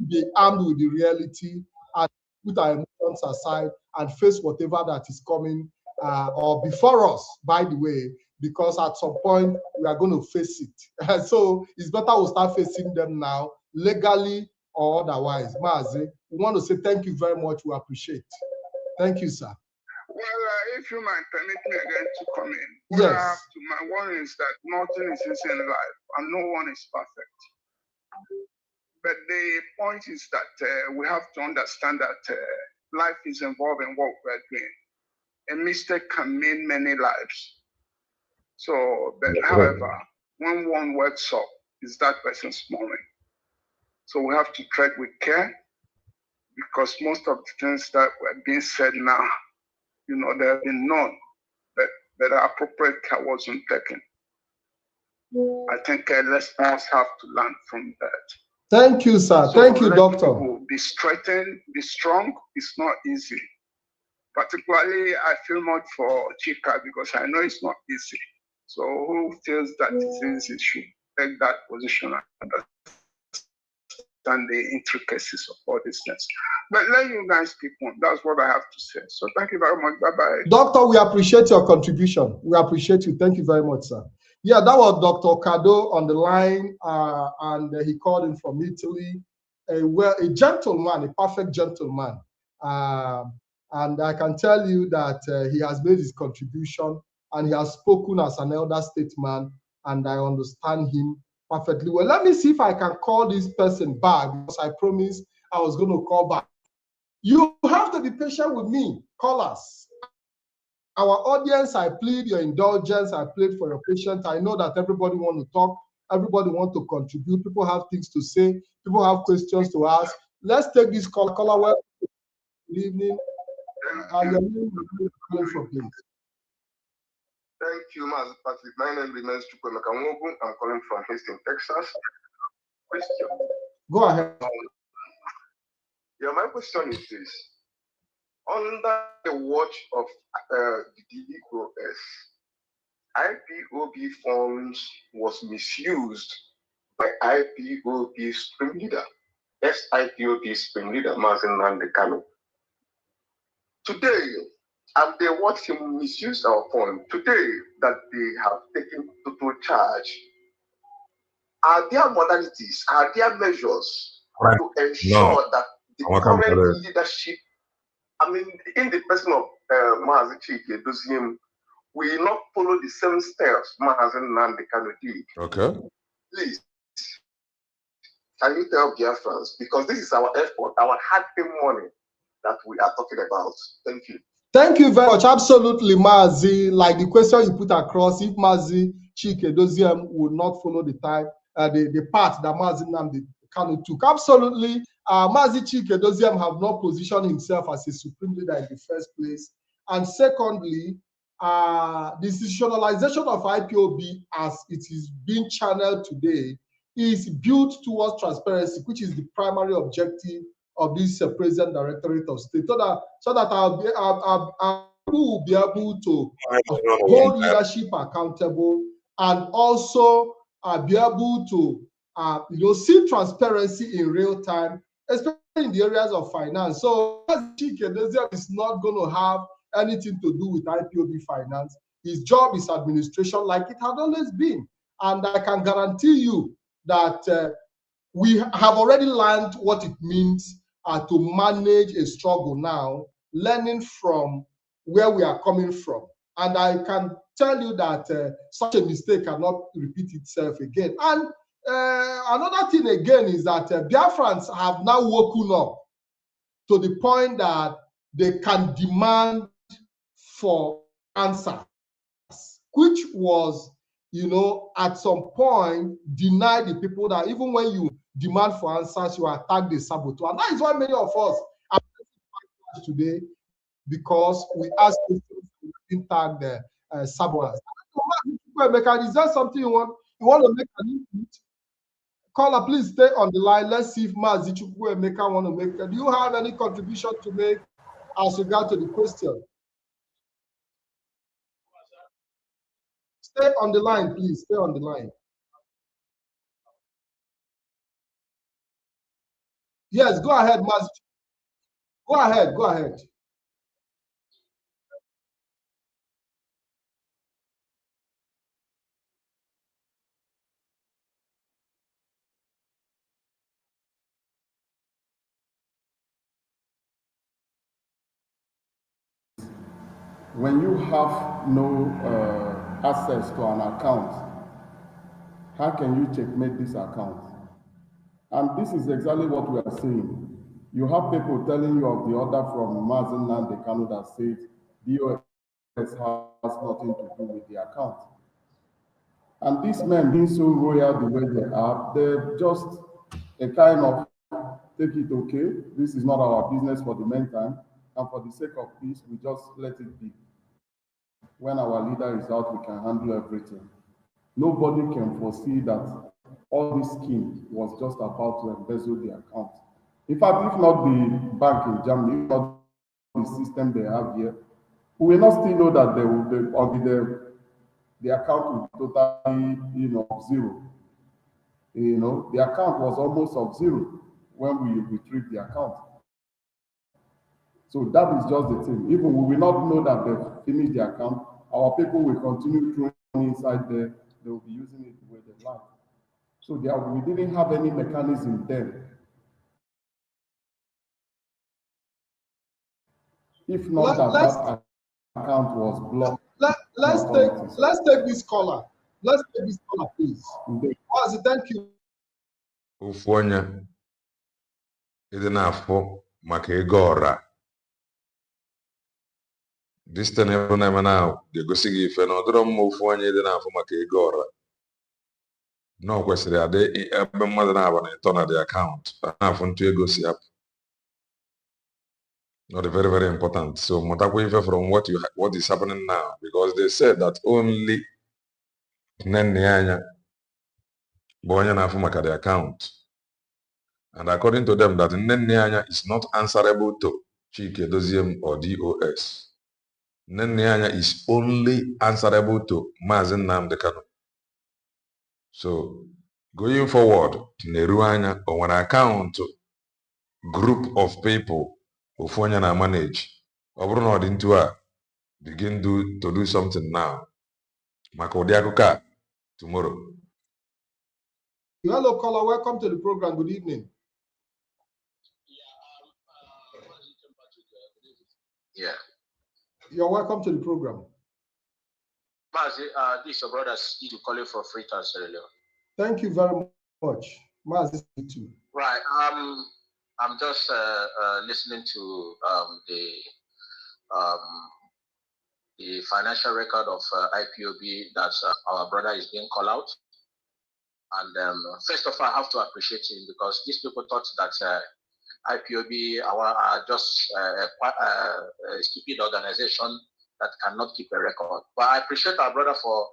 be armed with the reality and put our emotions aside and face whatever that is coming or before us, by the way, because at some point we are going to face it. So it's better we start facing them now, legally or otherwise. Mazi, we want to say thank you very much. We appreciate. Thank you, sir. Well, if you might permit me again to come in. What I have to my one is that nothing is easy in life and no one is perfect. But the point is that we have to understand that life is involved in what we're doing. A mistake can mean many lives. So, but however, when one works up, is that person's moment. So we have to tread with care, because most of the things that were being said now, you know, there have been none, but appropriate care wasn't taken. I think listeners have to learn from that. Thank you, sir. So thank you, doctor. People be straightened, be strong. It's not easy. Particularly, I feel much for Chika because I know it's not easy. So who feels that it's easy should take that position and understand the intricacies of all these things. But let you guys keep on. That's what I have to say. So thank you very much. Bye-bye. Doctor, we appreciate your contribution. We appreciate you. Thank you very much, sir. Yeah, that was Dr. Cado on the line, and he called in from Italy. A gentleman, a perfect gentleman. And I can tell you that he has made his contribution and he has spoken as an elder statesman, and I understand him perfectly well. Let me see if I can call this person back, because I promised I was going to call back. You have to be patient with me, callers. Our audience, I plead your indulgence, I plead for your patience. I know that everybody wants to talk, everybody wants to contribute, people have things to say, people have questions to ask. Let's take this call. Caller, well, good evening. Your name is calling from, please. Thank you, Master Patrick. My name remains Chukwemeka Nwogu. I'm calling from Houston, Texas. Question. Go ahead. Yeah, my question is this. Under the watch of the DOS, IPOB funds was misused by IPOB spring leader, ex-IPOB spring leader, Mazen Nandekano. Today, and they watch him misuse our fund. Today, that they have taken total charge, are there modalities, are there measures to ensure that the current leadership, I mean, in the person of Mazi Chike Doziem, will not follow the same steps Mazen Nandekano did? Okay. Please, can you tell Biafrans, because this is our effort, our hard-earned money that we are talking about. Thank you. Thank you very much. Absolutely, Mazi. Like the question you put across, if Mazi Chike Doziem would not follow the path that Mazi Nandekano took, absolutely. Mazi Chike Doziem have not positioned himself as a supreme leader in the first place. And secondly, the institutionalization of IPOB as it is being channeled today is built towards transparency, which is the primary objective of this President Directorate of State, so that I will be able to hold leadership accountable and also be able to see transparency in real time, especially in the areas of finance. So Chike is not going to have anything to do with IPOB finance. His job is administration, like it had always been. And I can guarantee you that we have already learned what it means to manage a struggle now, learning from where we are coming from. And I can tell you that such a mistake cannot repeat itself again. And another thing again is that Biafrans have now woken up to the point that they can demand for answers, which was you know, at some point deny the people that even when you demand for answers, you attack the saboteur. And that is why many of us are today, because we ask questions, we didn't tag the saboteurs. Is that something you want to make an input? Caller, please stay on the line. Let's see if Mazi Chukwuemeka want to make. Do you have any contribution to make as regard to the question? Stay on the line, please. Stay on the line. Yes, go ahead, Mazi. Go ahead. Go ahead. When you have no access to an account, how can you checkmate this account? And this is exactly what we are saying. You have people telling you of the order from Mazen Nande Kanu that said DOS has nothing to do with the account. And these men being so royal the way they are, they're just a kind of take it okay. This is not our business for the meantime. And for the sake of peace, we just let it be. When our leader is out, we can handle everything. Nobody can foresee that all this scheme was just about to embezzle the account. In fact, if not the bank in Germany, if not the system they have here, we will not still know that the account will be totally, zero. The account was almost of zero when we retrieved the account. So that is just the thing. Even we will not know that they've finished the account, our people will continue throwing inside there. They will be using it the way they like. So we didn't have any mechanism then. If not that account was blocked. Let's take this caller. Let's take this caller, please. Thank you. Ofu onye ịdị na-afụ maka ego ọra distance ebe na-eme na ga-egosi gị ife na ọdịrọ mma ofu onye ịdị na-afụ maka ego ọra na ọ kwesịrị adị ebe mmadụ na-aba na ịtọ na the account na-afụ ntụ ego si apụ. Not very, very important. So mutakwa ife from what is happening now, because they said that only nne anya bụ onye na-afụ maka the account. And according to them, that nne anya is not answerable to Chike Doziem or DOS. Nne anya is only answerable to Mazen Nnamdi Kanu. So going forward, Neru anya on an account group of people ofu onye na manage. Ọ bụrụ na ọ dị ntu a begin to do something now. Maka ụdị akụkọ a tomorrow. Hello, caller. Welcome to the program. Good evening. Yeah. You're welcome to the program. Mazi, this is your brother Steve calling for free transfer. Thank you very much. Mazi, too. Right. I'm just listening to the financial record of IPOB that our brother is being called out. And first of all, I have to appreciate him because these people thought that IPOB are just a stupid organization that cannot keep a record. But I appreciate our brother for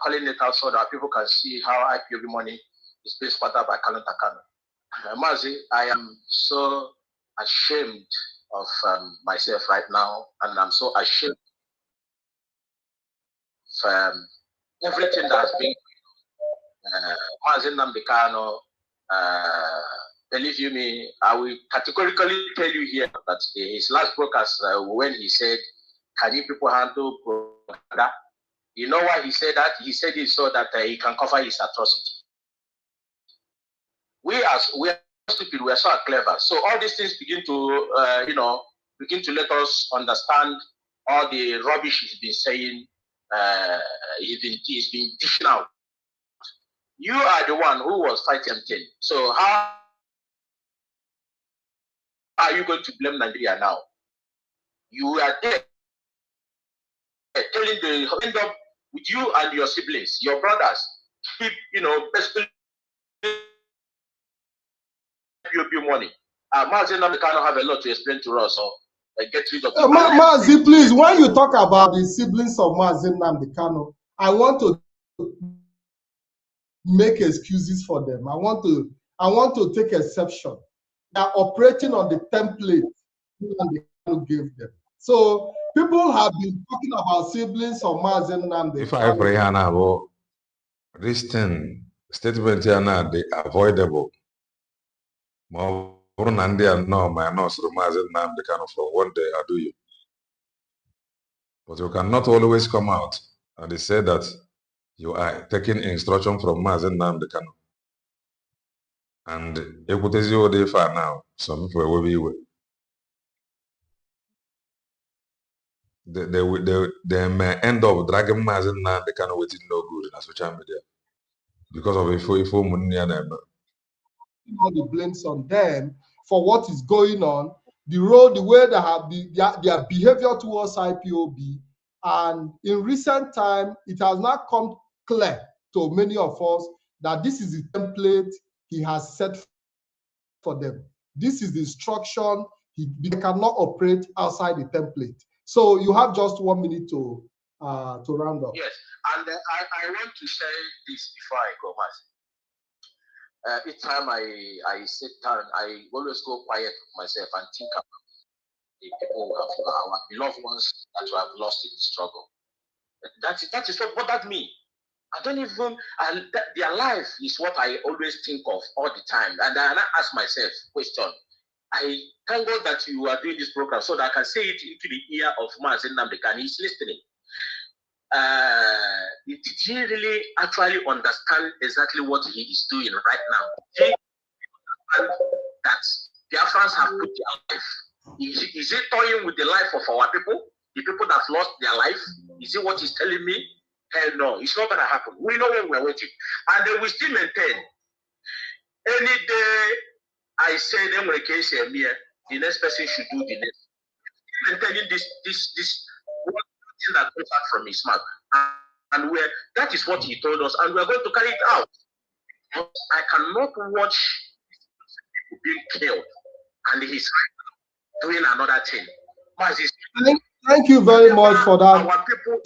calling it out so that people can see how IPOB money is being squandered by Kanu Takano. Mazi, I am so ashamed of myself right now, and I'm so ashamed of everything that has been Mazi Nnamdi Kanu. Believe you me, I will categorically tell you here that his last broadcast when he said, "Can you people handle propaganda?" You know why he said that? He said it so that he can cover his atrocity. We are stupid. We are so clever. So all these things begin to let us understand all the rubbish he's been saying. He's been dishing out. You are the one who was fighting him. So how are you going to blame Nigeria now? You are there telling the end up with you and your siblings, your brothers, keep, basically IPOB money. Mazi Nnamdi Kanu have a lot to explain to us, so get rid of it. Mazi, please, when you talk about the siblings of Mazi Nnamdi Kanu, I want to make excuses for them. I want to take exception. They are operating on the template Nnamdi Kanu gave them. So people have been talking about siblings of Mazi Nnamdi If I pray now, this thing statement here now they avoidable. More than they are no, my nose Mazi Nnamdi Kanu from one day I do you. But you cannot always come out and they say that you are taking instruction from Mazi Nnamdi Kanu. And Ekutezi they far now, some people will be with. They may end up dragging Mazi Nnamdi Kanu with no good in social media because of if money and them. All the blames on them for what is going on, the way they have their behavior towards IPOB, and in recent time, it has not come clear to many of us that this is the template he has set for them. This is the instruction. They cannot operate outside the template. So you have just 1 minute to round up. Yes, and I want to say this before I go, Mazi. Each time I sit down, I always go quiet with myself and think about the people who have our beloved ones that we have lost in the struggle. That is what bothered me. I don't even, their life is what I always think of all the time. And I ask myself question. I thank God that you are doing this program so that I can say it into the ear of Mazi Nnamdi Kanu. He's listening. Did he really actually understand exactly what he is doing right now? He understands that the Biafrans have put their life. Is he toying with the life of our people? The people that lost their life? Is it what he's telling me? Hell no, it's not going to happen. We know when we're waiting. And they will still maintain. Any day I say them when case here, the next person should do the next. Maintaining this one thing that goes out from his mouth. And that is what he told us, and we're going to carry it out. I cannot watch people being killed, and he's doing another thing. Thank you very much for that. Our people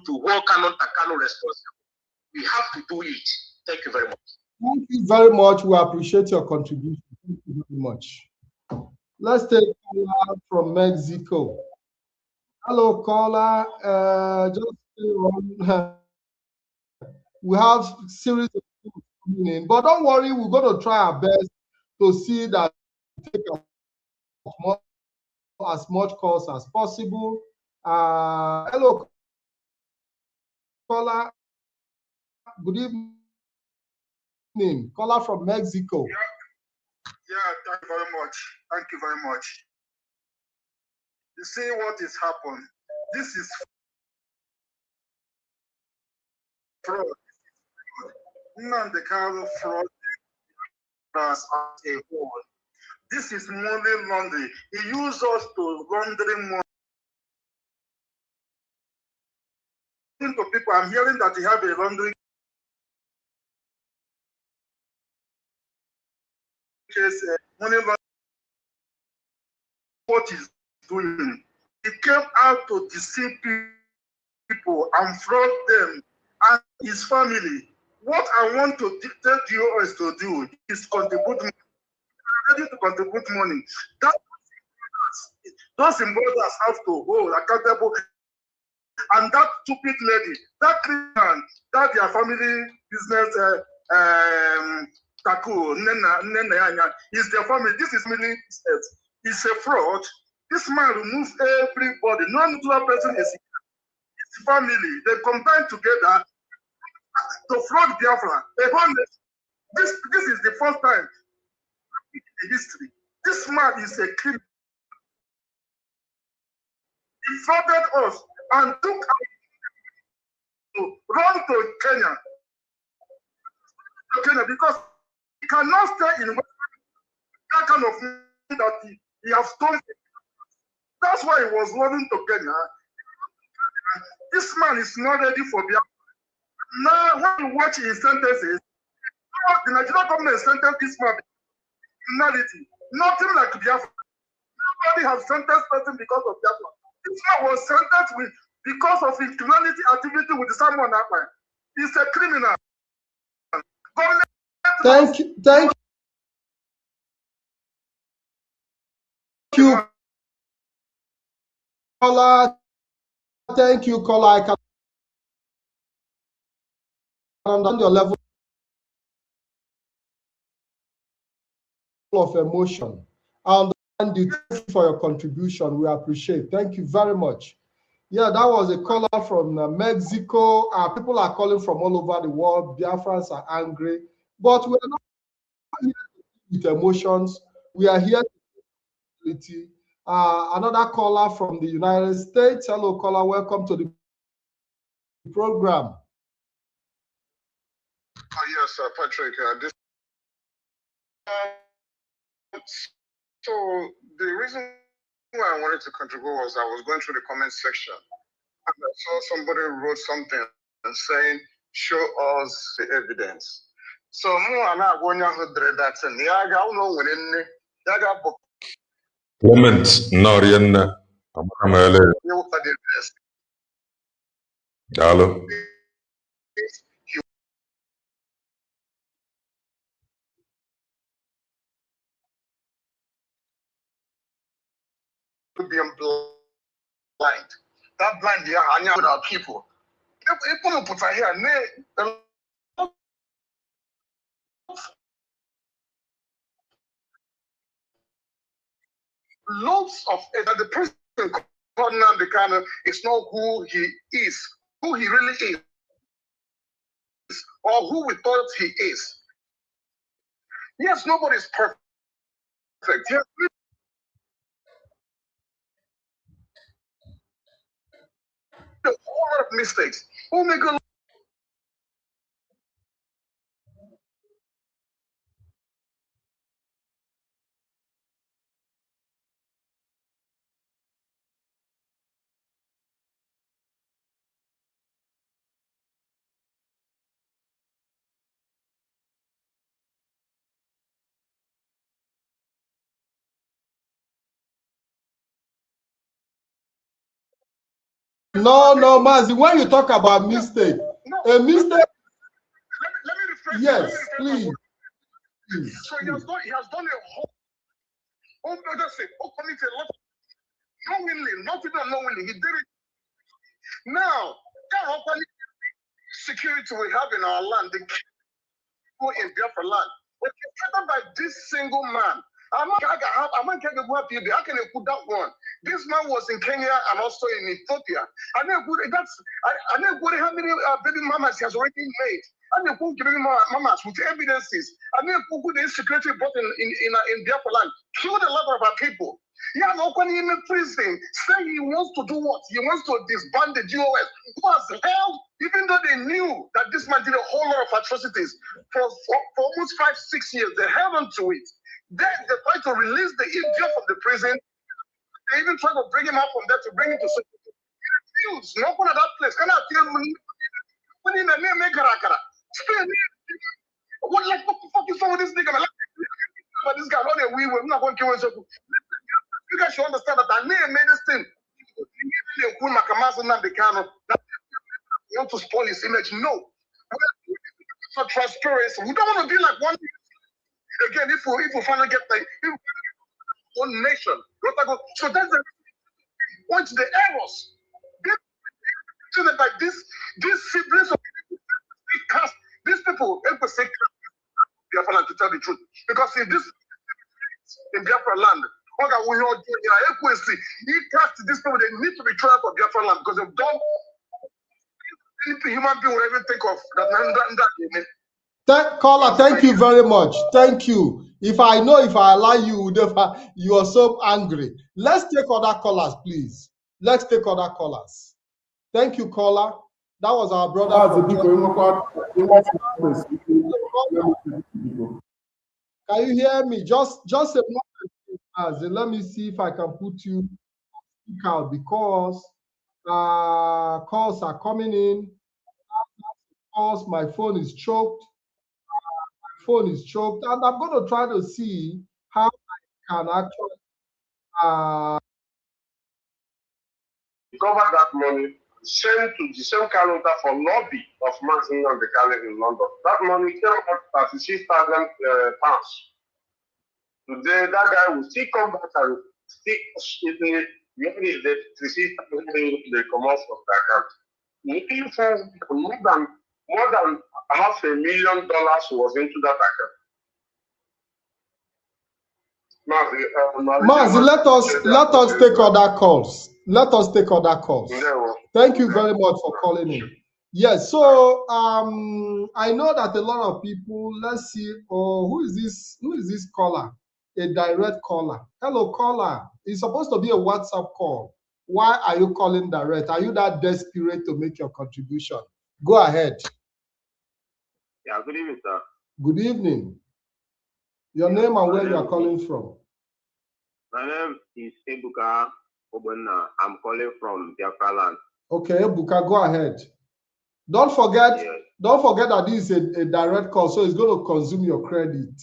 to hold Kanu responsible. We have to do it. Thank you very much. Thank you very much. We appreciate your contribution. Thank you very much. Let's take caller from Mexico. Hello, caller. Just we have series of people coming in, but don't worry, we're going to try our best to see that we take as much calls as possible. Hello, caller. Good evening, caller from Mexico. Yeah, thank you very much. Thank you very much. You see what is happened. This is fraud. Nnamdi Kanu fraud as a whole. This is money laundering. He used us to laundering money. To people, I'm hearing that he have a laundering case, money laundering. What he's doing. He came out to deceive people and fraud them and his family. What I want to tell you is to do is contribute money. Ready to contribute money. Those brothers have to hold accountable. And that stupid lady, that man, that their family business, Taku, Nena, is their family. This is family business. It's a fraud. This man removes everybody. No neutral person is his family. They combine together to fraud Biafra. This is the first time in history. This man is a criminal. He frauded us and took us to run to Kenya. Because he cannot stay in that kind of money that he has stolen. That's why he was running to Kenya. This man is not ready for Biafra. Now, when you watch his sentences, the Nigerian government sentenced this man criminality. Nothing like Biafra. Nobody has sentenced person because of Biafra. This man was sentenced because of his criminality activity with someone that man. He's a criminal. Government Thank you, caller. Thank you, caller. I can understand your level of emotion. I understand you. Thank you for your contribution. We appreciate. Thank you very much. Yeah, that was a caller from Mexico. People are calling from all over the world. Biafrans are angry, but we're not here with emotions. We are here with another caller from the United States. Hello, caller. Welcome to the program. Yes, Patrick. So the reason why I wanted to contribute was I was going through the comment section and I saw somebody wrote something and saying, "Show us the evidence." So Clement, no, Rihanna. I'm Hello. being blind. That blind, yeah, I know with our people. If we put her here, lots of the person called Nandekano is not who he is, who he really is, or who we thought he is. Yes, nobody is perfect. Yes, a whole lot of mistakes. Oh my God. No, Mazi, when you talk about mistake, a mistake. Let me rephrase. Yes, please. So he has done a whole. Oh, just say, committed a lot. Knowingly, not even unknowingly, he did it. Now, that security we have in our land, the people in Biafra land, was created by this single man. I'm not going to go up here. I can put that one. This man was in Kenya and also in Ethiopia. I know how many baby mamas he has already made. I know who baby mamas with evidences. I know who the insecurity brought in Biafra land. Killed a lot of our people. Yeah, no one in prison say he wants to do what? He wants to disband the GOS. Who has held, even though they knew that this man did a whole lot of atrocities for almost 5-6 years, they held on to it. Then they tried to release the idiot from the prison. They even tried to bring him out from there to bring him to safety. He refused. No one at that place. Can I tell you? When in the name of Karakara, what the fuck is wrong with this nigga? But this guy, we're not going to kill him. You guys should understand that I made this thing. You want to spoil his image? No. For transparency, we don't want to be like one. Again, if we finally get one nation, so that's the point. The errors. So that like these siblings of these people, Biafra land, to tell the truth, because in this in Biafra land. He cast these people, they need to be tried for Biafra land because they've done human being will even think of that. Caller, thank you very much. Thank you. If I allow you, you are so angry. Let's take other callers, please. Let's take other callers. Thank you, caller. That was our brother. Can you hear me? Just a moment. Let me see if I can put you out because Calls are coming in. Calls, my phone is choked. And I'm going to try to see how I can actually recover that money, sent to the same calendar for lobby of Martin and the Calendar in London. That money came out 36,000 pounds. Today, that guy will still come back and still maybe the 36,000 they come off of the account. Looking for more than $500,000 was into that account. Mazi, let us take other calls. Let us take other calls. Thank you very much for calling in. Yes, so I know that a lot of people, let's see, who is this caller? A direct caller. Hello, caller. It's supposed to be a WhatsApp call. Why are you calling direct? Are you that desperate to make your contribution? Go ahead. Yeah, good evening, sir. Good evening. Your name and where you are calling from? My name is Ebuka Obena. I'm calling from Biafra land. Okay, Ebuka, go ahead. Don't forget that this is a direct call, so it's going to consume your credit.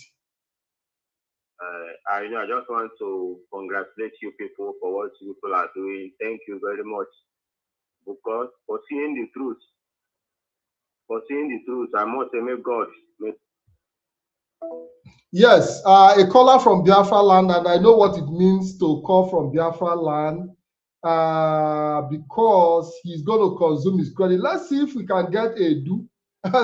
I just want to congratulate you people for what you people are doing. Thank you very much. Because for seeing the truth, I must say, may God make. Yes, a caller from Biafra land, and I know what it means to call from Biafra land because he's going to consume his credit. Let's see if we can get a do.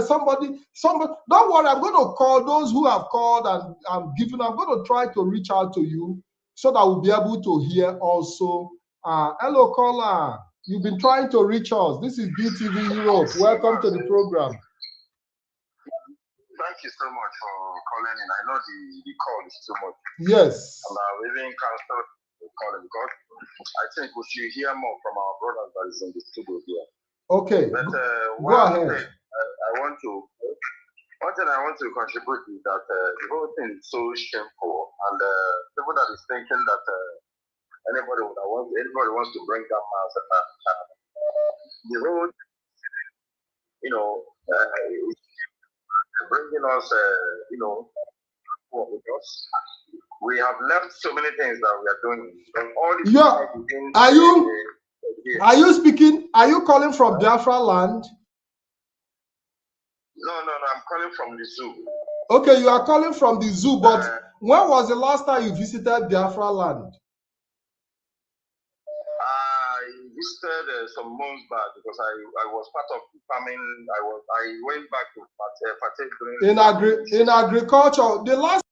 Somebody, don't worry, I'm going to call those who have called and I'm going to try to reach out to you so that we'll be able to hear also. Hello, caller. You've been trying to reach us. This is BTV Europe. Welcome to the program. Thank you so much for calling in. I know the call is too much. Yes. And we even canceled the call because I think we should hear more from our brothers that is in the studio here. Okay. But go ahead. One thing I want to contribute is that the whole thing is so shameful, and people that is thinking that anybody wants to bring down the whole, bringing us, with us. We have left so many things that we are doing. Are you speaking? Are you calling from Biafra land? No, I'm calling from the zoo. Okay, you are calling from the zoo, but when was the last time you visited Biafra land? I visited some months back because I was part of the farming. I went back to partake in agriculture. The last.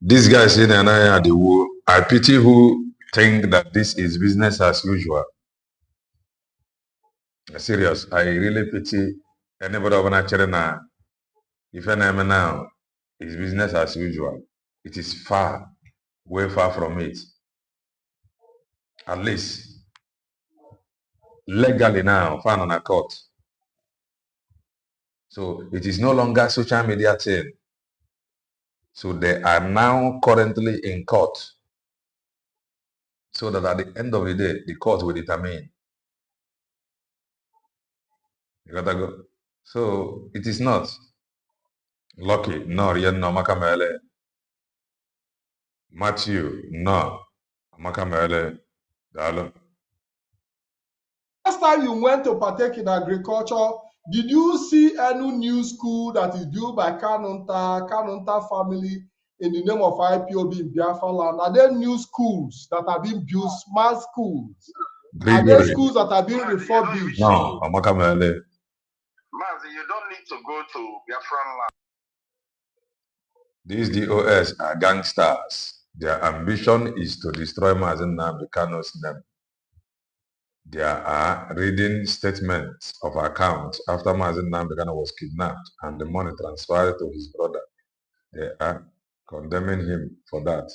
These guys in Anaya, I pity who think that this is business as usual. Serious, I really pity anybody over now. If I am now, it's business as usual. It is far, way far from it. At least legally now, found on a court. So it is no longer social media thing. So they are now currently in court. So that at the end of the day, the court will determine. You gotta go. So it is not Lucky, no, no, Makamele. Matthew, no, Makamele. Dalo. Last time you went to partake in agriculture, did you see any new school that is built by Kanunta family in the name of IPOB in Biafra land? Are there new schools that are being built, smart schools? Are there schools that are being refurbished? No, Makamele. Mazi, you don't need to go to Biafra land. These DOS are gangsters. Their ambition is to destroy Mazen Nnamdi name. There are reading statements of accounts after Mazen Nnamdi was kidnapped and the money transferred to his brother. They are condemning him for that.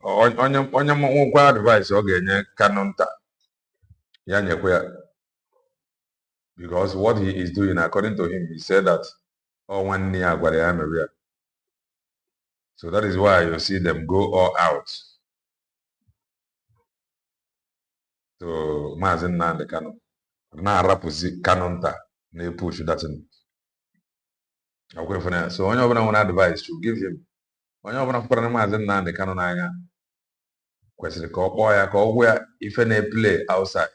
Onye advice ọ ga-enye Kanunta ya nyekwa ya, because what he is doing, according to him, he said that one near Maria. So that is why you see them go all out. to Mazin Nande Kano. Na rapuzi Kanonta, ne push that in. So when you have an advice to give him, when you have an apparent Mazin Nande Kano Naya, question the call boy, I call where if any play outside,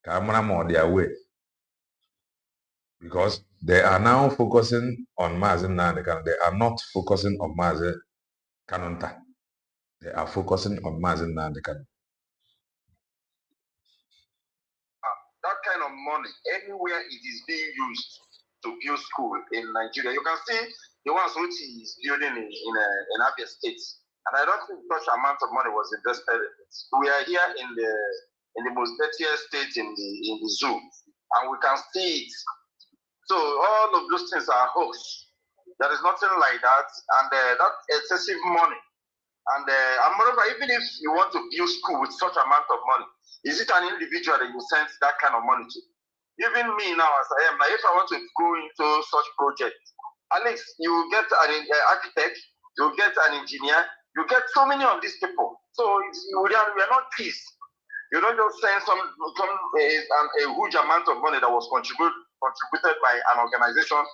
Kamana more their way. Because they are now focusing on Mazin Nande Kano. They are not focusing on Mazin Kanonta. They are focusing on Mazin Nande Kano. That kind of money, anywhere it is being used to build school in Nigeria, you can see the ones which he is building in Abia State. And I don't think such amount of money was invested in it. We are here in the most dirtiest state in the zoo, and we can see it. So all of those things are hoax. There is nothing like that, and that excessive money. And moreover, even if you want to build school with such amount of money, is it an individual that you send that kind of money to? Even me now, as I am now, if I want to go into such project, at least you get an architect, you get an engineer, you get so many of these people. So we are not peace. You don't just send a huge amount of money that was contributed by an organization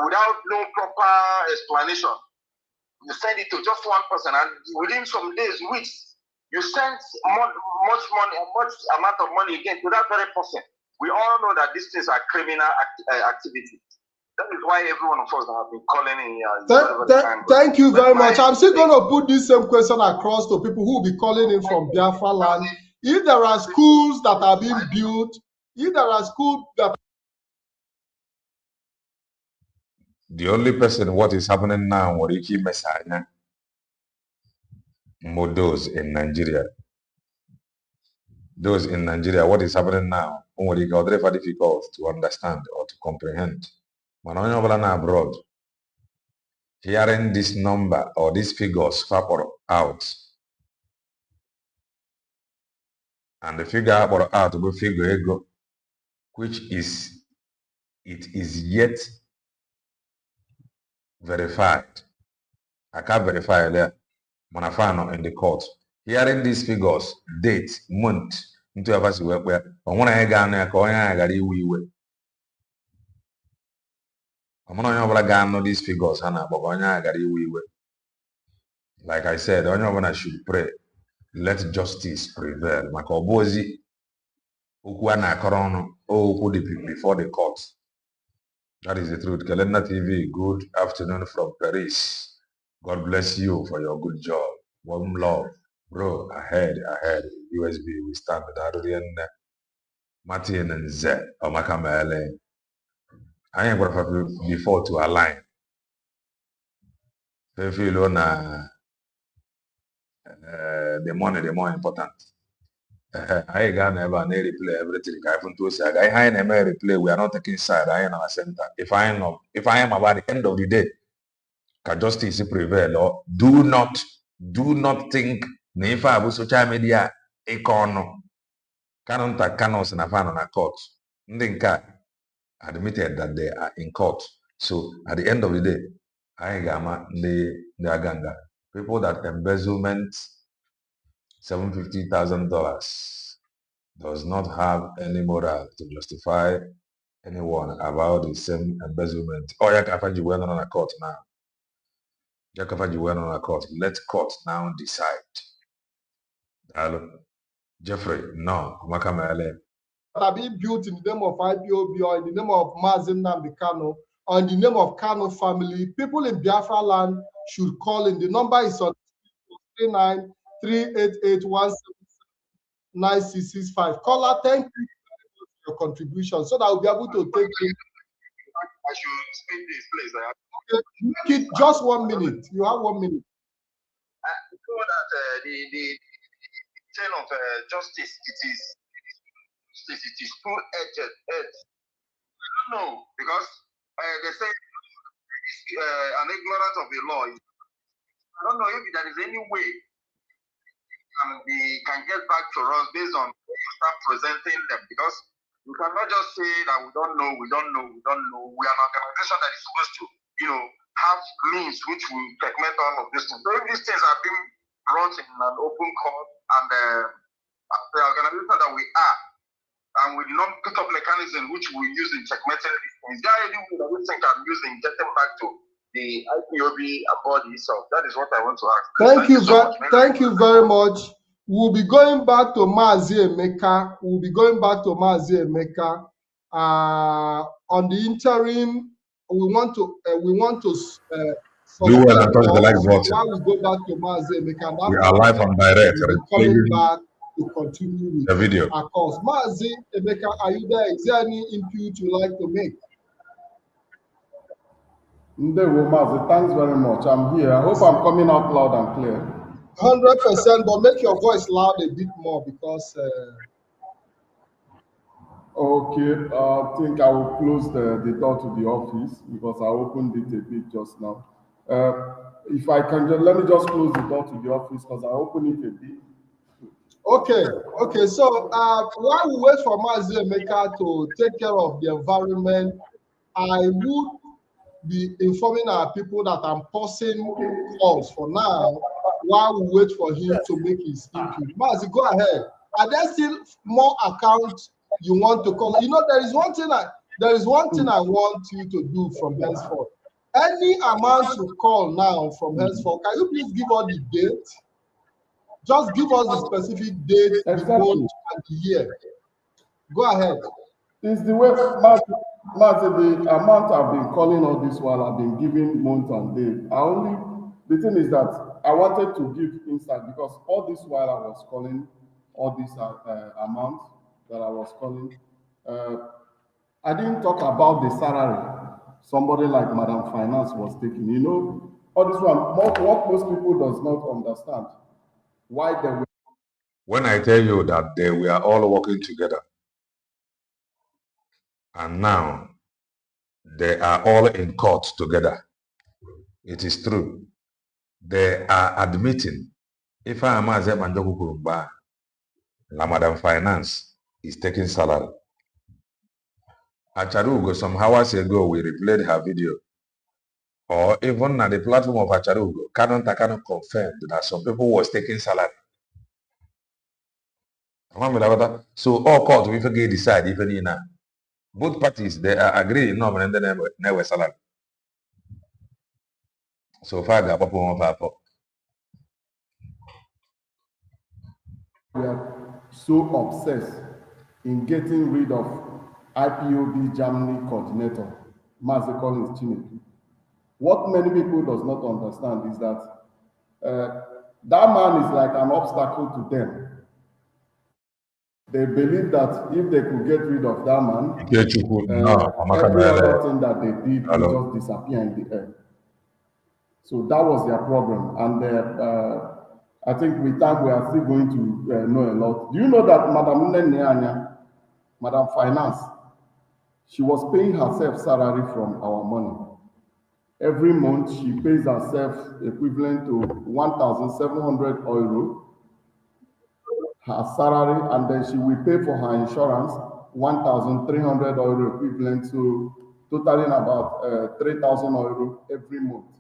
without no proper explanation. You send it to just one person, and within some days, weeks, you send much amount of money again to that very person. We all know that these things are criminal activities. That is why every one of us have been calling in. Thank you very much. I'm still going to put this same question across to people who will be calling in from Biafra land. If there are schools that are being built, if there are schools that... The only person, what is happening now, Moriki Messiah, those in Nigeria. Those in Nigeria, what is happening now, Moriki, are very difficult to understand or to comprehend. Manonyobalana abroad, hearing this number or these figures out, and the figure out will figure ego, which is yet verified. I can't verify there. Manafano in the court. Hearing these figures, date, month, into a verse where on one I got a coin, I got iwe. I'm not going to these figures, Hannah, but on I got iwe. Like I said, on your should pray. Let justice prevail. Makobozi, Ukwana Korono, oh, before the court. That is the truth. Kalenda TV, good afternoon from Paris. God bless you for your good job. Warm love. Bro, ahead. USB, we stand with Adrian, Martin, and Z, or Makamele. I ain't going to before to align. If you know the money, the more important. I got never replay everything. I want to say, I never replay. We are not taking side. I am our center. If I am about the end of the day, can justice prevail? Or do not think if I have social media econo can't canos na fan on a court. Ndinka admitted that they are in court. So at the end of the day, I gama the aganga people that embezzlement $750,000 does not have any moral to justify anyone about the same embezzlement. Oh, yeah, you went on a court now. You went on a court. Let court now decide. Hello, Jeffrey, no, Makamele. Are being built in the name of IPOB or in the name of Mazin Nambikano or in the name of Kano family, people in Biafra land should call in. The number is on 39-388-177-9665. Caller, thank you for your contribution so that we'll be able to take it. I should speak this, please. Okay, make it just 1 minute. You have 1 minute. I know that the chain of justice, it is two-edged. I don't know, because they say an ignorance of the law. I don't know if there is any way they can get back to us based on start presenting them, because we cannot just say that we don't know. We are an organization that is supposed to, have means which will document all of these things. So if these things are being brought in an open court and the organization that we are, and we not put up mechanism which we use in checkmating. Is there any way that we think I'm using getting back to the IPOB body itself? That is what I want to ask. Thank you so much. Thank you very much. We'll be going back to Mazi Emeka. We'll be going back to Mazi Emeka. On the interim, we want to do well and touch the like button. while we go back to Mazi Emeka. We are live on direct. We'll be coming back to continue with the video. Our course. Mazi Emeka, are you there? Is there any input you like to make? Ndewo Mazi, thanks very much. I'm here. I hope I'm coming out loud and clear. 100%, but make your voice loud a bit more because. Okay, I think I will close the door to the office because I opened it a bit just now. If I can just let me just close the door to the office because I opened it a bit. Okay. So while we wait for Mazi Emeka to take care of the environment, I would be informing our people that I'm pausing calls for now while we wait for him to make his input. Mazi, go ahead. Are there still more accounts you want to call? You know, there is one thing I want you to do from henceforth. Any amount you call now from henceforth, can you please give us the date? Just give us the specific date, the month, and the year. Go ahead. It's the way, Martin, the amount I've been calling all this while I've been giving month and day. The thing is that I wanted to give insight because all this while I was calling all these amounts that I was calling, I didn't talk about the salary somebody like Madam Finance was taking. You know, all this one, what most people does not understand, why they were. When I tell you that they were all working together, and now they are all in court together, it is true. They are admitting, if I am as a Madam Finance is taking salary. Acharugo, some hours ago, we replayed her video. Or even at the platform of Acharugo, Canon confirmed that some people was taking salary. So all court we forget decide even in both parties they are agreeing no and then never salary. So far got We are so obsessed in getting rid of IPOB Germany coordinator, Mazi Collins Chinedu. What many people does not understand is that that man is like an obstacle to them. They believe that if they could get rid of that man, every other thing that they did will just disappear in the air. So that was their problem. And I think with time we are still going to know a lot. Do you know that Madam Neneanya, Madam Finance, she was paying herself salary from our money. Every month she pays herself equivalent to 1,700 euro, her salary, and then she will pay for her insurance 1,300 euro equivalent to totaling about 3,000 euro every month.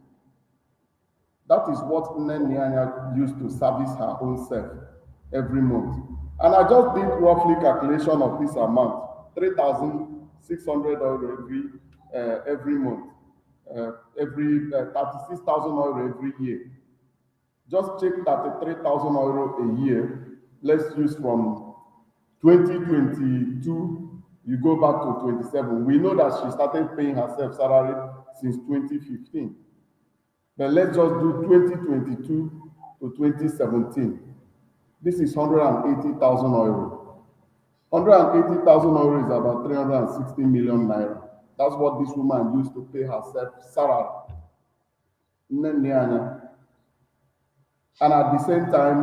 That is what Neneanya used to service her own self every month. And I just did roughly calculation of this amount, 3,600 euro every month, every 36,000 euro every year. Just check 33,000 euro a year. Let's use from 2022, you go back to 27. We know that she started paying herself salary since 2015. But let's just do 2022 to 2017. This is 180,000 euro. 180,000 euro is about 360 million naira. That's what this woman used to pay herself salary. And at the same time,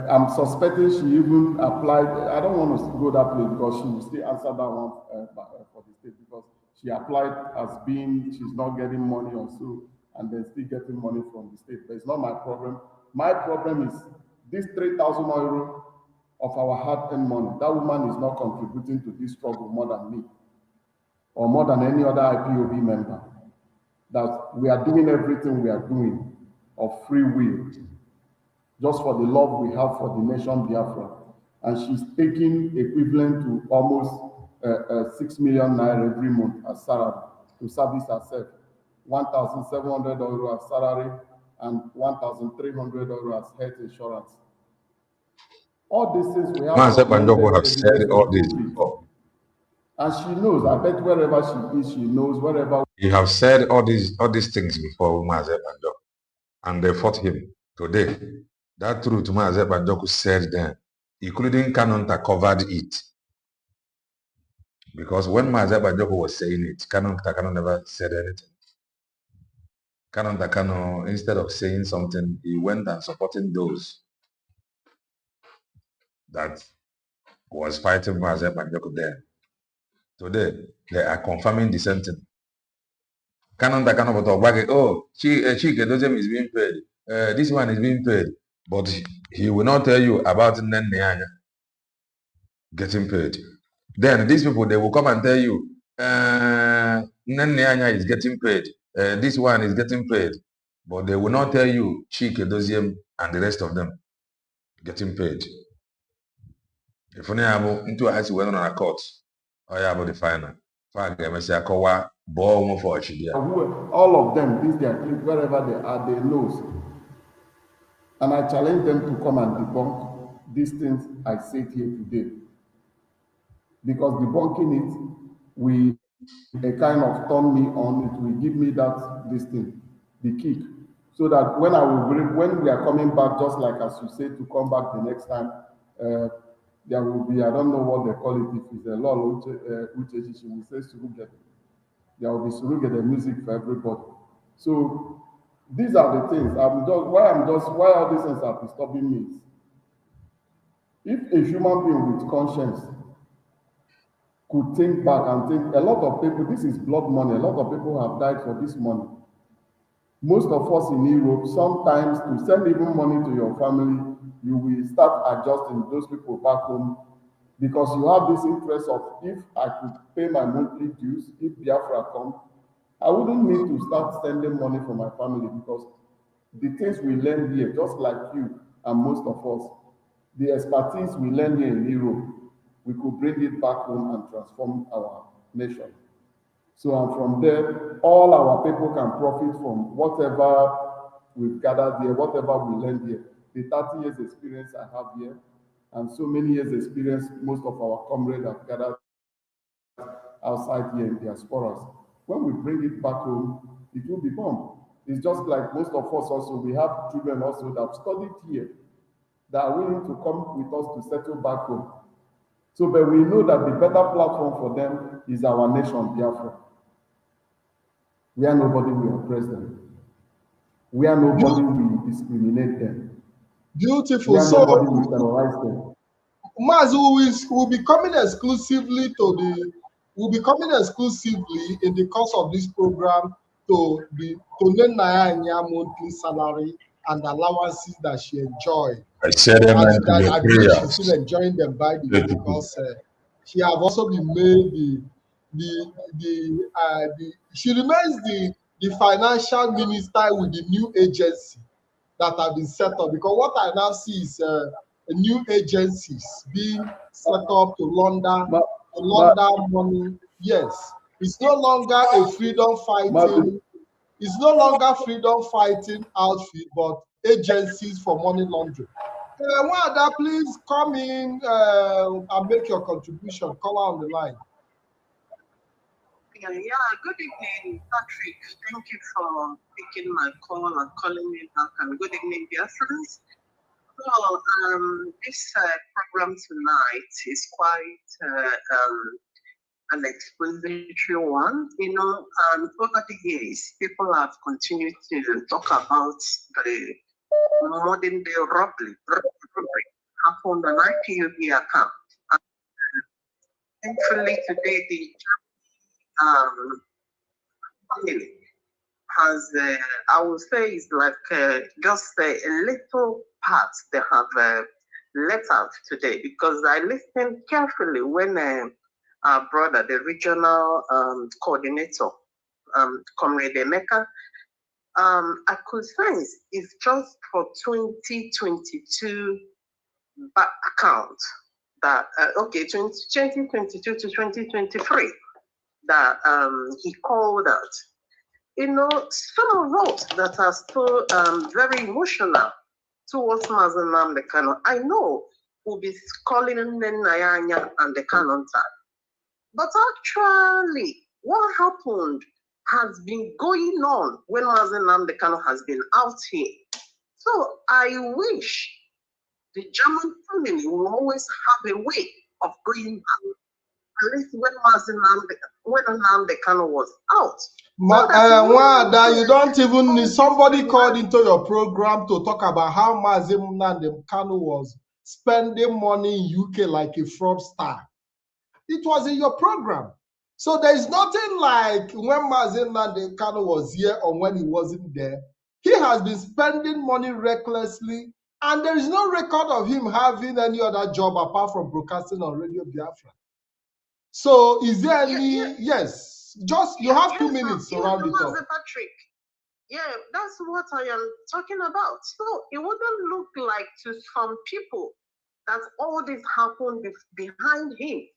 I'm suspecting she even applied. I don't want to go that place because she will still answer that one for the state because she applied as being she's not getting money or so, and then still getting money from the state. But it's not my problem. My problem is this 3,000 euro of our hard-earned money. That woman is not contributing to this struggle more than me or more than any other IPOB member. That we are doing everything we are doing of free will. just for the love we have for the nation Biafra. And she's taking equivalent to almost 6 million naira every month as salary to service herself. 1,700 euro as salary and 1,300 euro as health insurance. All these things we have Banjoko have evidence said all to this prove it. before. And she knows, I bet wherever she is, she knows wherever. You have said all these things before, Maazị Banjoko, and they fought him. Today, that truth Maazị Banjoko said then, including Kanonta covered it. Because when Maazị Banjoko was saying it, Kanonta never said anything. Kanonta, instead of saying something, he went and supporting those that was fighting Maazị Banjoko there. Today, they are confirming the same thing. Kanonta oh, Chike Dozem is being paid. This one is being paid. But he will not tell you about Nneanya getting paid. Then these people, they will come and tell you, Nneanya is getting paid. This one is getting paid. But they will not tell you Chike Doziem and the rest of them getting paid. If only I have into a went on a court, I have the final. All of them, this their clique, wherever they are, they know. And I challenge them to come and debunk these things I said here today. Because debunking it will kind of turn me on, it will give me this thing, the kick. So that when we are coming back, just like as you said, to come back the next time, there will be, I don't know what they call it, if it's a law, Uchechi, we say surrogate. There will be surrogate music for everybody. So these are the things. Why all these things are disturbing me is, if a human being with conscience could think back and think, a lot of people, this is blood money, a lot of people have died for this money. Most of us in Europe, sometimes to send even money to your family, you will start adjusting those people back home because you have this interest of, if I could pay my monthly dues, if Biafra comes, I wouldn't need to start sending money for my family because the things we learn here, just like you and most of us, the expertise we learn here in Europe, we could bring it back home and transform our nation. So, and from there, all our people can profit from whatever we've gathered here, whatever we learned here. The 30 years experience I have here, and so many years experience most of our comrades have gathered outside here in diasporas. When we bring it back home, it will be bomb. It's just like most of us also, we have children also that have studied here, that are willing to come with us to settle back home. So, but we know that the better platform for them is our nation, Biafra, where nobody will oppress them, where nobody will discriminate them. Beautiful. Where So, nobody will terrorize them. Maz, will be coming exclusively in the course of this program to Nenya monthly salary and allowances that she enjoyed. I said them And I believe she's still enjoying them, by the way, because she have also been made she remains the financial minister with the new agency that have been set up. Because what I now see is new agencies being set up to launder money. Yes, it's no longer a freedom fighting. It's no longer freedom fighting outfit, but agencies for money laundering. Wanda, please come in and make your contribution. Call on the line. Yeah, good evening, Patrick. Thank you for taking my call and calling me back. And good evening, dear friends. Well, this program tonight is quite an expository one. You know, over the years, people have continued to talk about the modern day robbery happened on IPOB account. And thankfully, today the family has, I would say, it's like just a little part they have left out today, because I listened carefully when our brother, the regional coordinator, Comrade Emeka, I could sense it's just for 2022 account that, 2022 to 2023 that he called out. You know, some of us that are still very emotional towards Mazen Nnamdi Kanu, I know will be calling Nayanya and the Canon tag. But actually, what happened has been going on when Mazen Nnamdi Kanu has been out here. So I wish the German family will always have a way of going back. At least when Nnamdi Kanu was out. Wanda, you don't even need somebody called into your program to talk about how Mazen Nnamdi Kanu was spending money in UK like a fraudster. It was in your program. So there's nothing like when Mazen Nnamdi Kanu was here or when he wasn't there. He has been spending money recklessly, and there is no record of him having any other job apart from broadcasting on Radio Biafra. So is there any, yes, just, you have 2 minutes to round it up. Patrick. Yeah, that's what I am talking about. So it wouldn't look like to some people that all this happened behind him.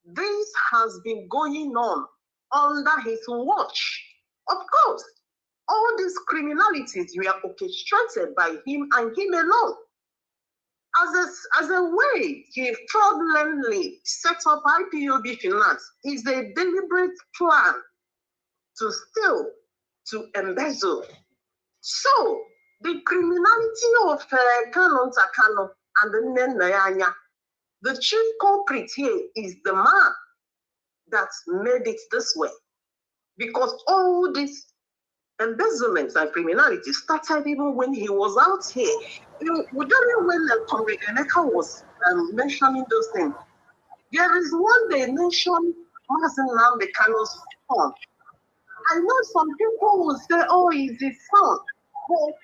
This has been going on under his watch. Of course, all these criminalities were orchestrated by him and him alone. As a way, he fraudulently set up IPOB Finance is a deliberate plan to steal, to embezzle. So, the criminality of Kanu Takano and the Nenayanya, the chief culprit here is the man that made it this way. Because all this embezzlement and criminality started even when he was out here. When Comrade Eneka was mentioning those things, there is one they mentioned Mazen Nnamdi Kanu's son. I know some people will say, oh, he's his son. But,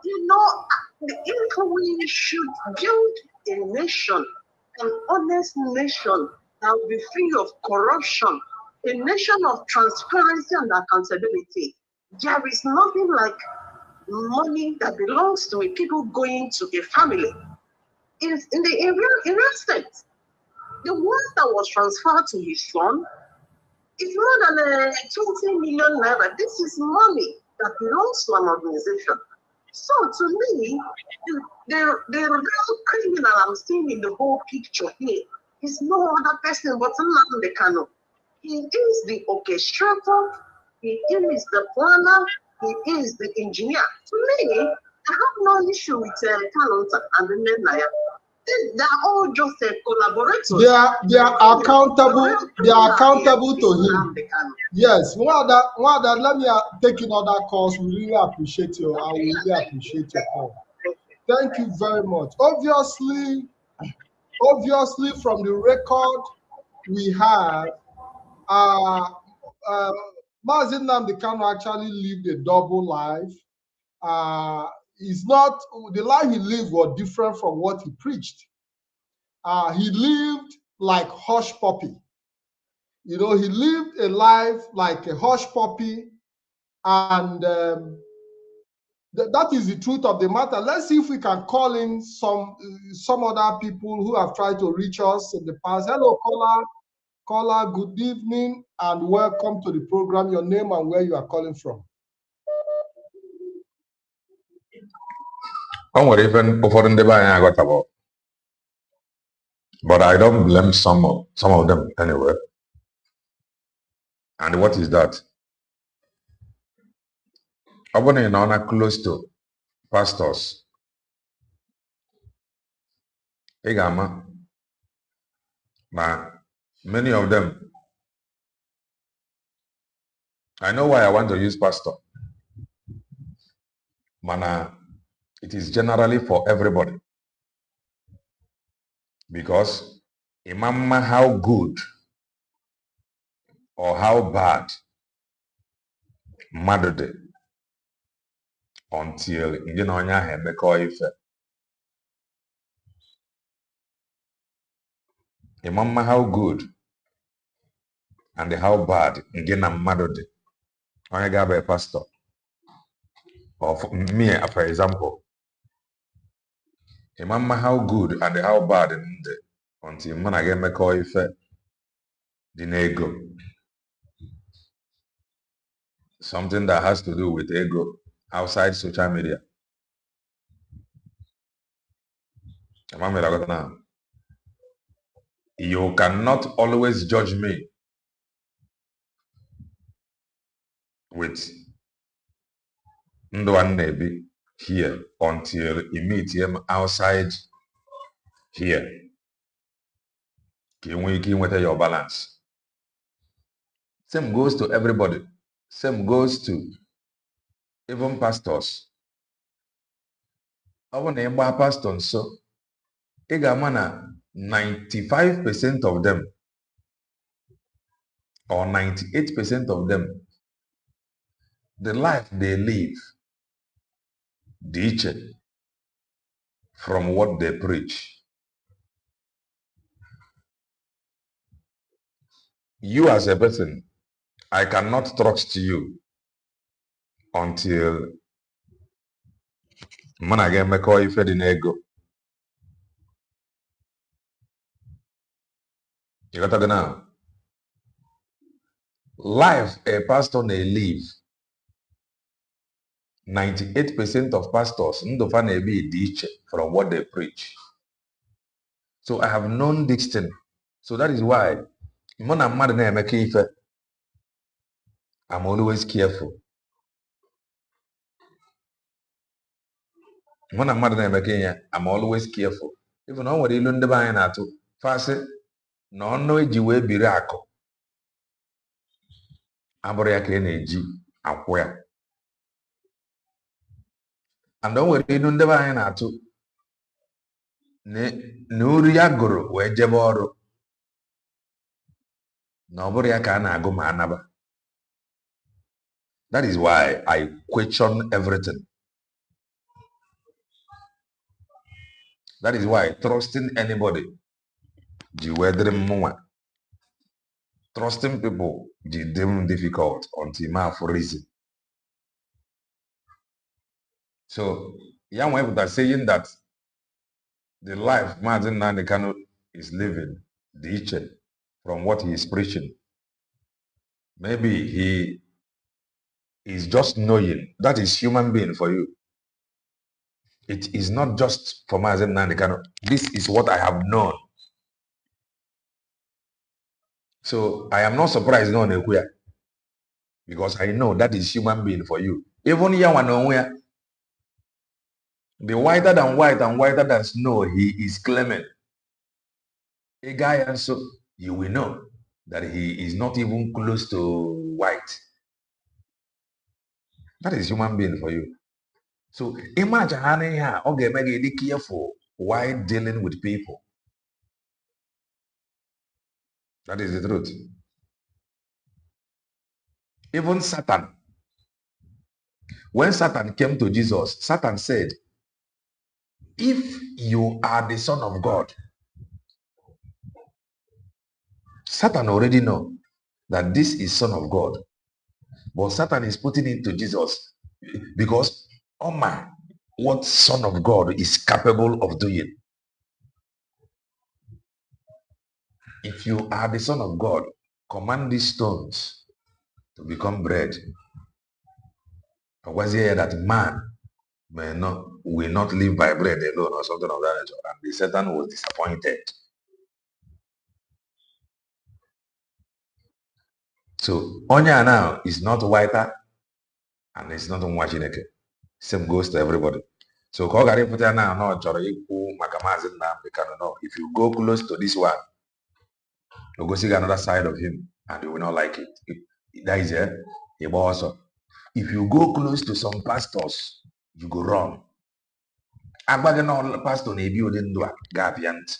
you know, if we should build a nation, an honest nation that will be free of corruption, a nation of transparency and accountability, there is nothing like money that belongs to a people going to a family. In real estate, the one that was transferred to his son is more than 20 million naira. This is money that belongs to an organization. So to me, the real criminal I'm seeing in the whole picture here is no other person but Nnamdi Kanu. He is the orchestrator, he is the planner, he is the engineer. To me, I have no issue with Kanu and the Nenaya. They are all just collaborators. They are accountable. They are accountable to him. Yes, Wanda, let me take another calls. We really appreciate you. I really appreciate your call. Thank you very much. Obviously, from the record we have, Mazen Nnamdi Kanu actually lived a double life. It's not the life he lived was different from what he preached. He lived like hush puppy. You know, he lived a life like a hush puppy, and that is the truth of the matter. Let's see if we can call in some other people who have tried to reach us in the past. Hello, caller. Good evening and welcome to the program. Your name and where you are calling from. But I don't blame some of them anyway. And what is that? I want to know close to pastors. Egama. Many of them. I know why I want to use pastor. Mana, it is generally for everybody. Because imagine how good or how bad mmadụ dị until ndị na onye ahụ emekọ ife. Imagine how good and how bad ndị na mmadụ dị onye ga-abụ pastor. of me, for example, remember how good and how bad in the until man again make all effect the ego. Something that has to do with ego outside social media. You cannot always judge me with Ndwannebi here until you meet him outside here. With your balance. Same goes to everybody. Same goes to even pastors. I want to pastors so 95% of them or 98% of them, the life they live differ from what they preach. You as a person, I cannot trust you until man again make all ife dị n'ego. You got to now. Life a pastor may live. 98% of pastors ndụfa na-ebi dị iche from what they preach. So I have known this thing. So that is why mụ na mmadụ na-emekọ ife, I'm always careful. Mụ na mmadụ na-emekọ ihe, I'm always careful. Even o nwere ilu ndị be anyị na-atụ fasị na ọnụ eji wee biri akụ abụrụ ya ka ị na-eji akwụ ya. And o nwere ilu ndị be anyị na-atụ na uri ya gụrụ wee jebe ọrụ na ọ bụrụ ya ka a na-agụ ma anaba. That is why I question everything. That is why trusting anybody, trusting people, is difficult until my for reason. So, young people are saying that the life Mazen Nandekano is living, different from what he is preaching. Maybe he is just knowing that is human being for you. It is not just for Mazen Nandekano. This is what I have known. So I am not surprised no Nekuya, because I know that is human being for you. Even Yawanowea, the whiter than white and whiter than snow, he is Clement. A guy, and so you will know that he is not even close to white. That is human being for you. So imagine how okay, make it careful while dealing with people. That is the truth. Even Satan. When Satan came to Jesus, Satan said, if you are the Son of God, Satan already know that this is Son of God. But Satan is putting it to Jesus because, oh my, what Son of God is capable of doing. If you are the Son of God, command these stones to become bread. Or was here that man will not live by bread alone or something of that nature? And the Satan was disappointed. So Onya now is not whiter and it's not Mwachineke. Same goes to everybody. So Kogari put now no Choriku Makamazin no. If you go close to this one, you'll go see another side of him and you will not like it. That is it. Also, if you go close to some pastors, you go wrong. Agbagano pastor na ebi odindwa gapiant.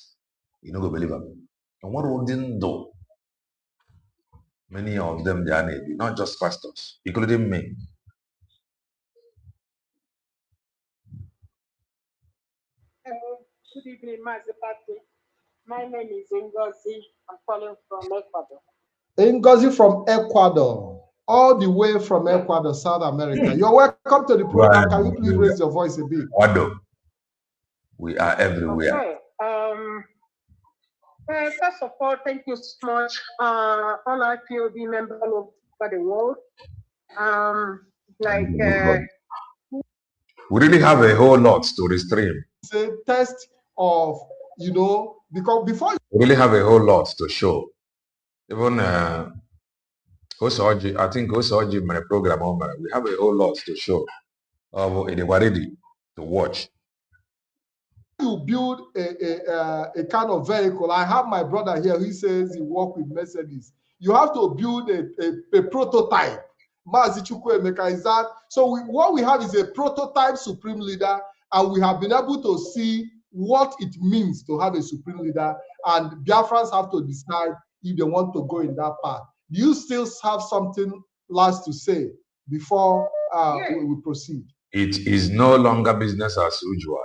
You know go believe him. And what odindo? Many of them they are maybe, not just pastors, including me. Good evening, Master Patrick. My name is Ngozi. I'm calling from Ecuador. Ngozi from Ecuador. all the way from Ecuador, South America. You're welcome to the program. Can you please raise your voice a bit? We are everywhere. Okay. First of all, thank you so much, all IPOB members all over the world. We really have a whole lot to restream. It's a test of, because before we really have a whole lot to show. Even Osoji, I think Osoji my program we have a whole lot to show. They were ready to watch. You build a kind of vehicle. I have my brother here. He says he works with Mercedes. You have to build a prototype. Is that so? What we have is a prototype supreme leader, and we have been able to see what it means to have a supreme leader. And Biafrans have to decide if they want to go in that path. Do you still have something last to say before we proceed? It is no longer business as usual.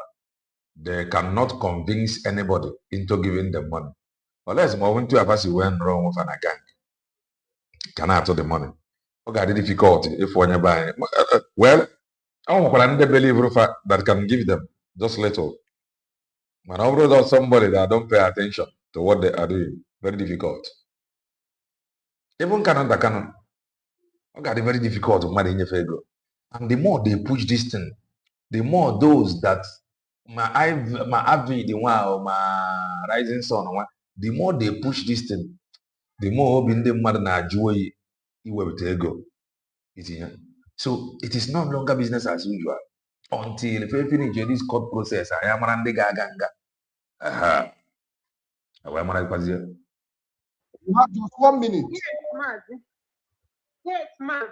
They cannot convince anybody into giving them money. Unless more to have you went wrong with an gang. Can I have the money? Okay, the difficulty if when you buy. Well, I don't believe that can give them just little. When I brought somebody that don't pay attention to what they are doing, very difficult. Even canon. Okay, very difficult to manage your. And the more they push this thing, the more those that my avid one my rising sun one, the more they push this thing, the more in the mother na joy ego. So it is no longer business as usual until if you finish this court process. I am running ganga. You have just 1 minute. Yes, ma'am.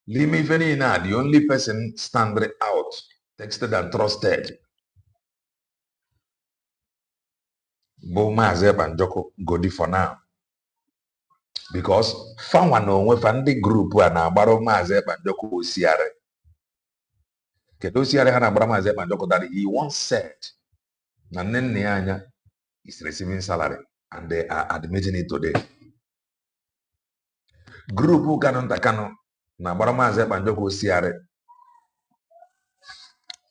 Limi Fenina, the only person standing out, texted and trusted. Boma Zeb and Joko Godi for now. Because found no with the group and a baro Mazeb and Joko Siare. Kedo Siare Hana Brama Zeb and Joko that he once said, Nanen Nianya is receiving salary, and they are admitting it today. Group who canon takano na Brama Zeb and Joko Siare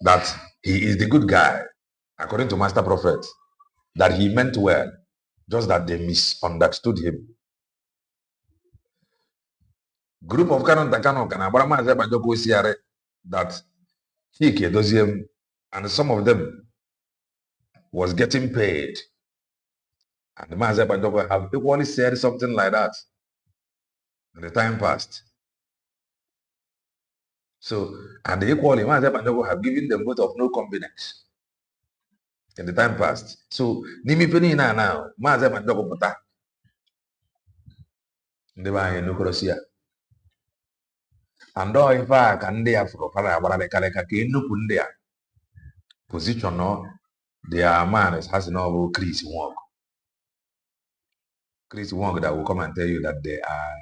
that he is the good guy, according to Master Prophet, that he meant well, just that they misunderstood him. Group of Canon Takano can Abrama Zebanjoko Siare that Hike Doziem and some of them was getting paid. And the Mazebanjoko have equally said something like that. And the time passed. So, and the equally Mazebanjoko have given them vote of no confidence. And the time passed. So, Nimi Penny now, Mazebanjoko Pota. Ndeba Nukurosia. And all if I can there for Kaleka Nukundia position no, their man has no Chris work. Chris Wong that will come and tell you that they are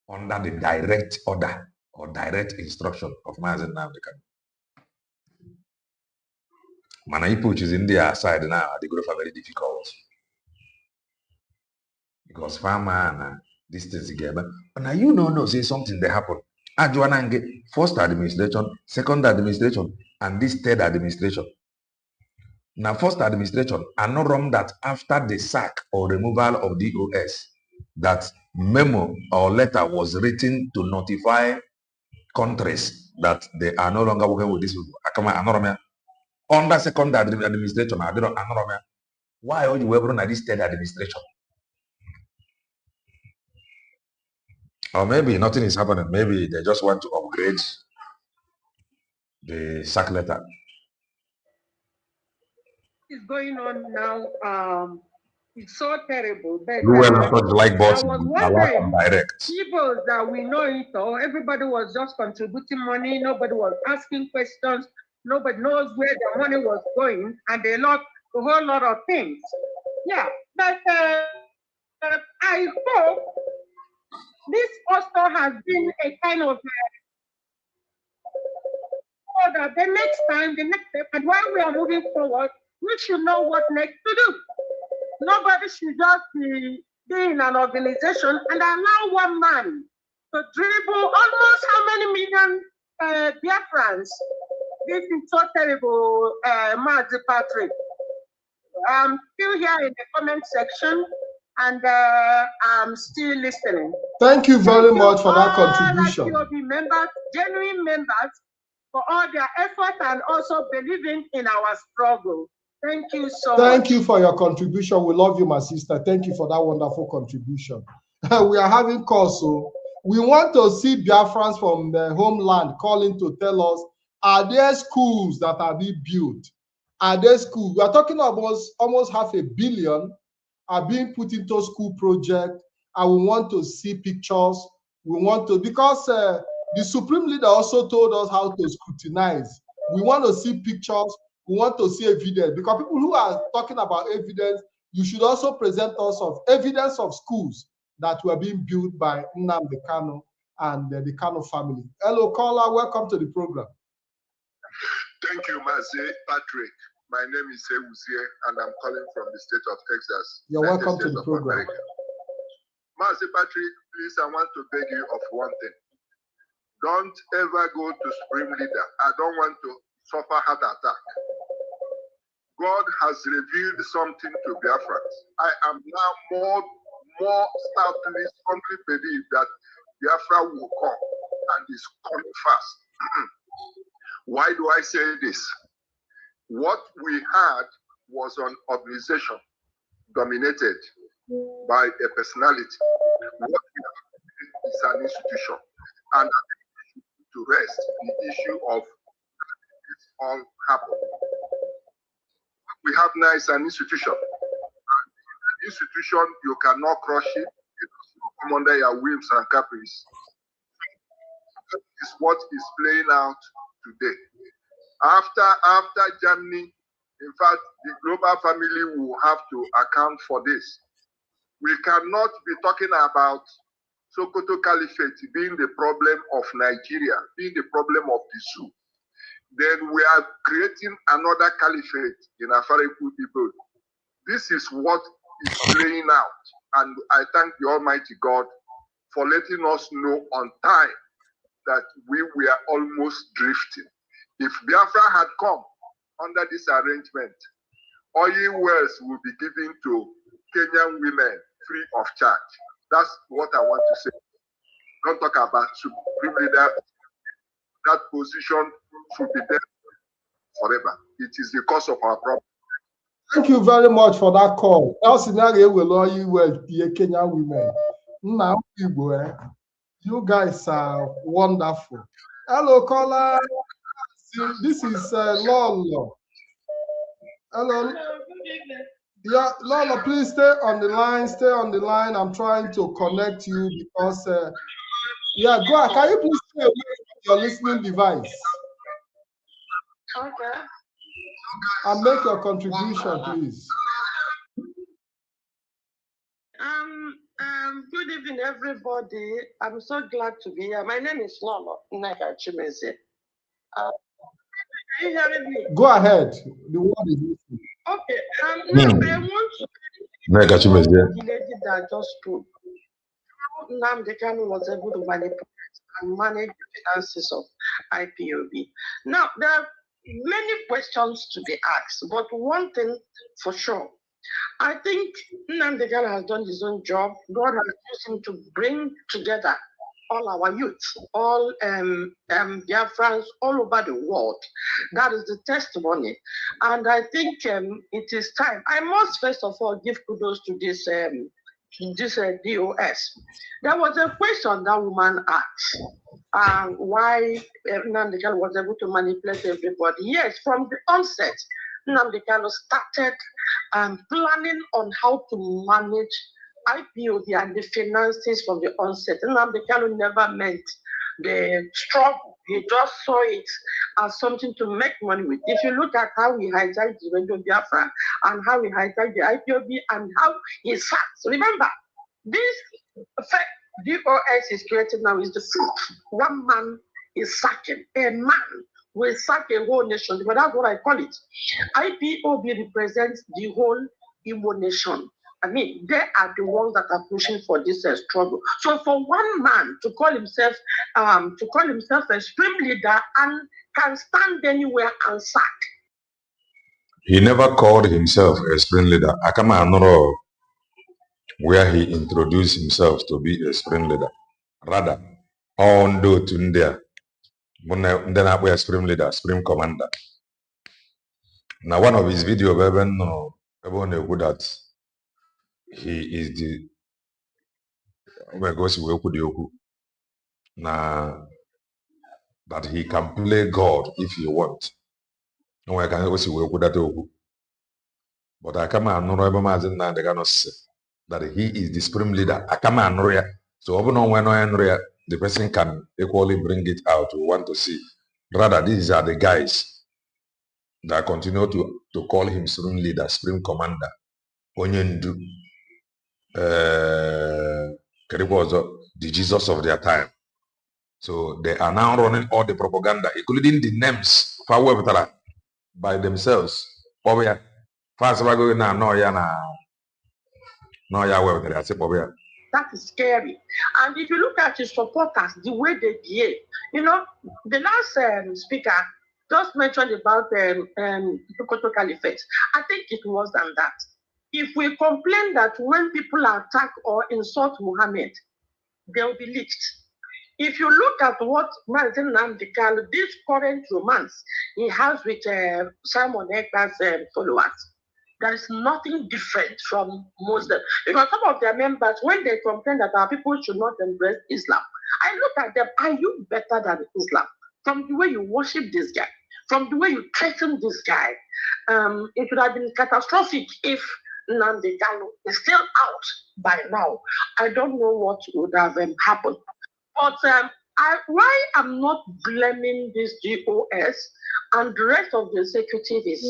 under the direct order or direct instruction of Mazen Namdekan. Manaipu, which is in their side now, the growth are very difficult. Because farmer this thing together. But now you know, say something that happened. Ajuanange, first administration, second administration, and this third administration. Now, first administration, are not wrong that after the sack or removal of DOS, that memo or letter was written to notify countries that they are no longer working with these people. Under second administration, why are you working at this third administration? Or maybe nothing is happening. Maybe they just want to upgrade the sack letter. Is going on now. It's so terrible. But You were not like boss. I was wondering, people that we know it all, everybody was just contributing money. Nobody was asking questions. Nobody knows where the money was going, and they lost a whole lot of things. Yeah, but I hope this also has been a kind of order. The next time, the next step, and while we are moving forward, we should know what next to do. Nobody should just be in an organization and allow one man to dribble almost how many million Biafrans? This is so terrible, Mazi Patrick. I'm still here in the comment section, and I'm still listening. Thank you very much for that contribution. IPOB members, genuine members, for all their effort and also believing in our struggle. Thank you so much. Thank you for your contribution. We love you, my sister. Thank you for that wonderful contribution. We are having calls, so we want to see Biafrans from the homeland calling to tell us, are there schools that are being built? Are there schools? We are talking about almost $500 million are being put into school project, and we want to see pictures. We want to, because the Supreme Leader also told us how to scrutinize. We want to see pictures. We want to see evidence, because people who are talking about evidence, you should also present us of evidence of schools that were being built by Nnamdi Kanu and the Kanu family. Hello, caller. Welcome to the program. Thank you, Mazi Patrick. My name is Ewuzie, and I'm calling from the state of Texas. You're welcome to the program. Mazi Patrick, please, I want to beg you of one thing. Don't ever go to Supreme Leader. I don't want to suffer heart attack. God has revealed something to Biafrans. I am now more stoutly, strongly believe that Biafra will come, and is coming fast. Why do I say this? What we had was an organization dominated by a personality. What we have is an institution, and to rest the issue of it's all happened. We have now is an institution. An institution, you cannot crush it. It will come under your whims and caprice. That is what is playing out today. After Germany, in fact, the global family will have to account for this. We cannot be talking about Sokoto Caliphate being the problem of Nigeria, being the problem of the zoo. Then we are creating another caliphate in Afariku people. This is what is playing out. And I thank the Almighty God for letting us know on time that we were almost drifting. If Biafra had come under this arrangement, oil wells will be given to Kenyan women free of charge. That's what I want to say. Don't talk about Supreme Leader. That position should be there forever. It is the cause of our problem. Thank you very much for that call. El scenario will oil well the Kenyan women. Now, you guys are wonderful. Hello, caller. This is Lolo. Hello. Yeah, Lolo, please stay on the line. Stay on the line. I'm trying to connect you because, yeah, go ahead. Can you please stay away from your listening device? Okay. And make your contribution, please. Good evening, everybody. I'm so glad to be here. My name is Lolo Nneka Chimeze. Are you hearing me? Go ahead. The word is listening. Okay. Now I want to the lady that just spoke. Nnamdi Kanu was able to manipulate and manage the finances of IPOB. Now there are many questions to be asked, but one thing for sure, I think Nnamdi Kanu has done his own job. God has used him to bring together all our youth, all Biafrans all over the world. That is the testimony. And I think it is time. I must first of all give kudos to this DOS. There was a question that woman asked, why Nnamdi Kanu was able to manipulate everybody. Yes, from the onset, Nnamdi Kanu started planning on how to manage IPOB and the finances from the onset. Nnamdi Kanu never meant the struggle. He just saw it as something to make money with. If you look at how he hijacked the Radio Biafra and how he hijacked the IPOB and how he sat, remember, this effect DOS is creating now is the fruit. One man is sacking. A man will sack a whole nation, but that's what I call it. IPOB represents the whole Igbo nation. I mean, they are the ones that are pushing for this struggle. So for one man to call himself a stream leader and can stand anywhere and sack. He never called himself a spring leader. Akama Anoro, where he introduced himself to be a spring leader. Rather, on do to India, then I a spring leader, spring commander. Now, one of his videos, everyone know that he is the now that he can play God if he want. No, I can also work with that. But I come and know that he is the supreme leader. I come and know. So even when the person can equally bring it out. We want to see. Rather, these are the guys that continue to call him supreme leader, supreme commander, Onyendu, the Jesus of their time. So they are now running all the propaganda, including the names by themselves. Oh yeah, first of all, That is scary. And if you look at his supporters, the way they behave, the last speaker just mentioned about Sokoto Caliphate. I think it was than that. If we complain that when people attack or insult Muhammad, they'll be licked. If you look at what Mazen Namdekano, this current romance he has with Simon Ekpa's followers, there is nothing different from Muslims. Because some of their members, when they complain that our people should not embrace Islam, I look at them, are you better than Islam? From the way you worship this guy, from the way you threaten this guy, it would have been catastrophic if Nnamdi Kanu is still out by now. I don't know what would have happened. But why I'm not blaming this GOS and the rest of the executive is,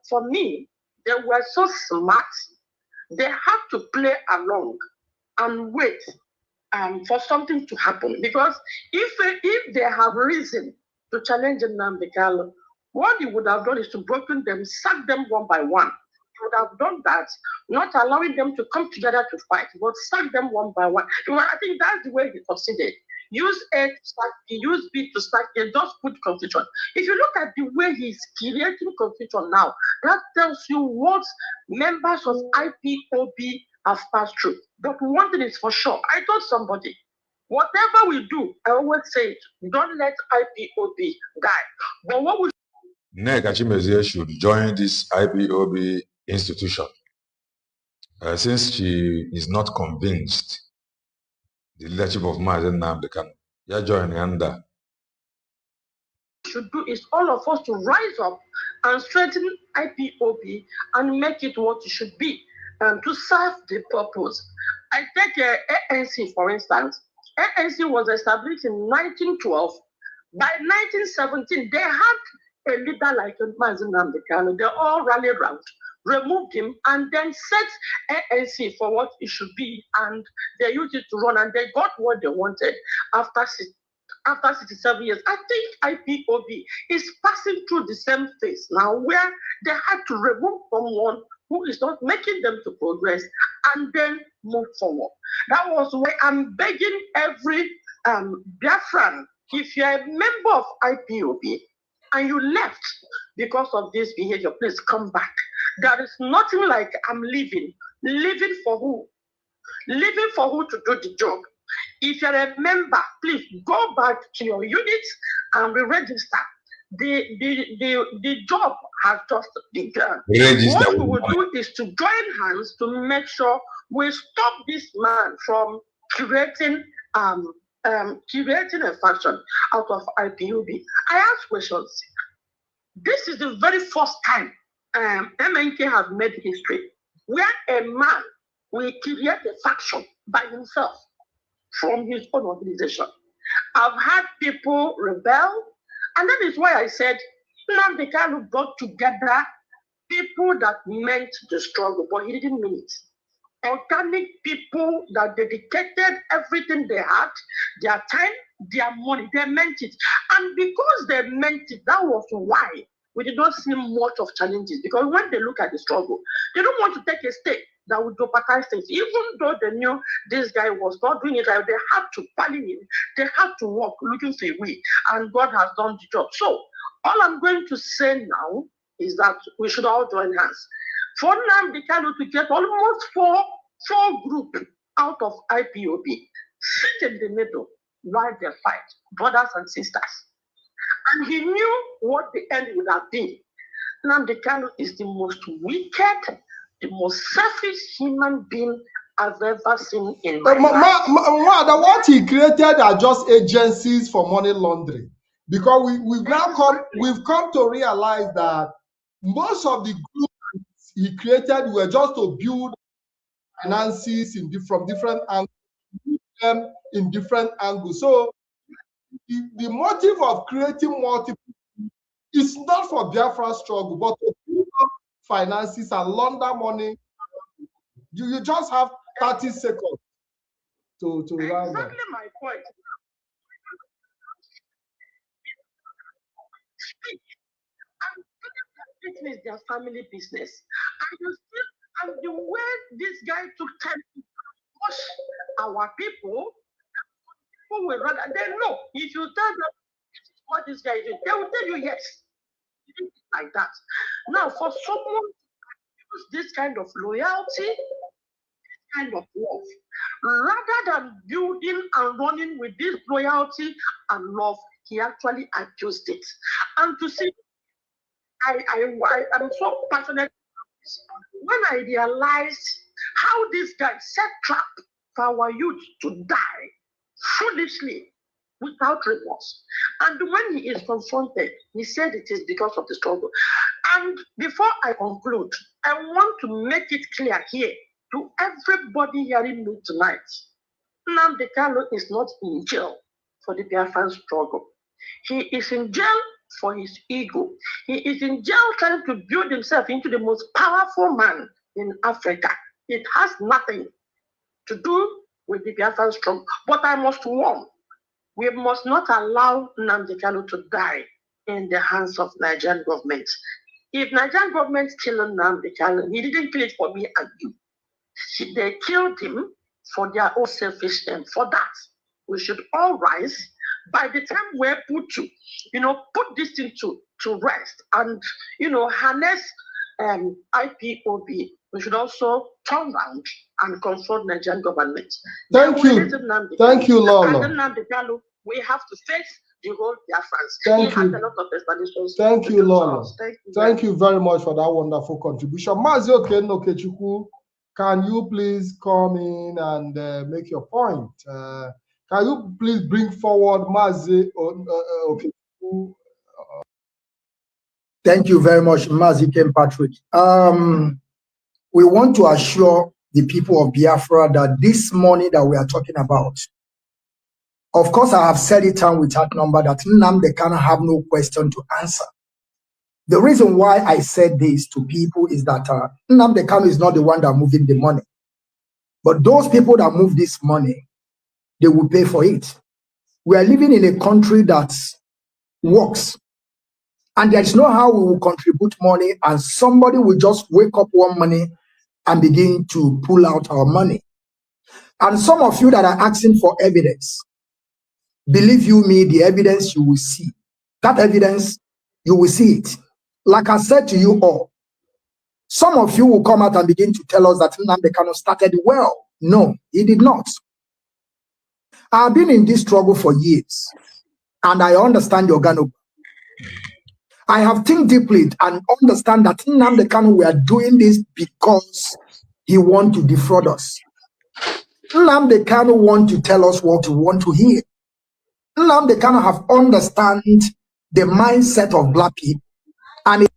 for me, they were so smart. They had to play along and wait for something to happen. Because if they have reason to challenge Nnamdi Kanu, what he would have done is to broken them, sack them one by one. He would have done that, not allowing them to come together to fight, but sack them one by one. I think that's the way he succeeded. Use A to start A, use B to start A, just put confusion. If you look at the way he's creating confusion now, that tells you what members of IPOB have passed through. But one thing is for sure, I told somebody, whatever we do, I always say it, don't let IPOB die. But what we Nneka Chimezie should join this IPOB institution since she is not convinced the leadership of Mazen Nnamdi Kanu. Yeah, join under. Should do is all of us to rise up and strengthen IPOB and make it what it should be to serve the purpose. I take ANC for instance. ANC was established in 1912. By 1917, they had a leader like Mazen Nnamdi Kanu. They all rallied around, removed him, and then set ANC for what it should be, and they used it to run, and they got what they wanted after 67 years. I think IPOB is passing through the same phase now where they had to remove someone who is not making them to progress and then move forward. That was why I'm begging every Biafran, if you're a member of IPOB and you left because of this behavior, please come back. There is nothing like I'm leaving. Leaving for who? Leaving for who to do the job? If you're a member, please go back to your unit and re-register. The job has just begun. What we will do is to join hands to make sure we stop this man from creating a faction out of IPOB. I ask questions. This is the very first time MNK have made history where a man will create a faction by himself from his own organization. I've had people rebel, and that is why I said Nnamdi Kanu got together people that meant the struggle, but he didn't mean it. Organic people that dedicated everything they had, their time, their money, they meant it. And because they meant it, that was why we did not see much of challenges. Because when they look at the struggle, they don't want to take a step. that would jeopardize things. Even though they knew this guy was not doing it right, they had to pally him. They had to work looking for a way. And God has done the job. So all I'm going to say now is that we should all join hands. For now, they cannot get almost four groups out of IPOB. Sit in the middle while they fight, brothers and sisters. And he knew what the end would have been. Nnamdi Kanu is the most wicked, the most selfish human being I've ever seen in my life. What he created are just agencies for money laundering. Because we've come to realize that most of the groups he created were just to build finances from different angles, in different angles. So the motive of creating multiple is not for Biafra struggle, but to build up finances and launder money. You just have 30 seconds to round up. Exactly my point. It is their family business. And the way this guy took time to push our people will rather, they know. If you tell them what this guy did, they will tell you yes. Like that. Now, for someone to use this kind of loyalty, this kind of love, rather than building and running with this loyalty and love, he actually accused it. And to see, I'm so passionate when I realized how this guy set trap for our youth to die foolishly without remorse. And when he is confronted, he said it is because of the struggle. And before I conclude, I want to make it clear here to everybody hearing me tonight. Nnamdi Kanu is not in jail for the Biafran struggle. He is in jail for his ego. He is in jail trying to build himself into the most powerful man in Africa. It has nothing to do with the Biafran struggle. But I must warn, we must not allow Nnamdi Kanu to die in the hands of Nigerian government. If Nigerian government killed Nnamdi Kanu, he didn't kill it for me and you. They killed him for their own selfish end. For that, we should all rise. By the time we're put this thing to rest and, harness IPOB, we should also turn around and confront Nigerian government. Thank you, Lolo. And Nnamdi Kanu, we have to face the whole Biafrans. Thank you. Has a lot of explanations. Thank you, Lolo. Thank you very much for that wonderful contribution. Mazi Okenno Okechukwu, can you please come in and make your point? Can you please bring forward Mazi Okechukwu? Thank you very much, Mazi Ken Patrick. We want to assure the people of Biafra that this money that we are talking about, of course, I have said it down without number that Nnamdi Kanu have no question to answer. The reason why I said this to people is that Nnamdi Kanu is not the one that moving the money. But those people that move this money, they will pay for it. We are living in a country that works. And there is no how we will contribute money and somebody will just wake up one morning and begin to pull out our money. And some of you that are asking for evidence, believe you me, the evidence you will see. That evidence, you will see it. Like I said to you all, some of you will come out and begin to tell us that Nnamdi Kanu started well. No, he did not. I've been in this struggle for years, and I understand your Organo. I have think deeply and understand that Nnamdi Kanu were doing this because he want to defraud us. Nnamdi Kanu want to tell us what we want to hear. Nnamdi Kanu have understand the mindset of black people. And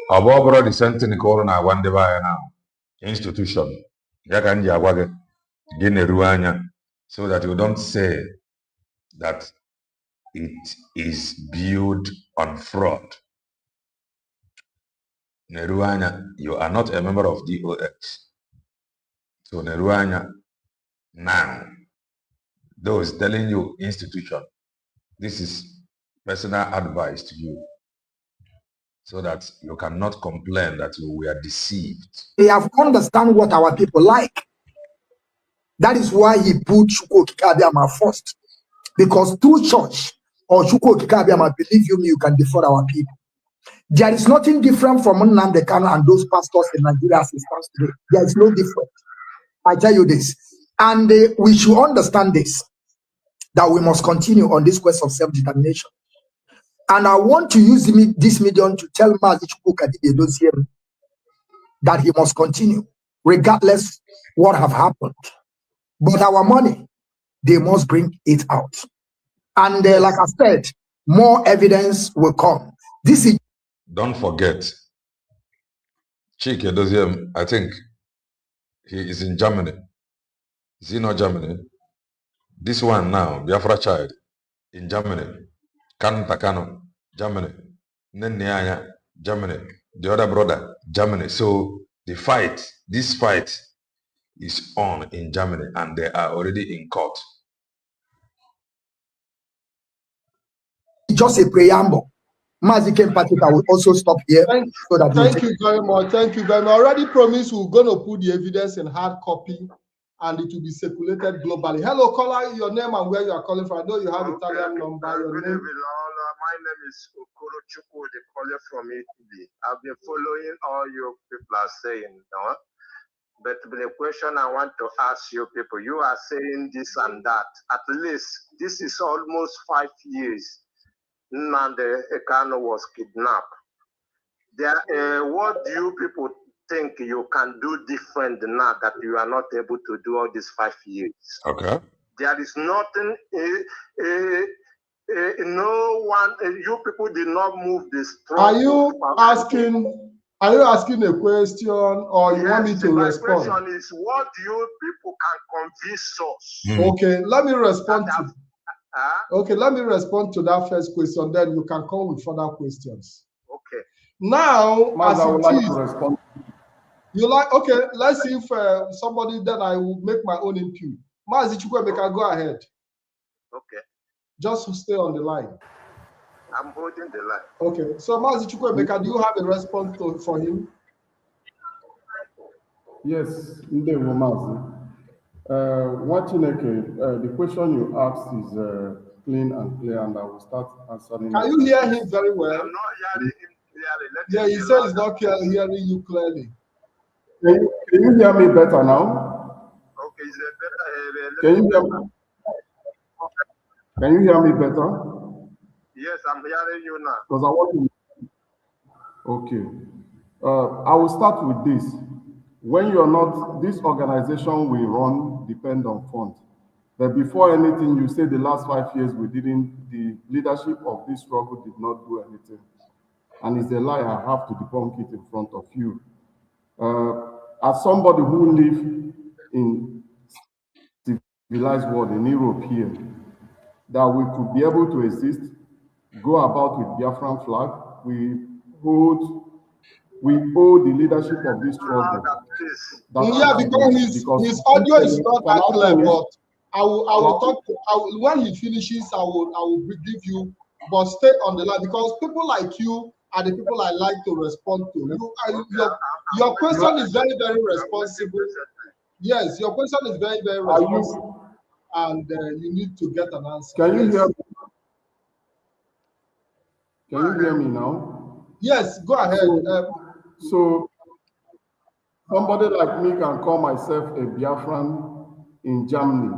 Abobro the sentence call na wande ba na institution. Yaka nji agwage gine ruanya, so that you don't say that it is built on fraud. Neruanya, you are not a member of DOX. So Neruanya, now, those telling you institution, this is personal advice to you. so that you cannot complain that you were deceived. They have understand what our people like. That is why he put Chukwu Kikabiama first. Because through church or Chukwu Kikabiama, believe you me, you can defraud our people. There is nothing different from Nnamdi Kanu and those pastors in Nigeria as it stands today. There is no difference. I tell you this. And we should understand this, that we must continue on this quest of self-determination. And I want to use this medium to tell Mazi Chukwu Kadebe that he must continue, regardless what have happened. But our money, they must bring it out. And like I said, more evidence will come. This is. Don't forget, Chike Doziem, I think he is in Germany. Is he not Germany? This one now, Biafra child, in Germany. Kanu Takano, Germany. Nenyanya, Germany. The other brother, Germany. So the fight, this fight is on in Germany and they are already in court. Just a preamble. Mazi Patika will also stop here. Thank you very much. Thank you very much. I already promised we're going to put the evidence in hard copy and it will be circulated globally. Hello, caller, your name and where you are calling from. I know you have Italian number. Your name. My name is Okoro Chukwu, the caller from Italy. I've been following all you people are saying, no? But the question I want to ask you people, you are saying this and that. At least this is almost 5 years. Nnamdi Kanu was kidnapped. What do you people think you can do different now that you are not able to do all these 5 years? Okay. There is nothing. No one. You people did not move this. Are you asking a question, or you want me to respond? My question is, what you people can convince us? Okay, let me respond to. Okay, let me respond to that first question. Then you can come with further questions. Okay. Now, Mas, I would like to respond. You like? Okay, let's see if somebody. Then I will make my own input. Mazi Chukwuemeka, go ahead. Okay. Just stay on the line. I'm holding the line. Okay, so Mazi Chukwuemeka, do you have a response for him? Yes, Ndewo Mazi. The question you asked is clean and clear, and I will start answering. Can you hear him very well? I'm not hearing him clearly. Yeah, he said he's not hearing you clearly. Can you hear me better now? Okay, is it better? Can you hear me? Can you hear me better? Yes, I'm hearing you now. Because I want to. Okay. I will start with this. When you are not, this organization we run depend on funds. But before anything, you say the last 5 years the leadership of this struggle did not do anything. And it's a lie. I have to debunk it in front of you. As somebody who lives in civilized world, in Europe here, that we could be able to exist, go about with Biafran flag, we owe the leadership of this struggle. Yeah, because his audio is not that clear, but I will talk to, when he finishes, I will give you, but stay on the line, because people like you are the people I like to respond to. Your question is very, very responsible. Yes, your question is very, very responsible, and you need to get an answer. Can you hear me? Can you hear me now? Yes, go ahead. So somebody like me can call myself a Biafran in Germany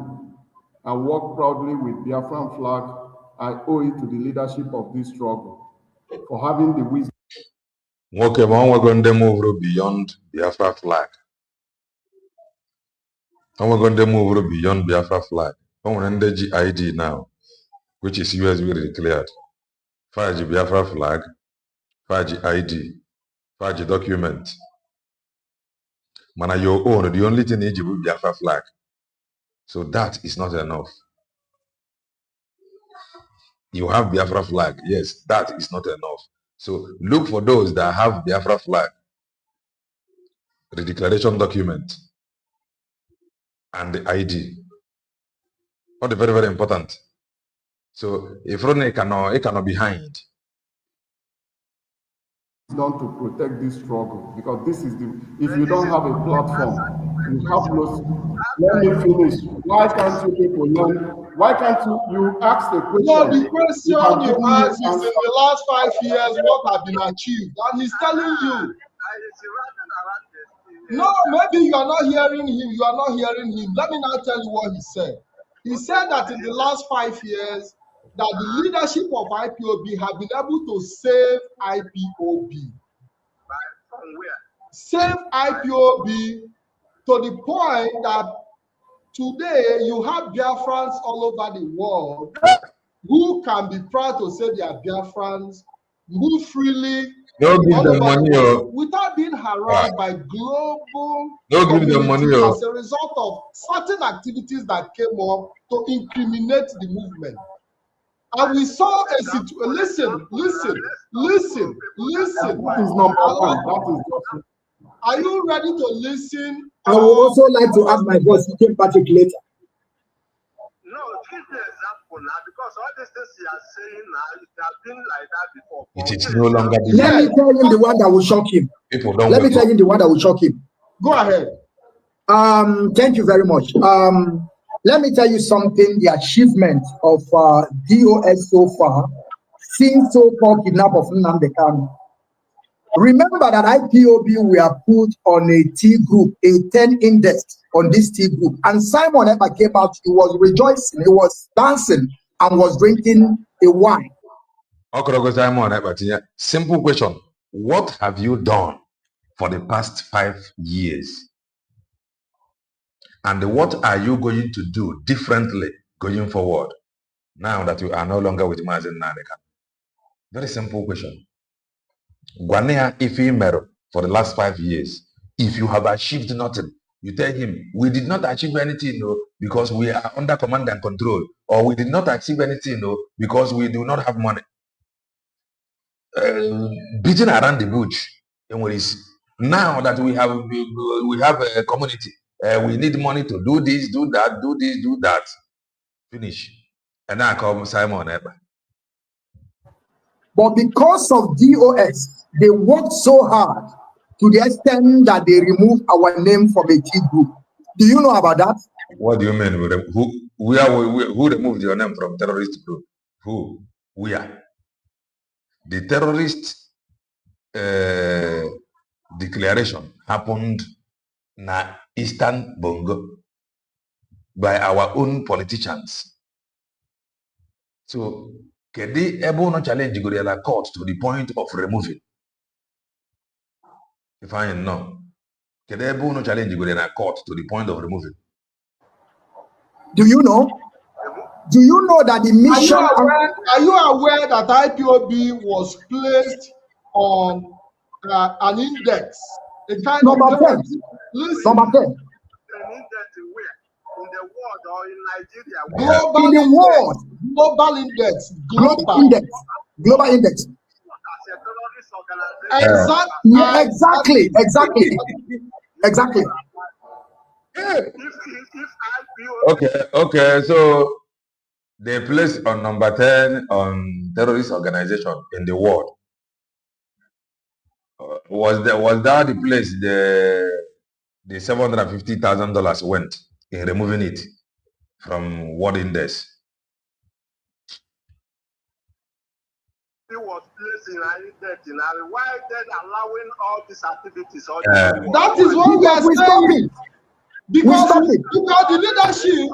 and walk proudly with Biafran flag. I owe it to the leadership of this struggle for having the wisdom. Okay, we're going to move beyond Biafra flag. We're going to move beyond Biafra flag. We're going to ID now, which is USB declared. 5G Biafra flag, 5G ID, 5G document. Mana your own, the only thing is Biafra flag. So that is not enough. You have Biafra flag. Yes, that is not enough. So look for those that have Biafra flag, the declaration document, and the ID. All very, very important. So if Ronnie cannot behind, done to protect this struggle? Because this is the, if you don't have a platform, you have no. Let me finish. Why can't you people learn? Why can't you ask the question? No, the question you asked is in the last 5 years, what have been achieved? And he's telling you. No, maybe you are not hearing him. You are not hearing him. Let me now tell you what he said. He said that in the last 5 years, that the leadership of IPOB have been able to save IPOB. From where? Save IPOB to the point that today you have Biafrans all over the world who can be proud to say they are Biafrans, move freely Don't give all them over money, the world without being harassed by global don't give them money, community as a result of certain activities that came up to incriminate the movement. And we saw a situation. Listen. That is number one. That is just. Are you ready to listen? I would also like to add my voice to Patrick later. No, give the example now, because all these things you are saying now, it has been like that before. It is no longer. Let me tell him the one that will shock him. People don't. Let me tell him the one that will shock him. Go ahead. Thank you very much. Let me tell you something, the achievement of DOS so far, since so-called kidnap of Nnamdi Kanu. Remember that IPOB were put on a T group, a 10 index on this T group. And Simon Ekpa came out, he was rejoicing, he was dancing and was drinking a wine. Simple question. What have you done for the past 5 years? And what are you going to do differently going forward now that you are no longer with Mazen Nadeka? Very simple question. Gwanea Ifimero for the last 5 years. If you have achieved nothing, you tell him, we did not achieve anything, no, because we are under command and control, or we did not achieve anything, no, because we do not have money. Beating around the bush. Now that we have a community, we need money to do this, do that, do this, do that. Finish. And now come Simon Ekpa. But because of DOS, they worked so hard to the extent that they removed our name from a T group. Do you know about that? What do you mean? Who removed your name from terrorist group? Who? We are. The terrorist declaration happened na Eastern Bongo by our own politicians. So, Kedi Ebo no challenge Goriela court to the point of removing. If I know, Kedi Ebo no challenge Goriela court to the point of removing. Do you know? Do you know that the mission? Are you aware that IPOB was placed on an index? A kind Number of 10. Listen. Number 10. An index where? In the world or in Nigeria? Global in the index, world. Global index. Global index. Global index. Exactly. Exactly. Okay. So they placed on number 10 on terrorist organization in the world. Was that the place the $750,000 went in removing it from World Index? It was placed in an index. Why then allowing all these activities? That is what we are saying. Because the leadership.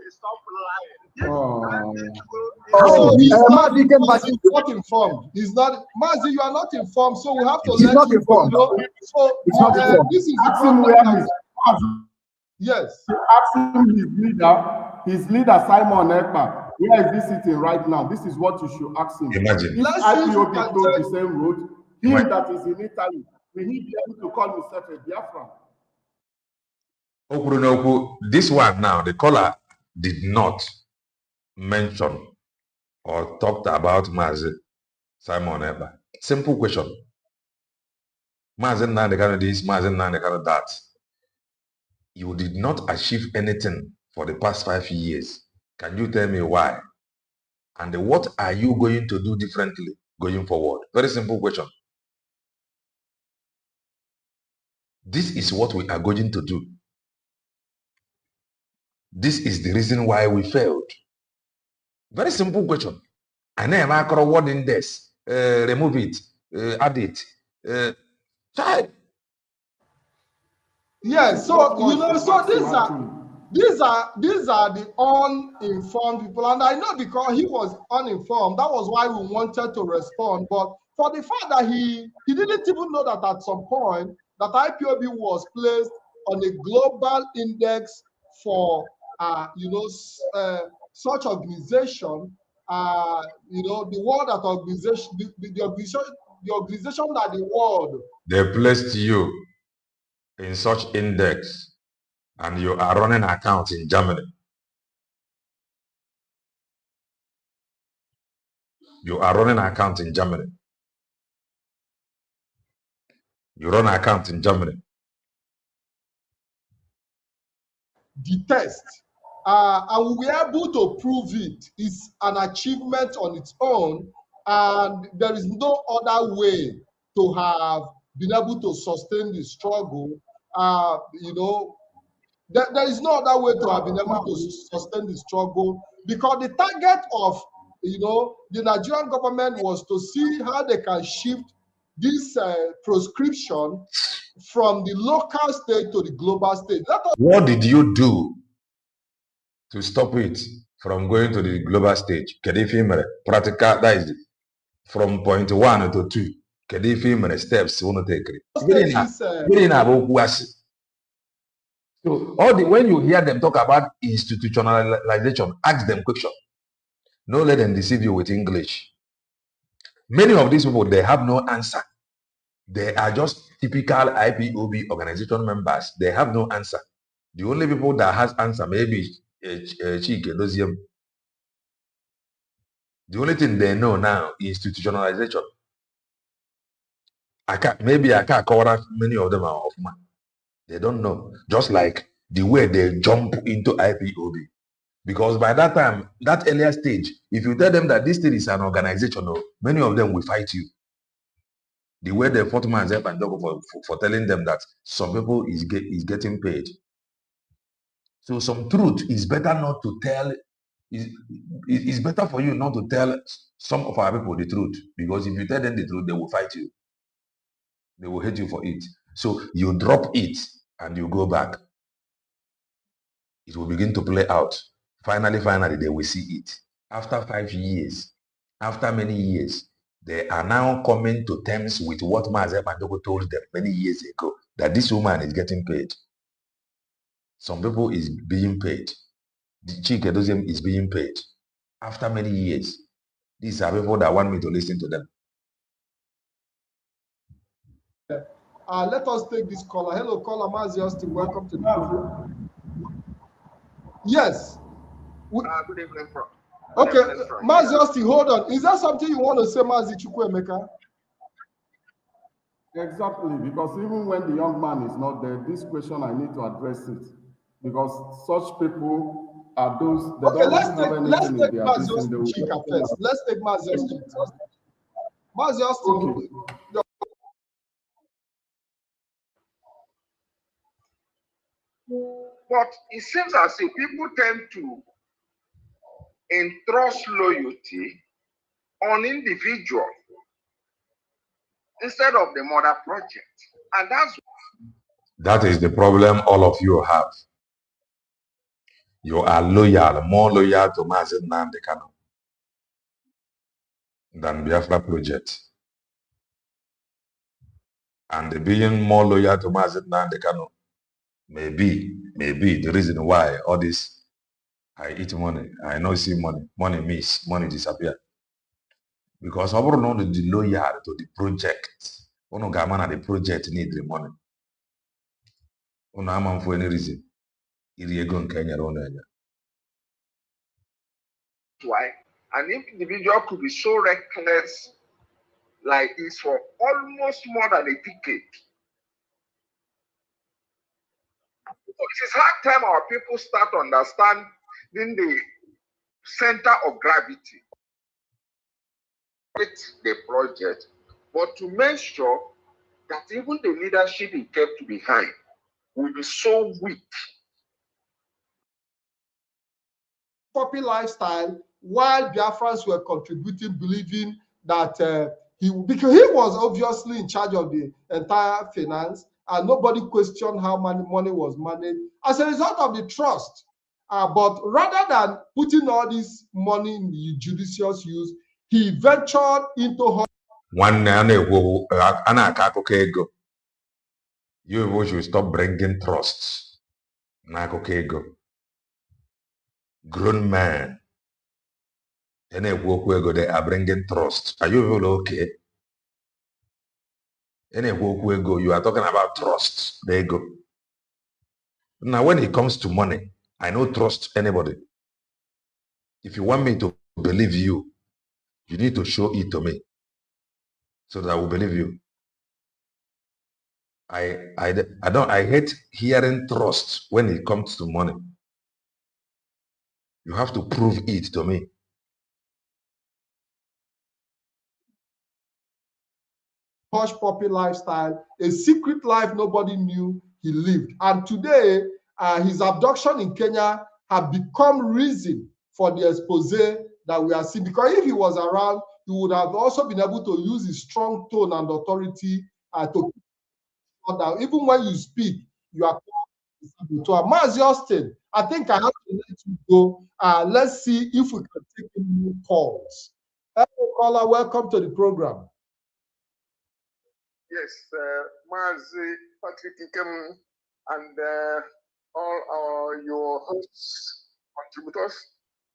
Stop lying. Mazi is not informed. He's not. Mazi, you are not informed, so we have to let you know. So this is the problem. Yes. Ask his leader Simon Ekpa. Where is he sitting right now? This is what you should ask him. Imagine. If IPOB took the same road, him that is in Italy, will he be able to call himself a Biafran? This one now, the caller did not mention or talked about Mazi Simon Ekpa. Simple question. Mazi Nnamdi this, Mazi Nnamdi that. You did not achieve anything for the past 5 years. Can you tell me why? And what are you going to do differently going forward? Very simple question. This is what we are going to do. This is the reason why we failed. Very simple question. I know macro word index. Remove it. Add it. Child. Yes, so you know, so these are the uninformed people, and I know because he was uninformed, that was why we wanted to respond. But for the fact that he didn't even know that at some point that IPOB was placed on a global index for such organization, the world that organization, the organization that the world They placed you in such index and you are running accounts in Germany. You are running account in Germany. You run an account in Germany. The test, and we were able to prove it is an achievement on its own, and there is no other way to have been able to sustain the struggle. There is no other way to have been able to sustain the struggle, because the target of the Nigerian government was to see how they can shift this proscription from the local state to the global state. What did you do to stop it from going to the global stage? Kedifimere, practical, that is from point 1 to 2. Kedifimere steps you want to take. So when you hear them talk about institutionalization, ask them question. Don't let them deceive you with English. Many of these people, they have no answer. They are just typical IPOB organization members. They have no answer. The only people that has answer maybe Chike Doziem. The only thing they know now is institutionalization. I can't cover many of them are off man. They don't know. Just like the way they jump into IPOB. Because by that time, that earlier stage, if you tell them that this thing is an organization, many of them will fight you. The way they fought myself and for telling them that some people is getting paid. So some truth is better not to tell. It's better for you not to tell some of our people the truth, because if you tell them the truth, they will fight you. They will hate you for it. So you drop it and you go back. It will begin to play out. Finally, they will see it. After 5 years, after many years, they are now coming to terms with what Mazen Mandoko told them many years ago, that this woman is getting paid. Some people is being paid. The Chike Doziem is being paid. After many years, these are people that want me to listen to them. Let us take this caller. Hello, caller Mazi Austin. Welcome to the program. Yes. Good evening, Prof. Okay, Mazi Austin, hold on. Is there something you want to say, Mazi Chukwuemeka? Exactly, because even when the young man is not there, this question I need to address it, because such people are those that don't have anything in their business. First. Let's take Mazi Austin. Mazi Austin. Okay. But it seems as if people tend to entrust loyalty on individual instead of the mother project. And that is the problem all of you have. You are loyal, more loyal to Mazen Nnamdi Kanu than Biafra project. And being more loyal to Mazen Nnamdi Kanu may be the reason why all this, I eat money, I not see money, money miss, money disappear. Because over not the loyal to the project, ono gamana the project need the money. Ono aman for any reason. Iriego in Kenya why an individual could be so reckless like this for almost more than a decade. It is high time our people start understanding the center of gravity. It's the project, but to make sure that even the leadership he kept behind will be so weak. Poppy lifestyle, while Biafrans were contributing, believing that because he was obviously in charge of the entire finance, and nobody questioned how money was managed as a result of the trust. But rather than putting all this money in the judicious use, he ventured into One ego. You should stop bringing trust. Ego. Grown man. They are bringing trust. Are you even okay? You are talking about trust. There you go. Now, when it comes to money, I don't trust anybody. If you want me to believe you, you need to show it to me so that I will believe you. I hate hearing trust when it comes to money. You have to prove it to me. hush puppy lifestyle, a secret life nobody knew he lived. And today, his abduction in Kenya have become reason for the expose that we are seeing. Because if he was around, he would have also been able to use his strong tone and authority to that even when you speak, you are to Mazi Austin. I think I have to let you go. Let's see if we can take any calls. Hello, caller. Welcome to the program. Yes, Mazi Patrick Ikem and all your hosts, contributors,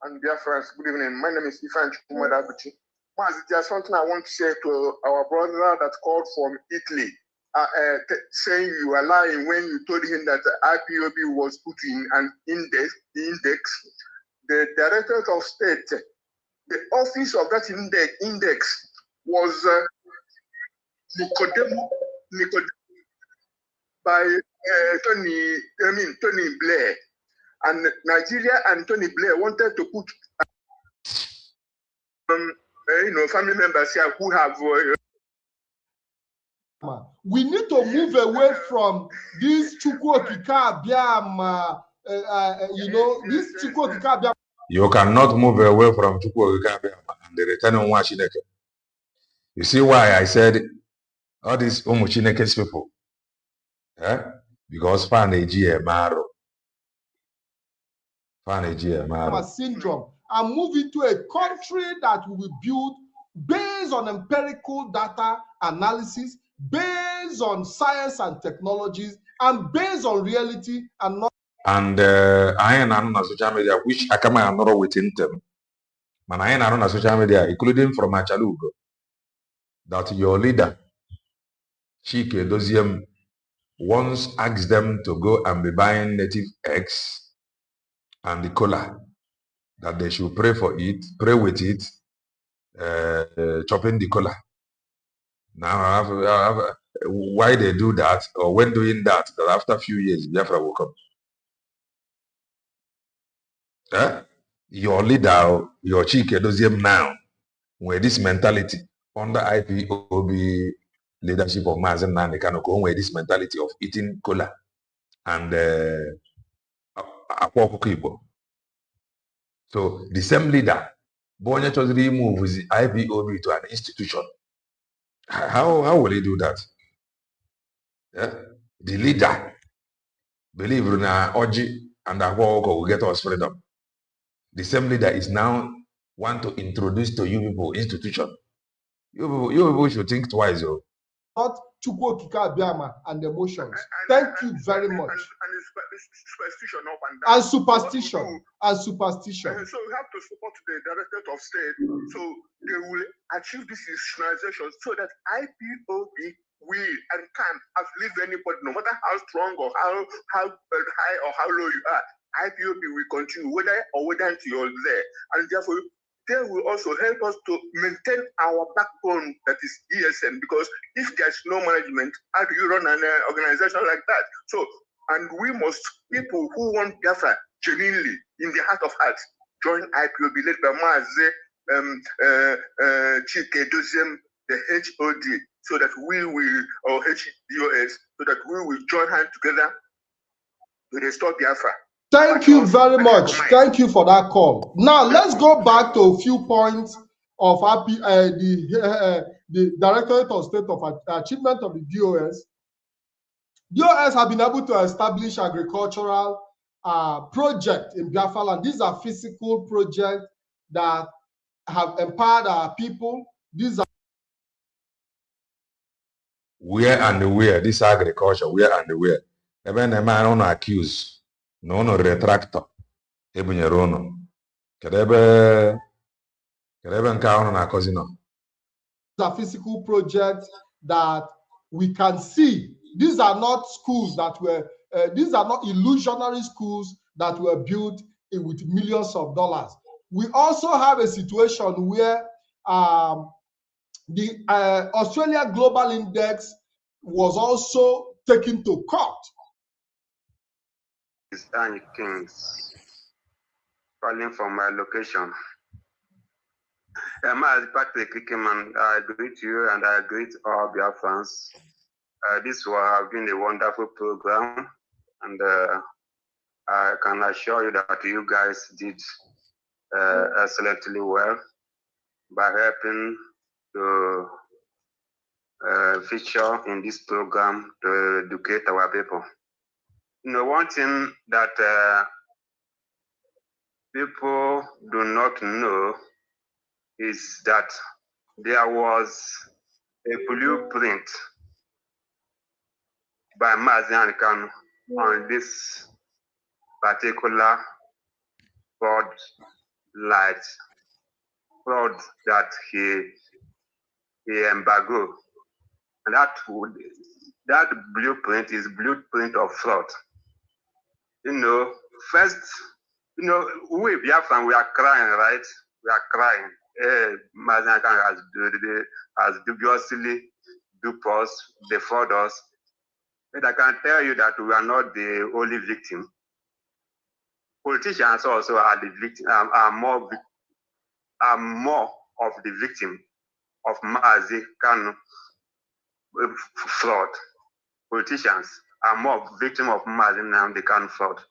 and dear friends, good evening. My name is Ifan Chumadabuchi. Mazi, there's something I want to say to our brother that called from Italy, saying you are lying when you told him that IPOB was putting an index. The Directorate of State, the office of that index was Nicodemo by Tony Blair, and Nigeria and Tony Blair wanted to put family members here who have. We need to move away from this Chukwokika Biam, this Chukwokika Biam. You cannot move away from Chukwokika and the return on Washineke. You see why I said all these Umuchineke's people? Because syndrome and move into a country that will be built based on empirical data analysis, based on science and technologies, and based on reality and not. And I am on social media, which I come and know within them. And I am on social media, including from Achalugo, that your leader, Chike Doziem, once asked them to go and be buying native eggs and the cola, that they should pray for it, pray with it, chopping the cola. Now, why they do that, or when doing that, that after a few years, Biafra will come. Your leader, your Chike Doziem now, with this mentality, under IPOB leadership of Mazen Nani Kanoko, with this mentality of eating cola and so the same leader, Bonya Chodri moves the IPOB to an institution. How will he do that? The leader, believe in Oji and Akwoko will get us freedom. The same leader is now want to introduce to you people institution. You people should think twice, yo. Not Chukwokika Biama and emotions. Thank you very much. And superstition. And superstition. So we have to support the Directorate of State so they will achieve this institutionalization so that IPOB will and can outlive anybody, no matter how strong or how high or how low you are. IPOB will continue whether you're there, and therefore they will also help us to maintain our backbone, that is ESN, because if there's no management, how do you run an organization like that? So, and we must, people who want Biafra genuinely in the heart of hearts, join IPOB led by Mazi Chike Doziem, the HOD, so that we will, or HDOS, so that we will join hands together to restore Biafra. Thank you very much. Thank you for that call. Now let's go back to a few points of the Directorate of State of Achievement of the DOS. DOS have been able to establish agricultural project in Biafra land. These are physical projects that have empowered our people. These are where and where this agriculture, where and where. Even a man on accuse, no retractor. Ebunyere ụnụ. Kedụ ebe nke ahụ na akọzi nọ. These are physical projects that we can see. These are not schools that were, these are not illusionary schools that were built with millions of dollars. We also have a situation where the Australia Global Index was also taken to court. It's Annie Kings calling from my location. As Patrick Kickerman, I greet you and I greet all Biafrans. This will have been a wonderful program, and I can assure you that you guys did excellently well by helping to feature in this program to educate our people. You know, one thing that people do not know is that there was a blueprint by Mazi Kanu on this particular fraud that he embargoed. And that blueprint is blueprint of fraud. You know, first, you know, we Biafran, we are crying, right? We are crying. Mazi Kanu has dubiously duped us, defrauded us. But I can tell you that we are not the only victim. Politicians also are the victim, are more of the victim of Mazi Kanu fraud. Politicians are more victim of Mazi Kanu fraud.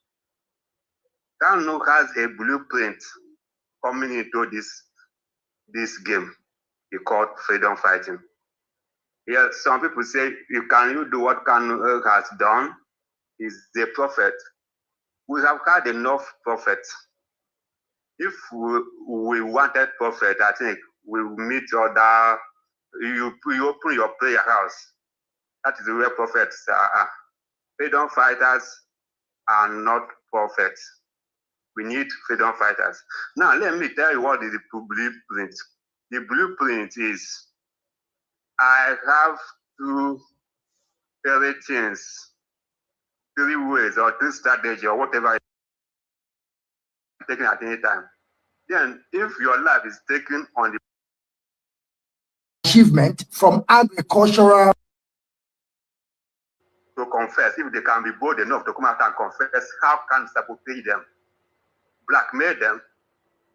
Kanu has a blueprint coming into this game he called freedom fighting. Yes, some people say, you do what Kanu has done? He's a prophet. We have had enough prophets. If we wanted prophet, I think we will meet other, you open your prayer house. That is where prophets are. Freedom fighters are not prophets. We need freedom fighters. Now, let me tell you what is the blueprint. The blueprint is, I have three things, 3 ways or 3 strategies or whatever taken at any time. Then, if your life is taken on the achievement from agricultural to confess, if they can be bold enough to come out and confess, how can Sapo pay them, blackmail them,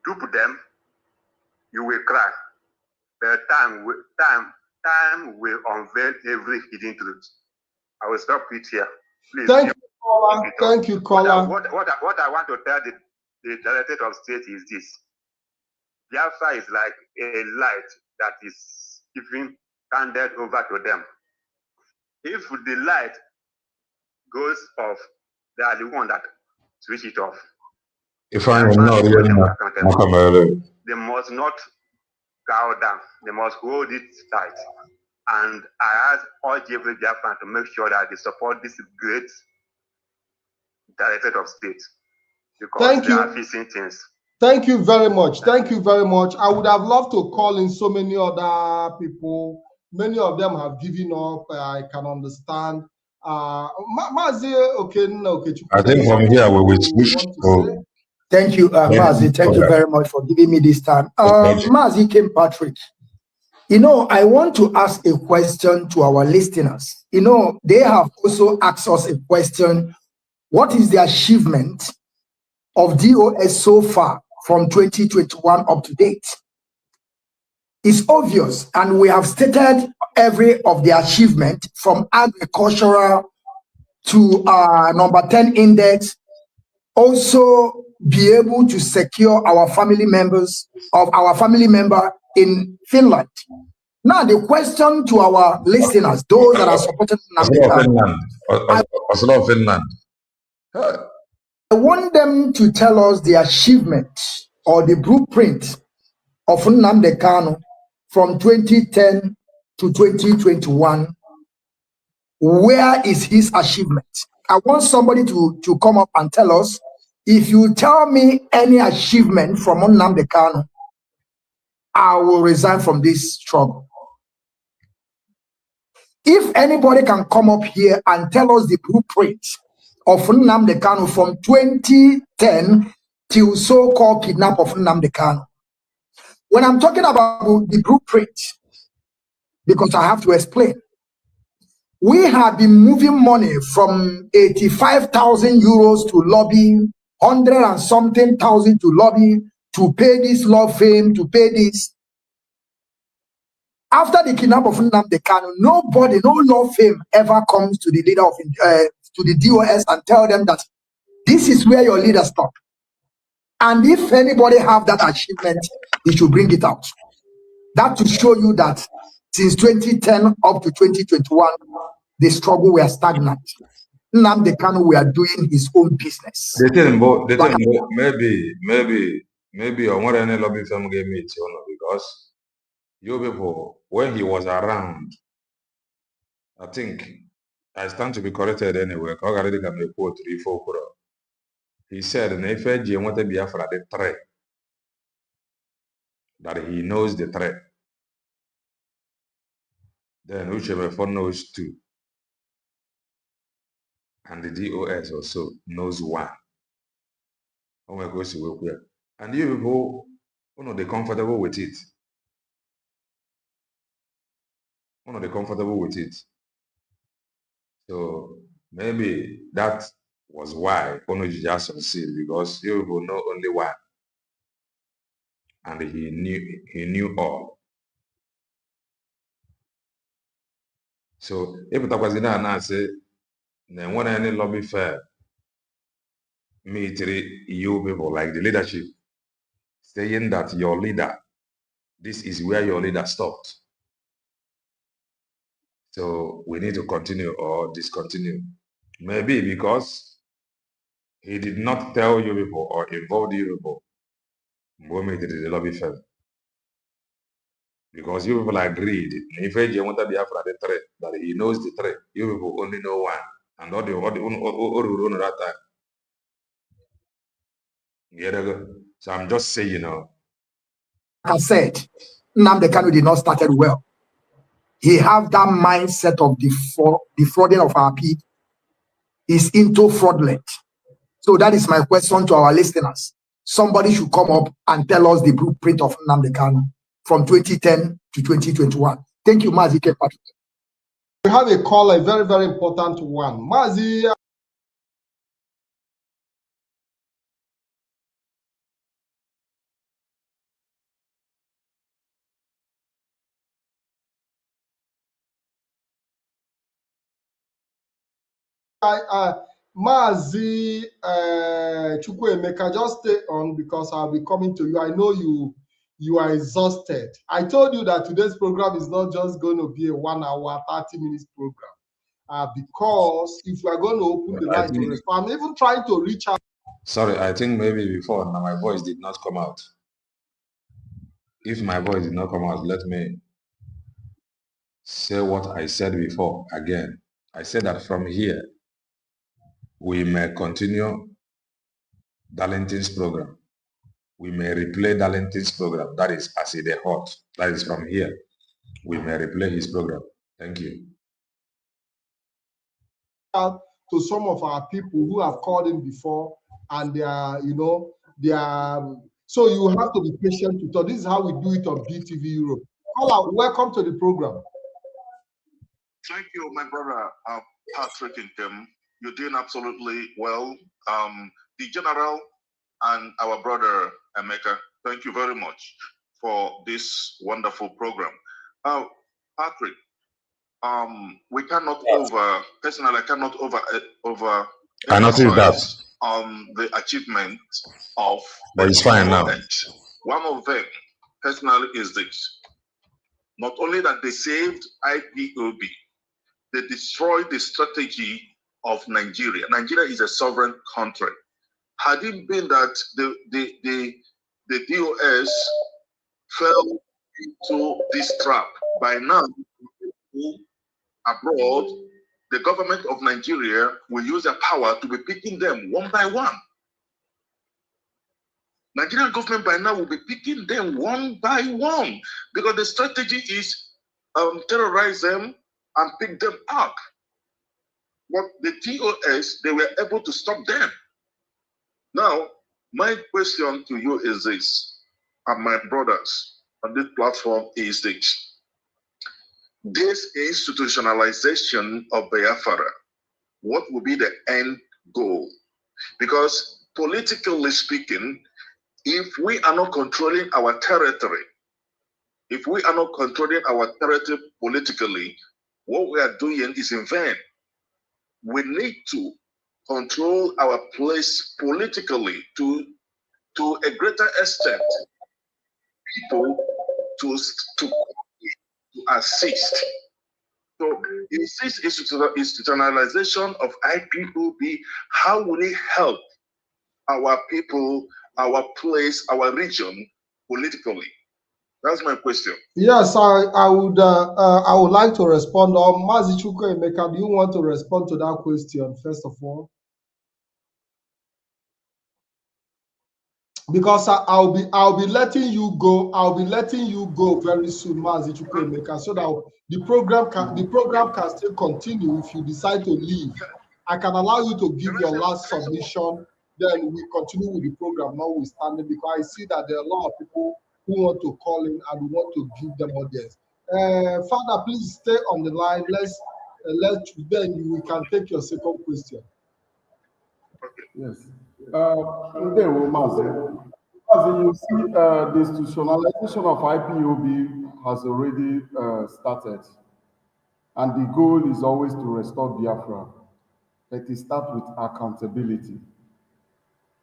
dupe them? You will cry. But time will unveil every hidden truth. I will stop it here. Please. Thank you, caller. Thank you, caller. What I want to tell the Directorate of State is this. Biafra is like a light that is giving handed over to them. If the light goes off, they are the one that switch it off. If I am not really, they must not cow down. They must hold it tight. And I urge every Biafran to make sure that they support this great Directorate of State, because they are fixing things. Thank you very much. Thank you very much. I would have loved to call in so many other people. Many of them have given up. I can understand. Mazi, okay. I think from here we will switch to. Thank you, Mazi. Thank you very much for giving me this time. Mazi Patrick. You know, I want to ask a question to our listeners. You know, they have also asked us a question. What is the achievement of DOS so far from 2021 up to date? It's obvious, and we have stated every of the achievement from agricultural to number 10 index, also be able to secure our family members of our family member in Finland. Now, the question to our listeners, those that are supporting Finland. Finland. I want them to tell us the achievement or the blueprint of Nnamdi Kanu from 2010 to 2021. Where is his achievement? I want somebody to come up and tell us. If you tell me any achievement from Nnamdi Kanu, I will resign from this struggle. If anybody can come up here and tell us the blueprint of Nnamdi Kanu from 2010 till so-called kidnap of Nnamdi Kanu. When I'm talking about the blueprint, because I have to explain, we have been moving money from 85,000 euros to lobby, 100 and something thousand to lobby, to pay this law fame, to pay this. After the kidnap of Nnamdi Kanu, nobody, no law fame ever comes to the leader of to the DOS and tell them that this is where your leader stopped. And if anybody have that achievement, he should bring it out. That to show you that since 2010 up to 2021, the struggle were stagnant. Nnamdi Kanu were doing his own business. The thing, maybe on what any lobby firm gave me, because you people, when he was around, I think I stand to be corrected anyway. He said, if I want to be after the threat, that he knows the threat. Then whichever phone knows too. And the DOS also knows one. Oh my gosh, and you people, they're comfortable with it. They're comfortable with it. So maybe that was why Onoji just succeeded, because you people know only one. And he knew all. So if it was in an answer, then when any lobby fair military you people like the leadership saying that your leader, this is where your leader stopped. So we need to continue or discontinue. Maybe because he did not tell you people or involve you people going to the lobby firm. Because you people agreed, if you want to be after the threat, that he knows the threat, you people only know one. And all that time. So I'm just saying, you know. Like I said, Nnamdi Kanu did not start well. He have that mindset of defrauding of our people. He's into fraudulent. So that is my question to our listeners. Somebody should come up and tell us the blueprint of Nnamdi Kanu from 2010 to 2021. Thank you, Mazi Patrick. We have a call, a very, very important one. Mazi. Mazi Chukwuemeka, just stay on because I'll be coming to you. I know you are exhausted. I told you that today's program is not just going to be a 1 hour, 30 minutes program. Because if we are going to open the line to respond, I'm even trying to reach out. Sorry, I think maybe before now my voice did not come out. If my voice did not come out, let me say what I said before again. I said that from here, we may continue Darlington's program. We may replay Darlington's program. That is as it hot. That is from here. We may replay his program. Thank you. Out to some of our people who have called in before, and they are, so you have to be patient to talk. This is how we do it on BTV Europe. Hello, welcome to the program. Thank you, my brother Patrick and Tim. You're doing absolutely well. The general and our brother Emeka, thank you very much. for this wonderful program. Patrick, we cannot personally, I cannot I noticed that. On the achievement of But it's fine now. One of them, personally, is this. Not only that they saved IPOB, they destroyed the strategy of Nigeria. Nigeria is a sovereign country. Had it been that the DOS fell into this trap, by now, abroad, the government of Nigeria will use their power to be picking them one by one. Nigerian government by now will be picking them one by one because the strategy is terrorize them and pick them up. But the TOS, they were able to stop them. Now, my question to you is this, and my brothers on this platform is this. This institutionalization of Biafra, what will be the end goal? Because politically speaking, if we are not controlling our territory, politically, what we are doing is in vain. We need to control our place politically to a greater extent. People to assist. So, is this institutionalization of IPOB, how will it help our people, our place, our region politically? That's my question. Yes, I would like to respond. Or Mazichuko Emeka, do you want to respond to that question first of all? Because I'll be letting you go. I'll be letting you go very soon, Mazichuko Emeka, so that the program can still continue. If you decide to leave, I can allow you to give your last submission. Then we continue with the program, notwithstanding, because I see that there are a lot of people who want to call in and we want to give them audience. Father, please stay on the line. Then we can take your second question. Yes. As you see, the institutionalization of IPOB has already started, and the goal is always to restore Biafra. But it starts with accountability.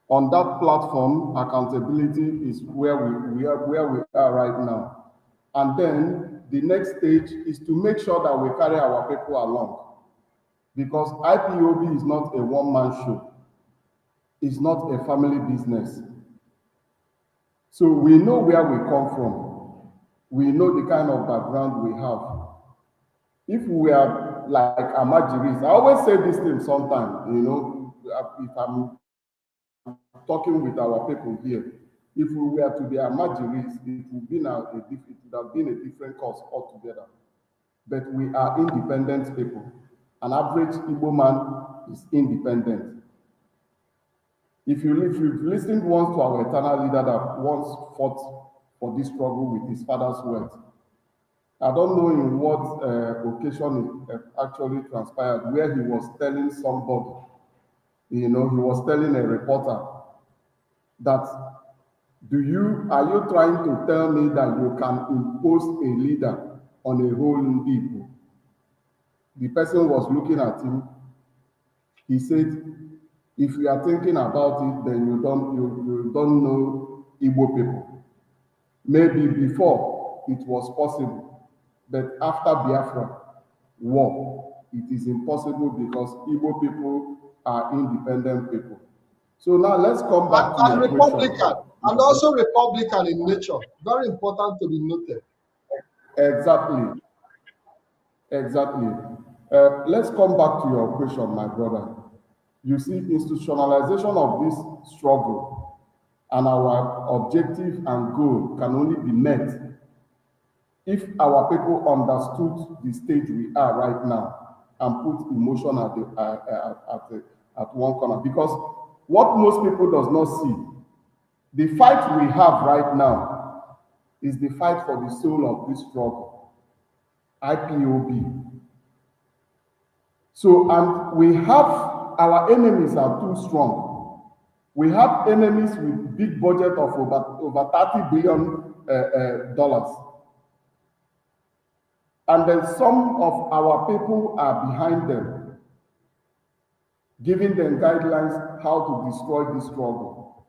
On that platform, accountability is where we are right now. And then the next stage is to make sure that we carry our people along. Because IPOB is not a one-man show. It's not a family business. So we know where we come from. We know the kind of background we have. If we are like Amajiris, I always say this thing sometimes, if I'm talking with our people here, if we were to be Amajiris, it would have been a different cause altogether. But we are independent people. An average Igbo man is independent. If you've listened once to our eternal leader that once fought for this struggle with his father's wealth, I don't know in what occasion it actually transpired, where he was telling somebody, he was telling a reporter that, are you trying to tell me that you can impose a leader on a whole people? The person was looking at him. He said, if you are thinking about it, then you don't know Igbo people. Maybe before it was possible, but after Biafra war, it is impossible because Igbo people are independent people. So now let's come back to the Republican, question. and also Republican in nature. Very important to be noted. Exactly. Let's come back to your question, my brother. You see, institutionalization of this struggle and our objective and goal can only be met if our people understood the stage we are right now and put emotion at one corner. Because what most people does not see, the fight we have right now is the fight for the soul of this struggle, IPOB. So, and we have, our enemies are too strong. We have enemies with big budget of over $30 billion dollars. And then some of our people are behind them, giving them guidelines how to destroy this struggle.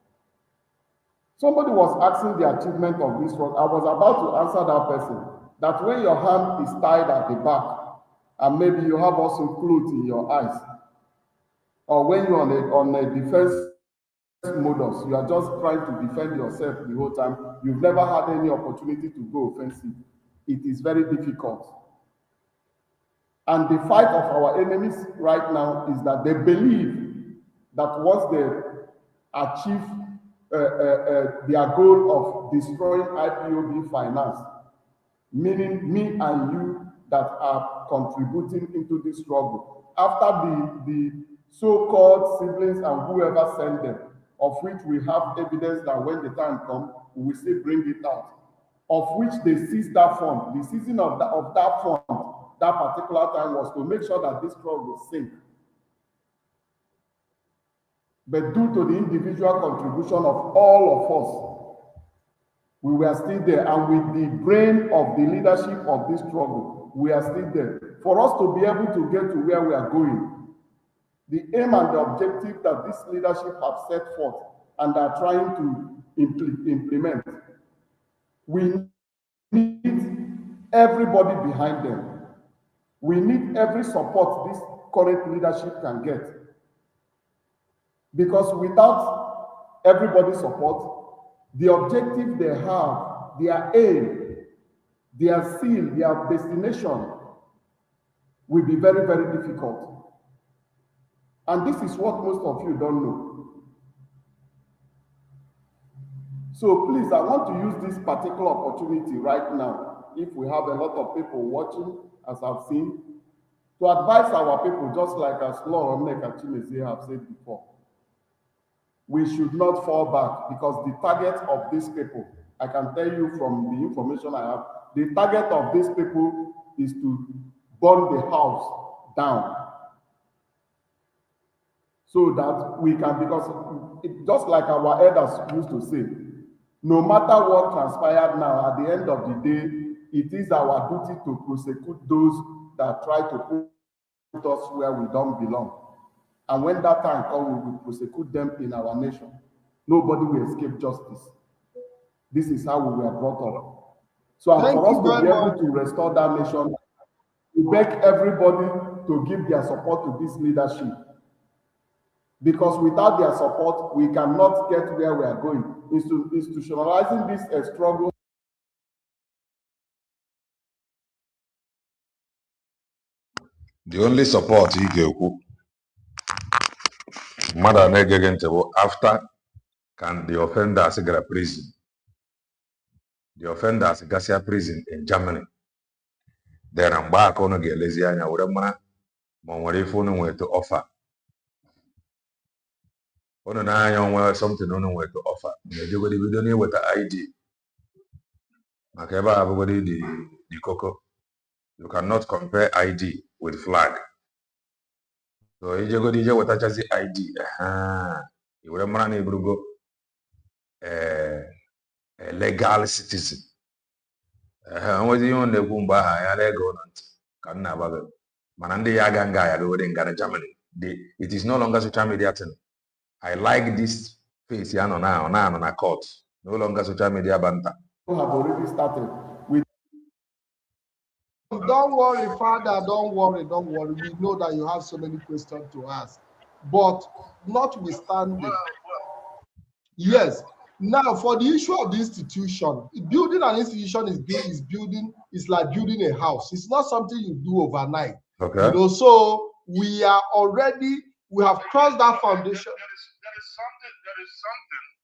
Somebody was asking the achievement of this struggle. I was about to answer that person, that when your hand is tied at the back, and maybe you have also clothes in your eyes, or when you're on a defense modus, you are just trying to defend yourself the whole time, you've never had any opportunity to go offensive. It is very difficult. And the fight of our enemies right now is that they believe that once they achieve their goal of destroying IPOB finance, meaning me and you that are contributing into this struggle, after the so-called siblings and whoever sent them, of which we have evidence that when the time comes, we will still bring it out, of which they seized that fund. The seizing of that fund, that particular time, was to make sure that this struggle sink. But due to the individual contribution of all of us, we were still there. And with the brain of the leadership of this struggle, we are still there. For us to be able to get to where we are going, the aim and the objective that this leadership have set forth and are trying to implement, we need everybody behind them. We need every support this current leadership can get. Because without everybody's support, the objective they have, their aim, their seal, their destination will be very, very difficult. And this is what most of you don't know. So please, I want to use this particular opportunity right now, if we have a lot of people watching, as I've seen, to advise our people, just like as Laura Mnekachimeze have said before. We should not fall back, because the target of these people, I can tell you from the information I have, the target of these people is to burn the house down. So that we can, because just like our elders used to say, no matter what transpired now, at the end of the day, it is our duty to prosecute those that try to put us where we don't belong. And when that time comes, we will prosecute them in our nation. Nobody will escape justice. This is how we were brought up. So for us to be able to restore that nation, we beg everybody to give their support to this leadership. Because without their support, we cannot get where we are going. Institutionalizing this struggle. The only support he gave, mother negligent after can the offenders get a prison. The offenders got a prison in Germany. Then I'm back on again, lazy and I would have my phone way to offer. On an iron something on way to offer. You don't know with the ID. Makeba everybody the cocoa. You cannot compare ID with flag. So you go DJ with a ID. You would have money go a legal citizen. What do you want the Bumba? I go can never. Manande Yaganga, I go in Ghana, Germany. It is no longer social media thing. I like this face here now on a court. No longer social media banter. We have already started with. Don't worry, Father, don't worry. We know that you have so many questions to ask. But notwithstanding, yes, now for the issue of the institution, building an institution is like building a house. It's not something you do overnight. Okay. You know, so we have crossed that foundation.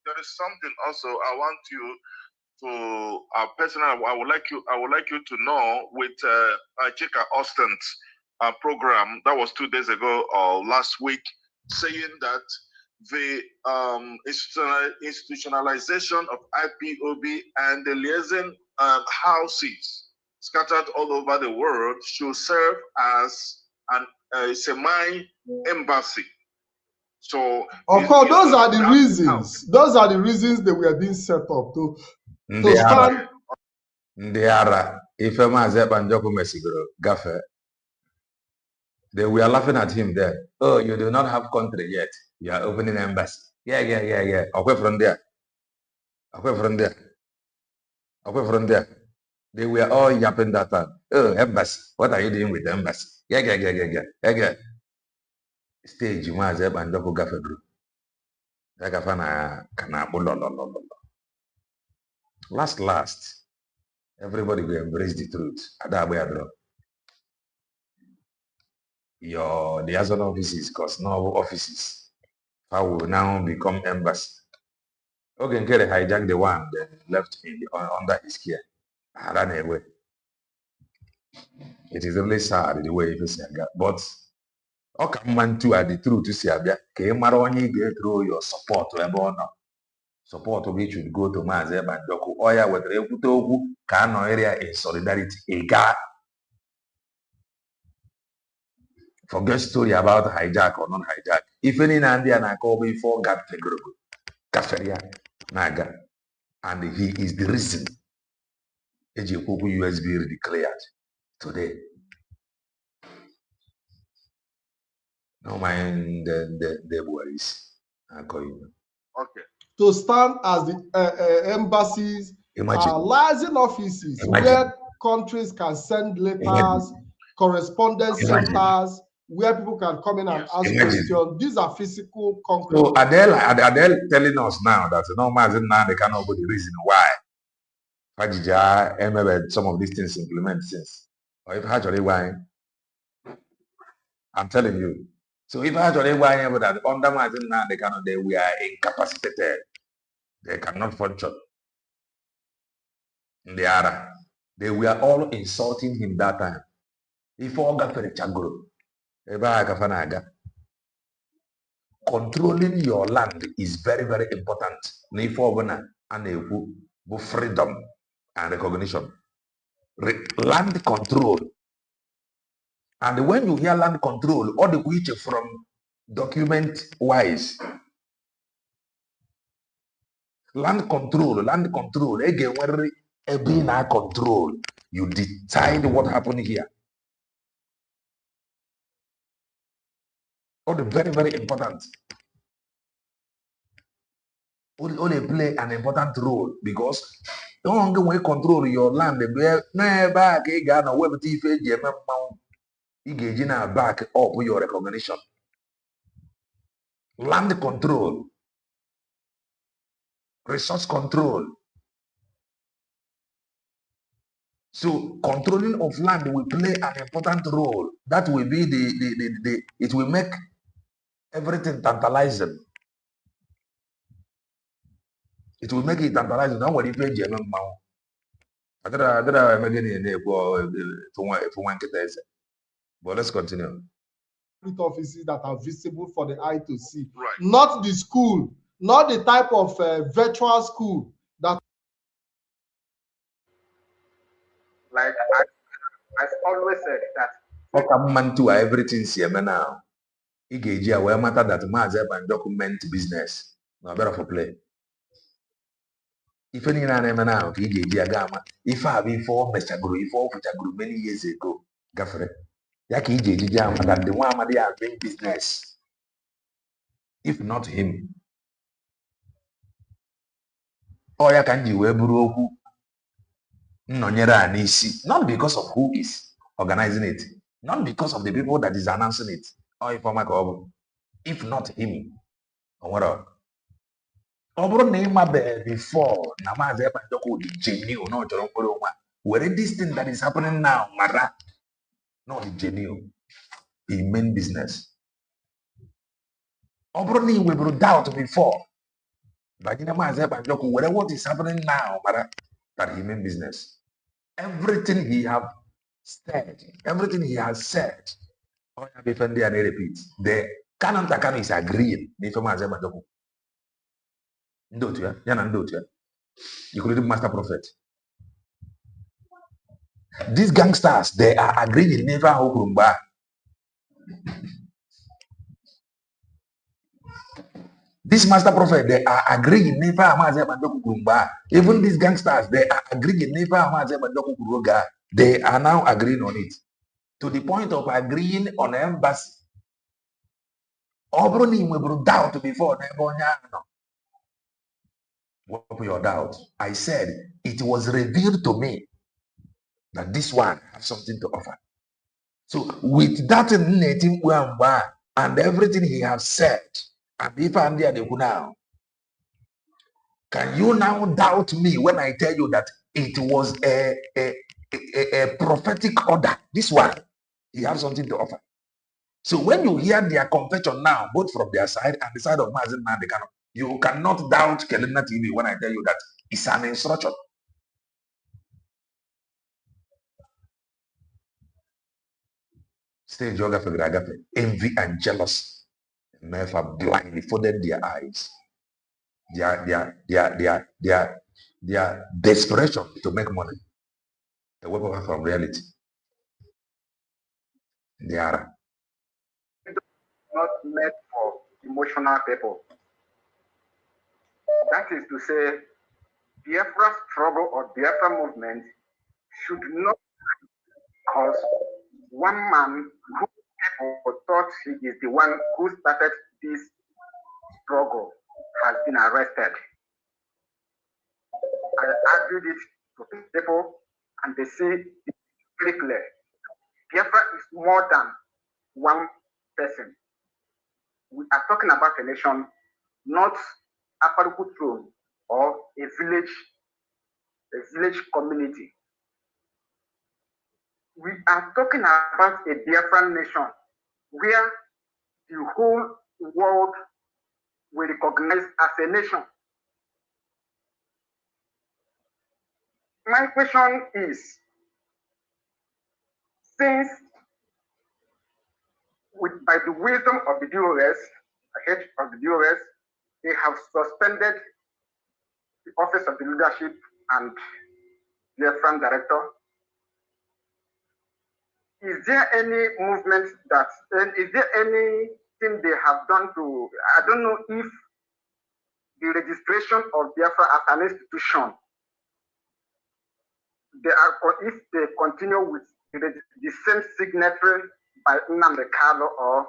There is something also I want you to personally, I would like you to know with Chika Austin's program that was 2 days ago or last week, saying that the institutionalization of IPOB and the liaison houses scattered all over the world should serve as a semi-embassy So of course, those are the reasons. Those are the reasons they were being set up to stand. Ndiara, if a man's Banjoko Mesigro, Gaffer, they were laughing at him there. Oh, you do not have country yet. You are opening embassy. Yeah. Away from there. Away from there. Away from there. They were all yapping that time. Oh, embassy. What are you doing with the embassy? Yeah. Stage, you might have Banjoko Gaffer group. Last, everybody will embrace the truth. Your liaison offices, because no offices, I will now become embassy. Okay, Nkere hijacked the one that left under his care. I ran away. It is really sad the way it is. But okay, man, too, at the truth to see, came Maroni get through your support to everyone. Support of it should go to Mazeb and Doku. Oya with Rekutoku, Kano area in solidarity. Ega. Forget story about hijack or non hijack. If any Nandi and I call before God Kaferia Naga. And he is the reason Ejiokuku USB declared today. No mind the worries. Okay. To stand as the embassies, liaison offices, where countries can send letters, correspondence centers, where people can come in and ask questions. These are physical, concrete. So Adele telling us now that no matter now they cannot go the reason why Fajija some of these things implement since. Or if actually why I'm telling you. So if actually why that under Martin now they we are incapacitated. They cannot function. They were all insulting him that time. If all got for the chagro, controlling your land is very, very important. Freedom and recognition. Land control. And when you hear land control, all the which from document wise, land control, again, when being control, you decide what happened here. All the very, very important. Only play an important role because don't go control your land. Back again, web TV, you back up your recognition. Land control, resource control. So controlling of land will play an important role. That will be it will make everything tantalizing. It will make it tantalizing. Now what if you but let's continue. Offices that are visible for the eye to see, right. Not the school, not the type of virtual school that. Like I've always said that. Everything now. Where matter that Mazeb and document business. No better for play. If any now, if I before Mr. Guru, many years ago, Gaffrey. Yaki that the one they are doing business. If not him. Or ya can you not because of who is organizing it, not because of the people that is announcing it, or if not him. Or before genuine, no where this thing that is happening now, Mara, not genuine. He meant business. We will doubt before. But whatever what is happening now, that he meant business. Everything he have said, everything he has said, repeat. The canon is agreeing. You could read Master Prophet. These gangsters, they are agreeing never Okurumba. This master prophet, they are agreeing. Even these gangsters, they are agreeing. They are now agreeing on it. To the point of agreeing on embassy. Doubt before. What your doubt? I said it was revealed to me that this one has something to offer. So with that native and everything he has said, and if I'm there now, can you now doubt me when I tell you that it was a prophetic order? This one, he has something to offer. So when you hear their confession now, both from their side and the side of Mazen Mandekano, you cannot doubt Kelena TV when I tell you that it's an instruction. Stage geography, envy and jealousy may have blindfolded their eyes. Their desperation to make money away from reality. They are not meant for emotional people. That is to say, Biafra struggle or Biafra movement should not cause one man who people thought he is the one who started this struggle has been arrested. I argued it to people and they see it very clear. Biafra is more than one person. We are talking about a nation, not a political throne or a village community. We are talking about a Biafran nation where the whole world will recognize as a nation. My question is, since by the wisdom of the DOS, ahead of the DOS, they have suspended the office of the leadership and Biafran director, is there any movement that, is there anything they have done to, I don't know if the registration of Biafra as an institution, if they continue with the same signatory by Nnamdi Kanu, or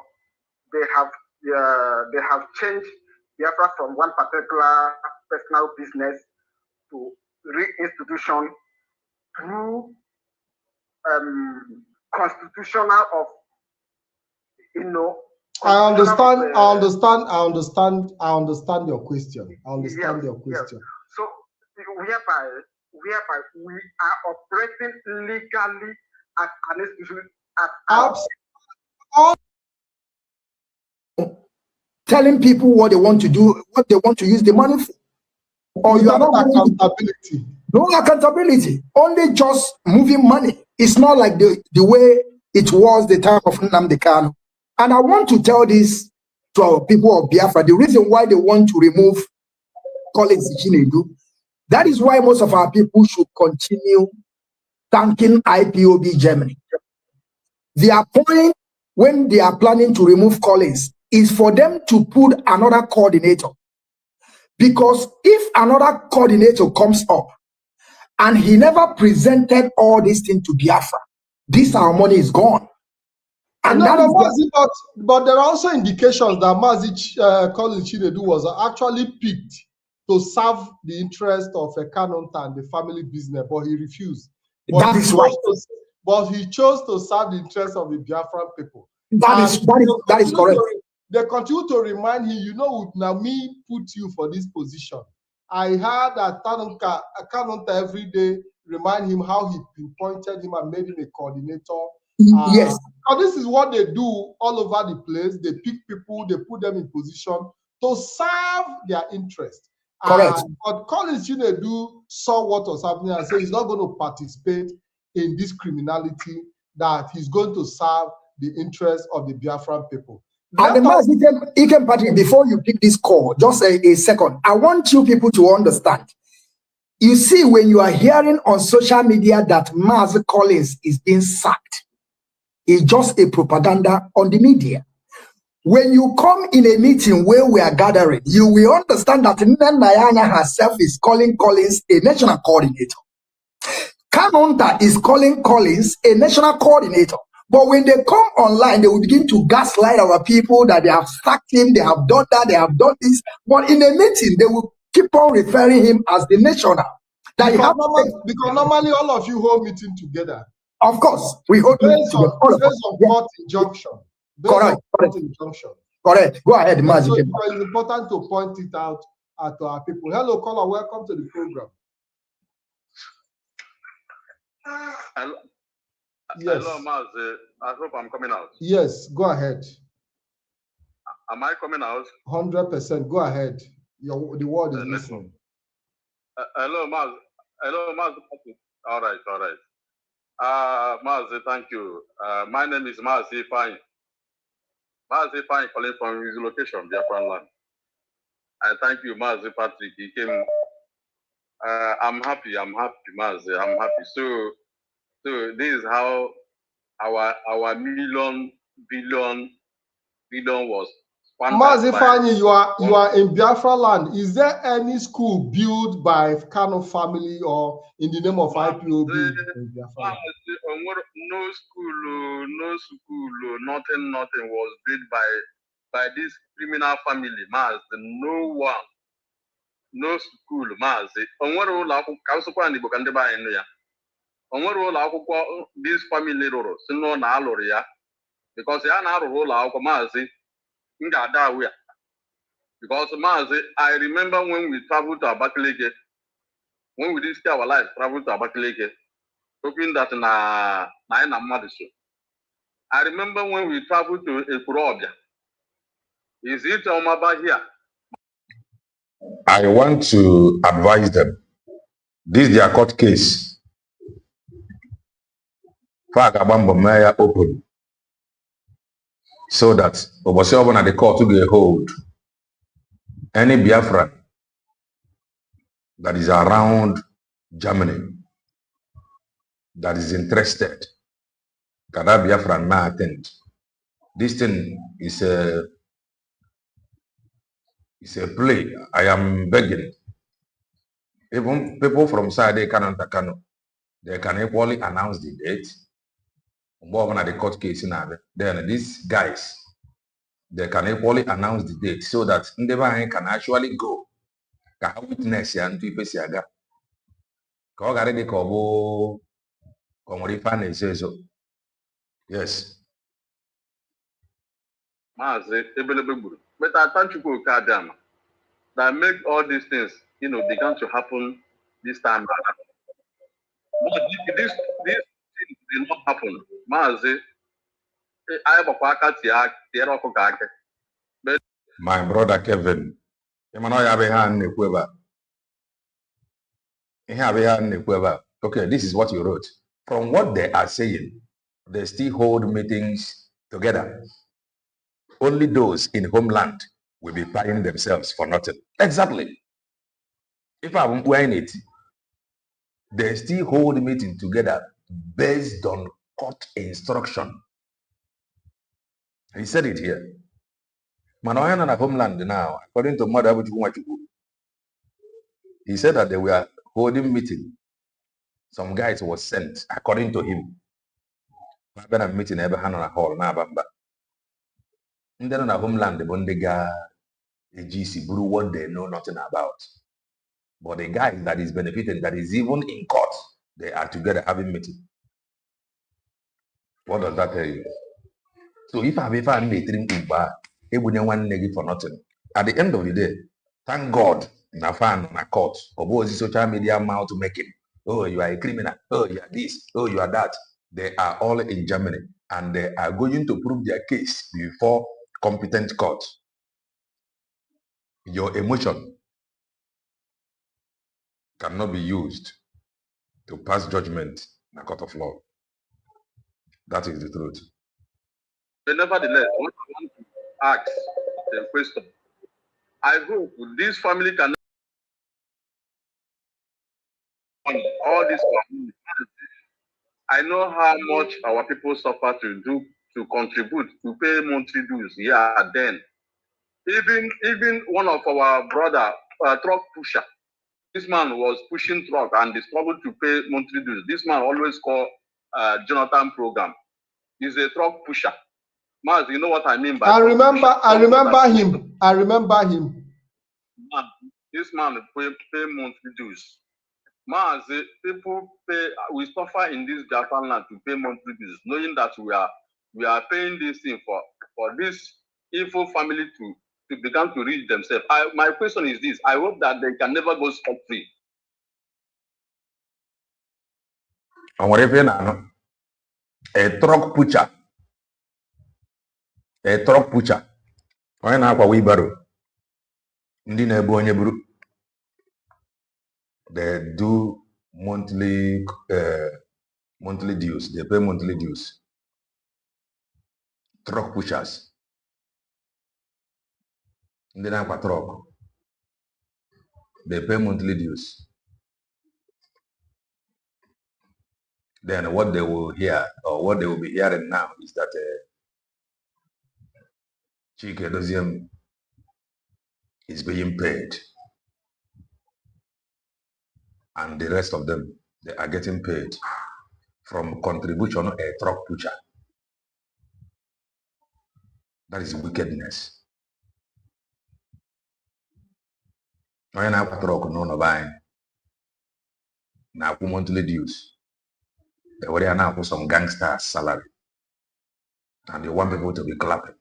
they have changed Biafra from one particular personal business to re-institution through constitutional of, I understand your question. Yes. So whereby we are operating legally as an institution, telling people what they want to do, what they want to use the money for. Or you are not accountability. No accountability. Only just moving money. It's not like the way it was the time of Nnamdi Kanu. And I want to tell this to our people of Biafra, the reason why they want to remove Collins Chinedu, that is why most of our people should continue thanking IPOB Germany. Their point when they are planning to remove Collins is for them to put another coordinator. Because if another coordinator comes up and he never presented all these things to Biafra, this our money is gone. And but there are also indications that Mazi Collins Chinedu was actually picked to serve the interest of a Kanonta and the family business, but he refused. But he chose to serve the interest of the Biafran people. That is correct. They continue to remind him, now me put you for this position. I heard that Kanonta every day remind him how he pinpointed him and made him a coordinator. Yes. Now this is what they do all over the place. They pick people, they put them in position to serve their interest. Correct. But Collins Chinedu saw what was happening and said he's not going to participate in this criminality, that he's going to serve the interest of the Biafran people. And the Ikem Patrick, before you pick this call, just a second. I want you people to understand. You see, when you are hearing on social media that Mazi Collins is being sacked, it's just a propaganda on the media. When you come in a meeting where we are gathering, you will understand that Nayanya herself is calling Collins a national coordinator. Kanonta is calling Collins a national coordinator. But when they come online, they will begin to gaslight our people that they have sacked him, they have done that, they have done this. But in a meeting, they will keep on referring him as the national. That Because normally all of you hold meeting together. Of course, we hold meeting together. Based on court injunction. Correct. Correct. Go ahead, yeah, so Mazi. it's important to point it out to our people. Hello, caller. Welcome to the program. Hello, yes. hello, Maz. I hope I'm coming out. Yes, go ahead. Am I coming out? 100%. Go ahead. The word is listening. Hello, Maz. Hello, Maz. All right, all right. Maz, thank you. My name is Maz Ifeanyi. Maz Ifeanyi calling from his location, Biafran land. I thank you, Maz Patrick. He came. I'm happy, Maz. I'm happy. So this is how our billion was. Maz Ifeanyi, you are in Biafra land. Is there any school built by Kano family or in the name of IPOB in Biafra land? No school, nothing was built by this criminal family, Maz. No one, no school, Maz. Onwere ụlọ akwụkwọ ka nsụkwa ndị Igbo ka ndị be anyị nụ ya. Onwere ụlọ akwụkwọ this family rụrụ si nọ na alụrụ ya because ya na-arụrụ ụlọ akwụkwọ Maazị m ga-ada awụ ya because Maazị I remember when we traveled to Abakaliki, when we risked our life travel to Abakaliki, hoping that na mmadụ so. I remember when we traveled to Ekurobia. Is it Omaba here? I want to advise them. This is their court case. Fagabambo Maya open. So that Oboseoban at the court to get hold any Biafran that is around Germany that is interested. Can that Biafran now attend? This thing is a play. I am begging. Even people from Sade Kano, they can equally announce the date. More than the court case in Abe. Then these guys, they can equally announce the date so that Ndeba can actually go. Can witness and to Ipesiaga. Kogare de Kobo Komorifane says so. Yes. But I thank you, Kadam, that make all these things, began to happen this time. But this did not happen. My brother Kevin, okay, this is what you wrote. From what they are saying, they still hold meetings together. Only those in homeland will be buying themselves for nothing. Exactly. If I'm wearing it, they still hold meeting together based on court instruction. He said it here. Manoyan and homeland now, according to Mother, he said that they were holding meeting. Some guys was sent, according to him. I've been a meeting ever hand on a hall now, but then on a homeland, the Bondega, a GC, Buru, what they know nothing about. But the guys that is benefiting, that is even in court, they are together having meeting. What does that tell you? So if I've ever made Uber, it wouldn't want negative for nothing. At the end of the day, thank God, na fan na court, or social media mouth to make it. Oh, you are a criminal. Oh, you are this. Oh, you are that. They are all in Germany, and they are going to prove their case before competent court. Your emotion cannot be used to pass judgment in a court of law. That is the truth. But nevertheless, what I want to ask the question, I hope this family can all this family. I know how much our people suffer to do to contribute, to pay monthly dues. Yeah, then. Even one of our brother, truck pusher, this man was pushing truck and they struggled to pay monthly dues. This man always call Jonathan program. He's a truck pusher. Maz, you know what I mean by I remember him. Man, this man pay monthly dues. Maz, people pay, we suffer in this Japan land to pay monthly dues, knowing that we are paying this thing for this evil family to begin to reach themselves. My question is this: I hope that they can never go scot free. And whatever you know, a truck pusher, onye na-akwa wheelbarrow, ndị na-ebu onye buru, they do monthly dues. They pay monthly dues. Truck pushers, ndị na-akwa truck, they pay monthly dues. Then what they will hear, or what they will be hearing now, is that Chike Doziem is being paid, and the rest of them, they are getting paid from contribution a truck pusher. That is wickedness. Onye na-akwa truck n'ụlọ be anyị na-akwụ monthly dues. They were now for some gangsters salary, and you want people to be clapping.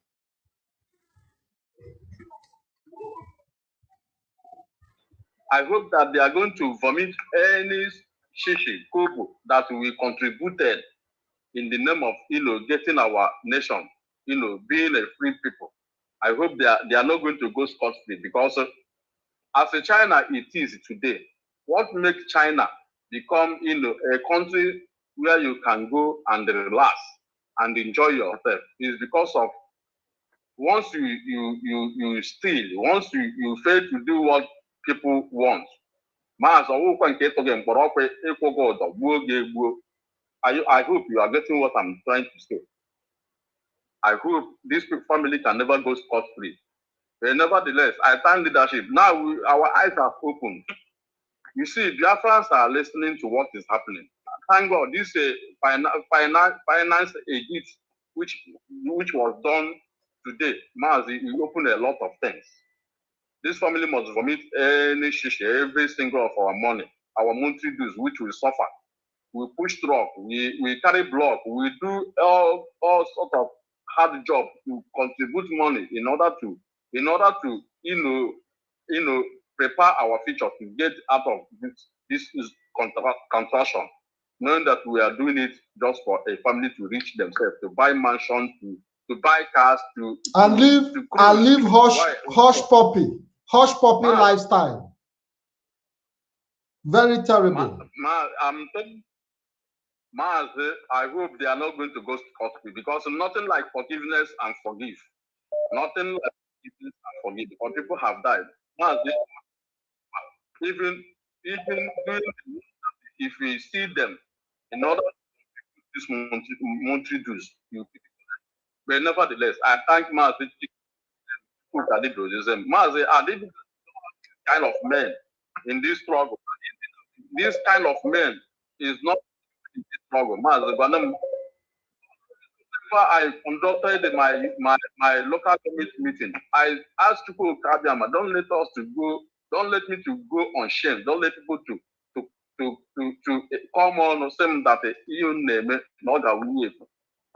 I hope that they are going to vomit any shishi, kobo that we contributed in the name of, getting our nation, being a free people. I hope they are not going to go scot-free, because as a China it is today, what makes China become, a country where you can go and relax and enjoy yourself is because of once you steal, once you fail to do what people want. I hope you are getting what I'm trying to say. I hope this family can never go scot-free. But nevertheless, I thank leadership. Now our eyes are opened. You see, Biafrans are listening to what is happening. Thank God, this finance audit which was done today, it opened a lot of things. This family must vomit any shishi, every single of our money, our monthly dues, which will suffer. We push truck, we carry block, we do all sort of hard job to contribute money in order to prepare our future to get out of this contraction, knowing that we are doing it just for a family to reach themselves, to buy mansions, to buy cars, to live hush puppy lifestyle. Very terrible. I'm telling Maz, I hope they are not going to go scot-free, because nothing like forgiveness and forgive. Nothing like forgiveness and forgive, because people have died. Maz, even if we see them in order to this monthly dues, but nevertheless, I thank Maz. Maz, are they kind of men in this struggle? This kind of men is not in this struggle. Maz, I conducted my local committee meeting, I asked people, don't let me to go on shame. Don't let people to come on or say that you name it, not that we.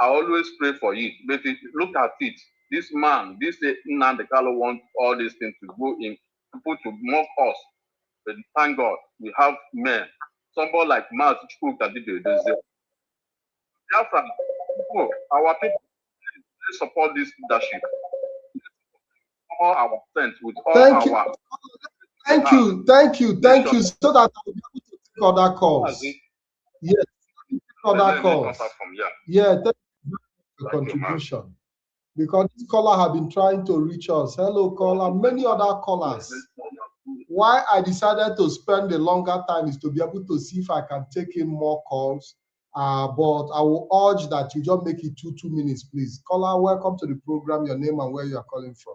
I always pray for you. But look at it. This man, this Nnamdi Kanu wants all these things to go in, people to mock us. But thank God, we have men. Somebody like Maz Chukwu our people support this leadership. All our friends with all Thank you. So that I'll be able to take other calls. Yes, other calls. Yeah, thank you for the contribution. Because this caller have been trying to reach us. Hello, caller, many other callers. Why I decided to spend a longer time is to be able to see if I can take in more calls But I will urge that you just make it 2 minutes, please. Caller, welcome to the program. Your name and where you are calling from.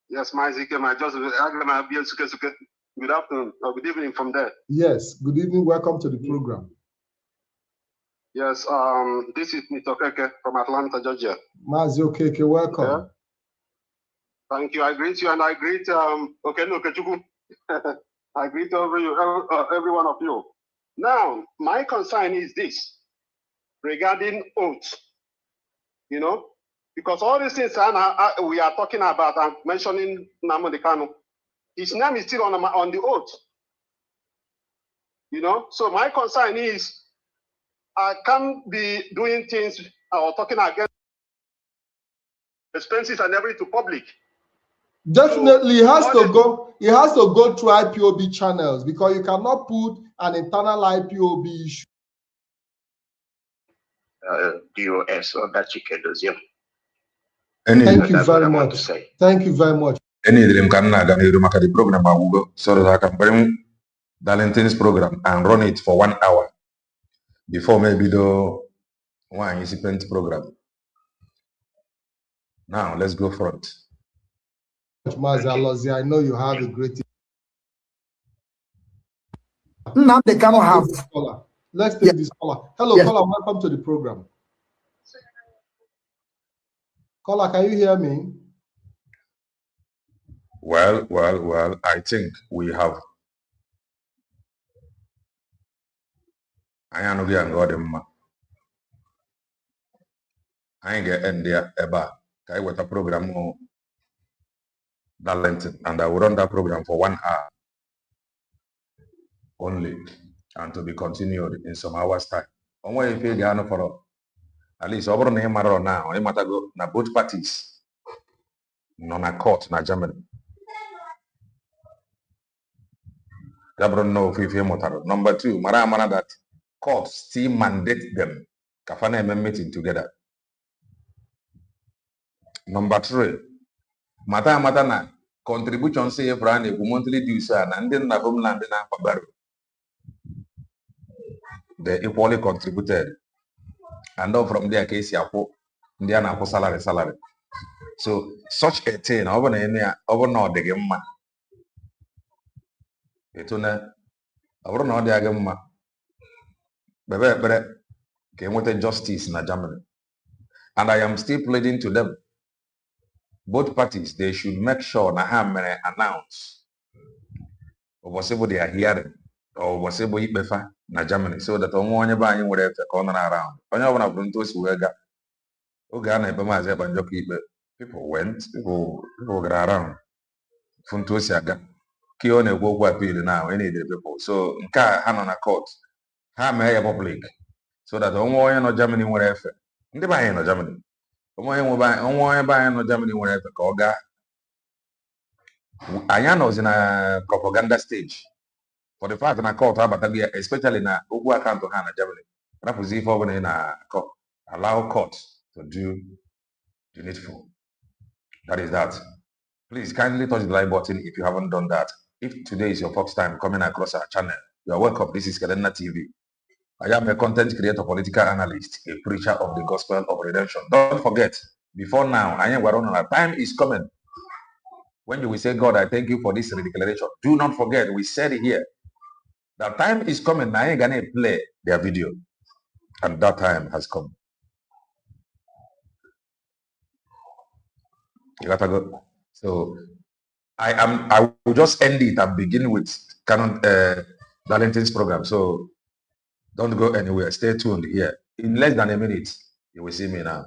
Yes, my just good afternoon or good evening from there. Yes, good evening. Welcome to the program. Yes, this is Mr. Keke from Atlanta, Georgia. Mazio Keke, welcome. Yeah. Thank you. I greet you and I greet Okechukwu. I greet every one of you. Now, my concern is this regarding oath. You know, because all these things we are talking about, I'm mentioning Nnamdi Kanu. His name is still on the oath. You know, so my concern is I can't be doing things or talking against expenses and everything to public. Definitely, he has to go. He has to go through IPOB channels because you cannot put an internal IPOB issue. DOS or that you can do. Thank you very much. Thank you very much. Any dream can the program I will go so that I can bring Darlington's program and run it for 1 hour before maybe the one recipient program. Now let's go front. Mazalozi, I know you have a great. Now they cannot have. Let's take this caller. Hello, caller. Welcome to the program. Caller, can you hear me? Well, I think we have. I am going to go. I ain't get end there ever. I with a program more Darlington, and I will run that program for 1 hour only, and to be continued in some hours time. On way if you for at least over the now, it matter go na both parties. Non a court na Germany. No Number two, Mara that court still mandate them. Kafana meeting together. Number three, mata na contribution say for an monthly dues and then na homeland na pabaru. They equally contributed. And then from there case yapo, they are salary. So such a thing over no the game man. Etuna over no the game man. Bebe came with a justice in Germany. And I am still pleading to them. Both parties, they should make sure na hammer announce or whatever they are hearing or whatever it befa na Germany so that onye ba anyị nwere efe corner around. Onye ọbụla bụrụ ntu osi wee ga oge a na-ebe maazị Ebanjọkụ ikpe people got around from ntu osi aga ka ọ na-ekwu okwu appeal now we need the people so nke a ha nọ na court ha mee ya public so that onye nọ Germany nwere efe ndị be anyị nọ Germany onye be anyị nọ Germany nwere efe ka ọ gaa anyị was in a propaganda stage for the fact na court abatago especially na okwu account ha na Germany rapụzi ife ọbụla ị na allow court to do the needful. That is that. Please kindly touch the like button if you haven't done that. If today is your first time coming across our channel, you are welcome. This is Kadenna TV. I am a content creator, political analyst, a preacher of the gospel of redemption. Don't forget, before now, I am our time is coming. When you will say, God, I thank you for this declaration. Do not forget, we said it here. That time is coming. I ain't gonna play their video. And that time has come. You gotta go. So I will just end it and begin with Darlington's program. So don't go anywhere. Stay tuned here. In less than a minute, you will see me now.